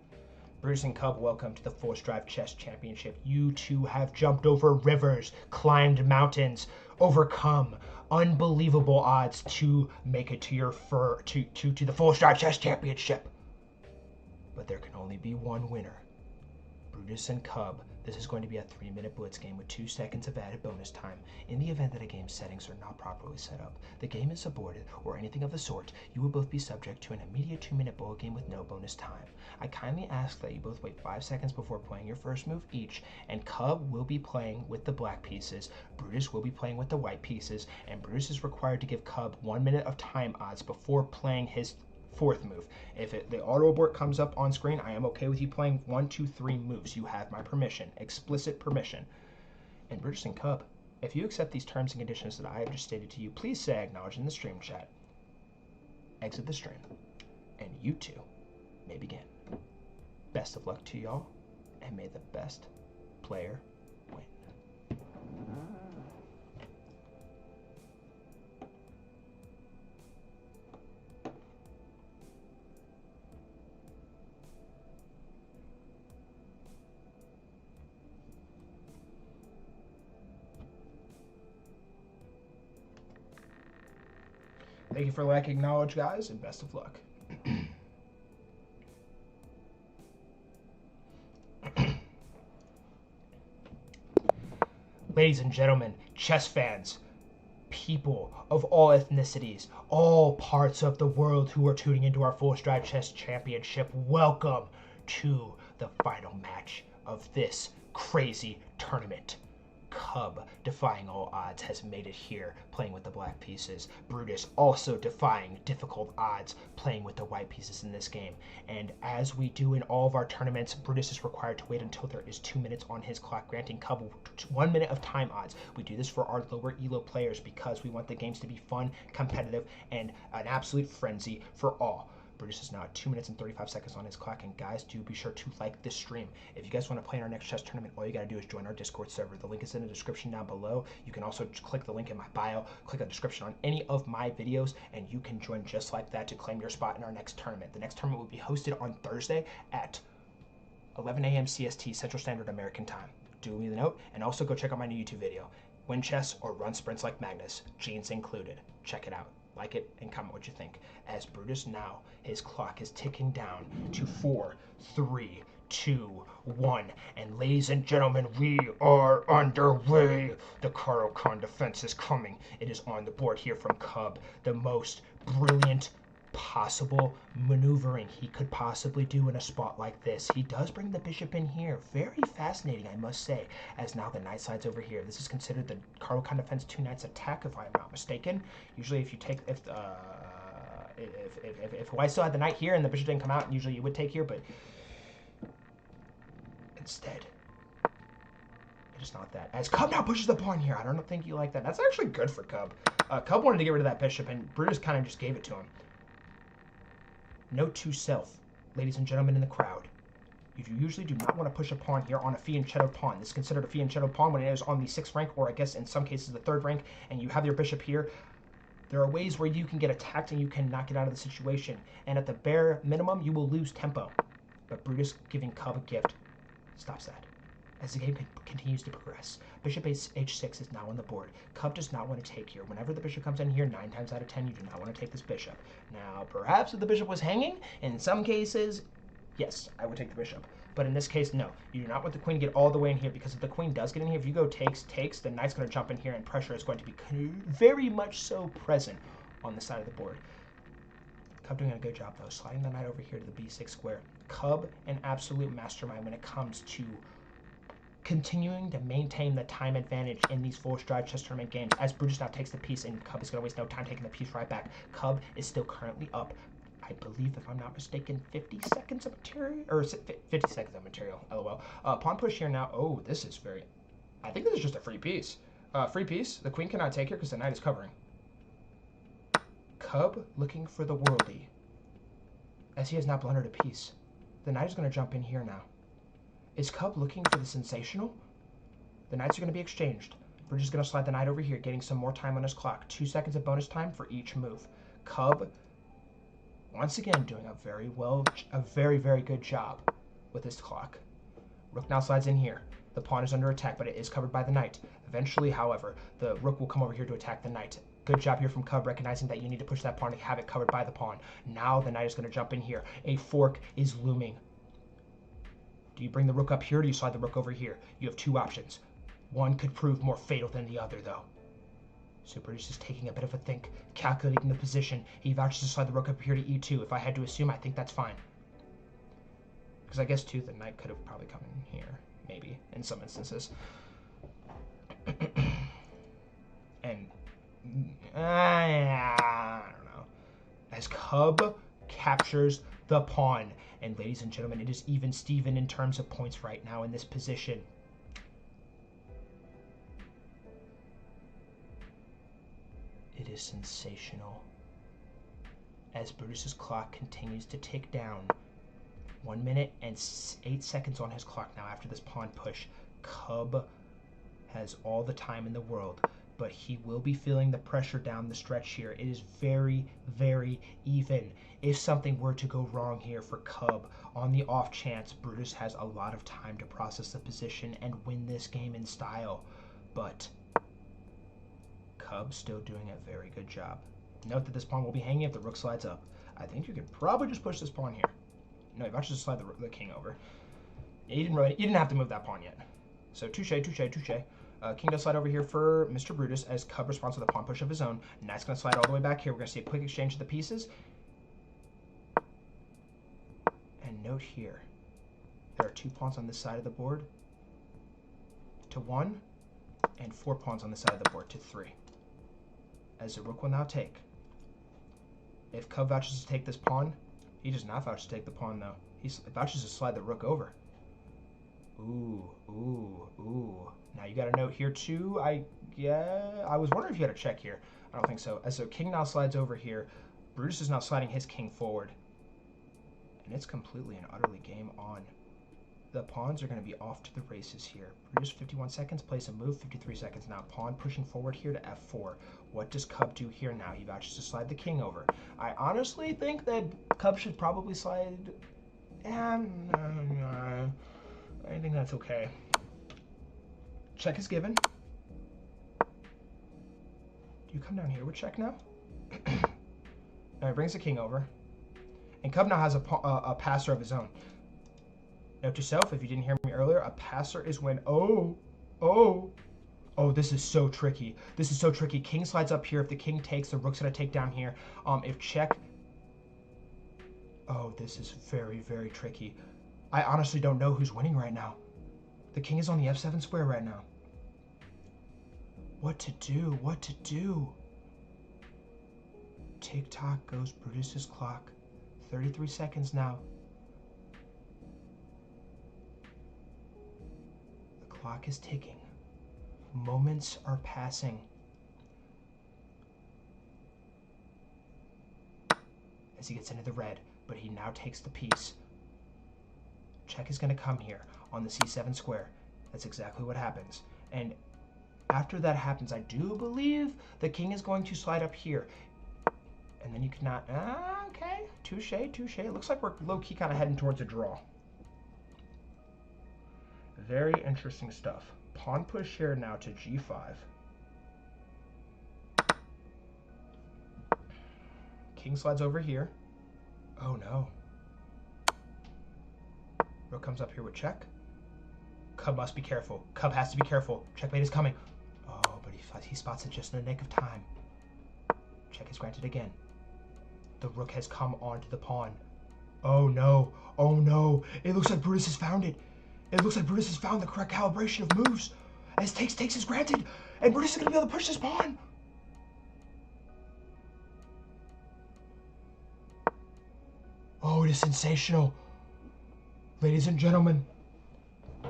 Brutus and Cub, welcome to the Full Strive Chess Championship. You two have jumped over rivers, climbed mountains, overcome unbelievable odds to make it to your to the Full Strive Chess Championship. But there can only be one winner. Brutus and Cub, this is going to be a 3-minute blitz game with 2 seconds of added bonus time. In the event that a game's settings are not properly set up, the game is aborted, or anything of the sort, you will both be subject to an immediate 2-minute bullet game with no bonus time. I kindly ask that you both wait 5 seconds before playing your first move each, and Cub will be playing with the black pieces, Brutus will be playing with the white pieces, and Brutus is required to give Cub 1 minute of time odds before playing his 4th move. If the auto abort comes up on screen, I am okay with you playing 1, 2, 3 moves. You have my permission, explicit permission. And Brutus and Cub, if you accept these terms and conditions that I have just stated to you, please say acknowledge in the stream chat. Exit the stream, and you two may begin. Best of luck to y'all, and may the best player win. Thank you for liking knowledge, guys, and best of luck. Ladies and gentlemen, chess fans, people of all ethnicities, all parts of the world who are tuning into our Full Stride Chess Championship, welcome to the final match of this crazy tournament. Cub, defying all odds, has made it here, playing with the black pieces. Brutus also defying difficult odds, playing with the white pieces in this game. And as we do in all of our tournaments, Brutus is required to wait until there is 2 minutes on his clock, granting Cub 1 minute of time odds. We do this for our lower elo players because we want the games to be fun, competitive, and an absolute frenzy for all. Brutus is now at 2 minutes and 35 seconds on his clock, and guys, do be sure to like this stream. If you guys want to play in our next chess tournament, all you got to do is join our Discord server. The link is in the description down below. You can also click the link in my bio, click the description on any of my videos, and you can join just like that to claim your spot in our next tournament. The next tournament will be hosted on Thursday at 11 a.m. CST, Central Standard American Time. Do me the note, and also go check out my new YouTube video, Win Chess or Run Sprints Like Magnus, Genes included. Check it out. Like it and comment what you think. As Brutus now, his clock is ticking down to 4, 3, 2, 1. And ladies and gentlemen, we are underway. The Caro-Kann defense is coming. It is on the board here from Cub. The most brilliant possible maneuvering he could possibly do in a spot like this. He does bring the bishop in here. Very fascinating, I must say, as now the knight slides over here. This is considered the Caro-Kann defense 2 knights attack, if I'm not mistaken. Usually if you take, if White still had the knight here and the bishop didn't come out, usually you would take here, but instead, it is not that. As Cub now pushes the pawn here. I don't think you like that. That's actually good for Cub. Cub wanted to get rid of that bishop, and Brutus kind of just gave it to him. Note to self, ladies and gentlemen in the crowd, you usually do not want to push a pawn here on a fianchetto pawn. This is considered a fianchetto pawn when it is on the 6th rank, or I guess in some cases the 3rd rank, and you have your bishop here. There are ways where you can get attacked and you cannot get out of the situation, and at the bare minimum, you will lose tempo. But Brutus giving Cub a gift stops that. As the game continues to progress, bishop h6 is now on the board. Cub does not want to take here. Whenever the bishop comes in here, 9 times out of 10, you do not want to take this bishop. Now, perhaps if the bishop was hanging, in some cases, yes, I would take the bishop. But in this case, no. You do not want the queen to get all the way in here, because if the queen does get in here, if you go takes, the knight's going to jump in here, and pressure is going to be very much so present on the side of the board. Cub doing a good job, though, sliding the knight over here to the b6 square. Cub, an absolute mastermind when it comes to continuing to maintain the time advantage in these Full Stride Chess Tournament games. As Brutus now takes the piece, and Cub is going to waste no time taking the piece right back. Cub is still currently up, I believe, if I'm not mistaken, 50 seconds of material, or 50 seconds of material, lol. Pawn push here now. Oh, this is very, I think this is just a free piece. Free piece. The queen cannot take here because the knight is covering. Cub looking for the worldie, as he has now blundered a piece. The knight is going to jump in here now. Is Cub looking for the sensational? The knights are going to be exchanged. We're just going to slide the knight over here, getting some more time on his clock. 2 seconds of bonus time for each move. Cub, once again, doing a very, very good job with his clock. Rook now slides in here. The pawn is under attack, but it is covered by the knight. Eventually, however, the rook will come over here to attack the knight. Good job here from Cub, recognizing that you need to push that pawn to have it covered by the pawn. Now the knight is going to jump in here. A fork is looming. Do you bring the rook up here, or do you slide the rook over here? You have 2 options. One could prove more fatal than the other, though. So Brutus is taking a bit of a think, calculating the position. He vouches to slide the rook up here to e2. If I had to assume, I think that's fine. Because I guess, too, the knight could have probably come in here. Maybe, in some instances. And, I don't know. As Cub captures the pawn. And ladies and gentlemen, it is even Steven in terms of points right now in this position. It is sensational. As Brutus's clock continues to tick down. 1 minute and 8 seconds on his clock now after this pawn push. Cub has all the time in the world, but he will be feeling the pressure down the stretch here. It is very, very even. If something were to go wrong here for Cub, on the off chance, Brutus has a lot of time to process the position and win this game in style. But Cub still doing a very good job. Note that this pawn will be hanging if the rook slides up. I think you could probably just push this pawn here. No, you might just slide the king over. You didn't have to move that pawn yet. So touche, touche, touche. King does slide over here for Mr. Brutus as Cub responds with a pawn push of his own. Knight's going to slide all the way back here. We're going to see a quick exchange of the pieces. And note here, there are 2 pawns on this side of the board to 1, and 4 pawns on this side of the board to 3. As the rook will now take. If Cub vouches to take this pawn, he does not vouch to take the pawn though. He vouches to slide the rook over. Ooh, ooh, ooh. Now you got a note here too. I was wondering if you had a check here. I don't think so. As so king now slides over here. Brutus is now sliding his king forward. And it's completely and utterly game on. The pawns are going to be off to the races here. Brutus 51 seconds, plays a move, 53 seconds now. Pawn pushing forward here to f4. What does Cub do here now? He vouches to slide the king over. I honestly think that Cub should probably slide... I think that's okay. Check is given. Do you come down here with check now? Now he brings the king over. And Cub now has a passer of his own. Note to self, if you didn't hear me earlier, a passer is when, oh, this is so tricky. This is so tricky. King slides up here. If the king takes, the rook's going to take down here. If check, oh, this is very, very tricky. I honestly don't know who's winning right now. The king is on the f7 square right now. What to do? What to do? Tick-tock goes Brutus's clock. 33 seconds now. The clock is ticking. Moments are passing. As he gets into the red, but he now takes the piece. Check is going to come here on the c7 square. That's exactly what happens. And after that happens, I do believe the king is going to slide up here. And then you cannot... okay. Touche, touche. It looks like we're low-key kind of heading towards a draw. Very interesting stuff. Pawn push here now to g5. King slides over here. Oh, no. Rook comes up here with check. Cub must be careful. Cub has to be careful. Checkmate is coming. Oh, but he spots it just in the nick of time. Check is granted again. The rook has come onto the pawn. Oh no. Oh no. It looks like Brutus has found it. It looks like Brutus has found the correct calibration of moves. As takes is granted. And Brutus is going to be able to push this pawn. Oh, it is sensational. Ladies and gentlemen,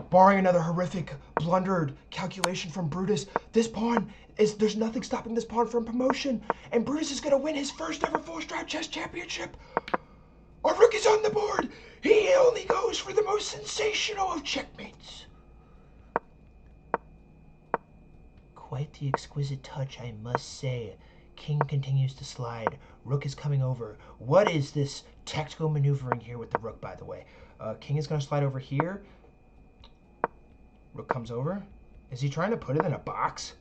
barring another horrific, blundered calculation from Brutus, this pawn there's nothing stopping this pawn from promotion, and Brutus is going to win his first ever full strat chess championship. Our rook is on the board. He only goes for the most sensational of checkmates. Quite the exquisite touch, I must say. King continues to slide. Rook is coming over. What is this tactical maneuvering here with the rook, by the way? King is going to slide over here. Rook comes over. Is he trying to put it in a box?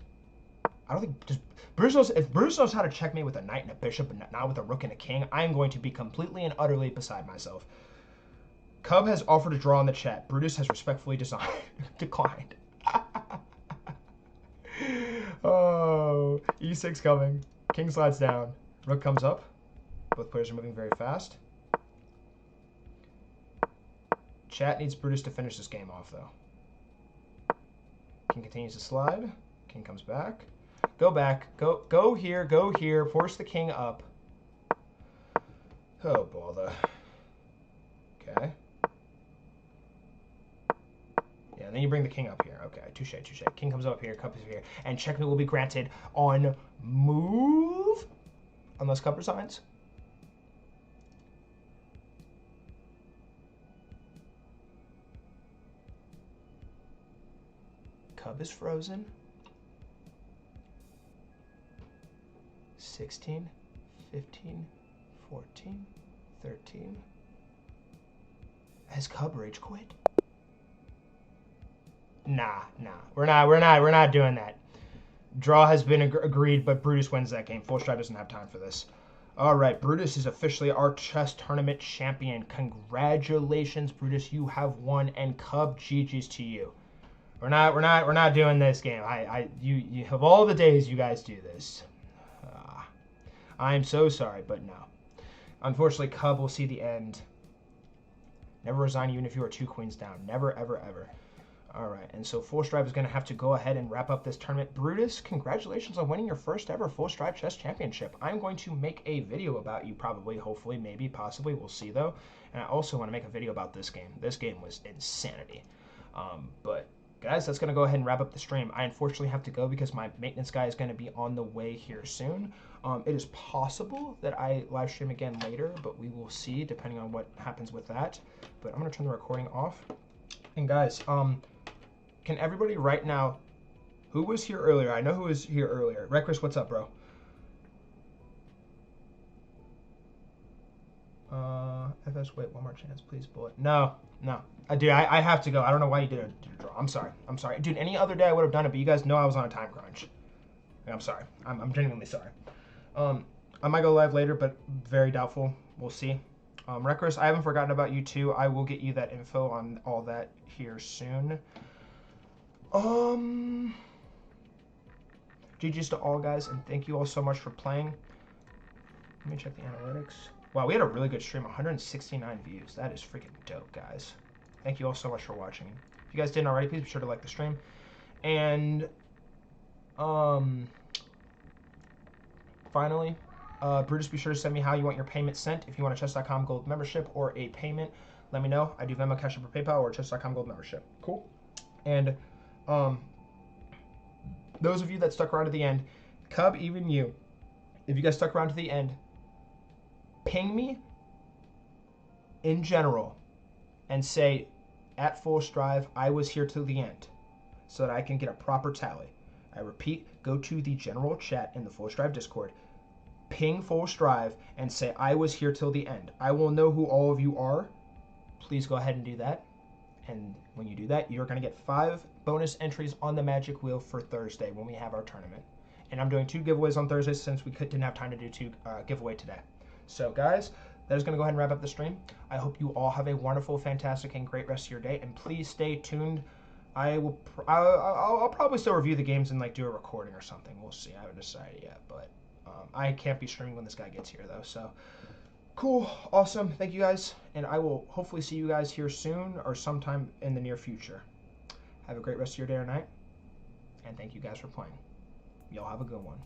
I don't think... if Brutus knows how to checkmate with a knight and a bishop, but not with a rook and a king, I am going to be completely and utterly beside myself. Cub has offered a draw in the chat. Brutus has respectfully declined. Oh, e6 coming. King slides down. Rook comes up. Both players are moving very fast. Chat needs Brutus to finish this game off, though. King continues to slide. King comes back. Go back. Go here. Go here. Force the king up. Oh, bother. Okay. Yeah, and then you bring the king up here. Okay, touche, touche. King comes up here. Cup is here. And checkmate will be granted on move. Unless Cup resigns. Cub is frozen. 16, 15, 14, 13. Has Cub rage quit? Nah. We're not doing that. Draw has been agreed, but Brutus wins that game. Full Stride doesn't have time for this. All right, Brutus is officially our chess tournament champion. Congratulations, Brutus. You have won, and Cub, GG's to you. We're not doing this game. You of all the days you guys do this. I'm so sorry, but no. Unfortunately, Cub will see the end. Never resign even if you are 2 queens down. Never, ever, ever. All right, and so Full Strive is going to have to go ahead and wrap up this tournament. Brutus, congratulations on winning your first ever Full Strive Chess Championship. I'm going to make a video about you probably, hopefully, maybe, possibly. We'll see, though. And I also want to make a video about this game. This game was insanity. But, guys, that's going to go ahead and wrap up the stream. I unfortunately have to go because my maintenance guy is going to be on the way here soon. It is possible that I live stream again later, but we will see depending on what happens with that. But I'm going to turn the recording off. And, guys, can everybody right now, who was here earlier? I know who was here earlier. Reckless, what's up, bro? FS, wait, one more chance, please, bullet. No. Dude, I have to go. I don't know why you did a draw. I'm sorry. Dude, any other day I would have done it, but you guys know I was on a time crunch. I'm sorry. I'm genuinely sorry. I might go live later, but very doubtful. We'll see. Reckless, I haven't forgotten about you, too. I will get you that info on all that here soon. GG's to all, guys, and thank you all so much for playing. Let me check the analytics. Wow, we had a really good stream, 169 views. That is freaking dope, guys. Thank you all so much for watching. If you guys didn't already, please be sure to like the stream. And, finally, Brutus, be sure to send me how you want your payment sent. If you want a chess.com gold membership or a payment, let me know. I do Venmo, Cash App, or PayPal, or chess.com gold membership. Cool. And, those of you that stuck around to the end, Cub, even you, if you guys stuck around to the end, ping me in general and say, at Full Strive, I was here till the end, so that I can get a proper tally. I repeat, go to the general chat in the Full Strive Discord, ping Full Strive, and say, I was here till the end. I will know who all of you are. Please go ahead and do that. And when you do that, you're going to get 5 bonus entries on the Magic Wheel for Thursday when we have our tournament. And I'm doing 2 giveaways on Thursday since we didn't have time to do 2 giveaway today. So, guys, that is going to go ahead and wrap up the stream. I hope you all have a wonderful, fantastic, and great rest of your day. And please stay tuned. I'll probably still review the games and do a recording or something. We'll see. I haven't decided yet, but I can't be streaming when this guy gets here, though. So, cool, awesome. Thank you, guys. And I will hopefully see you guys here soon or sometime in the near future. Have a great rest of your day or night. And thank you guys for playing. Y'all have a good one.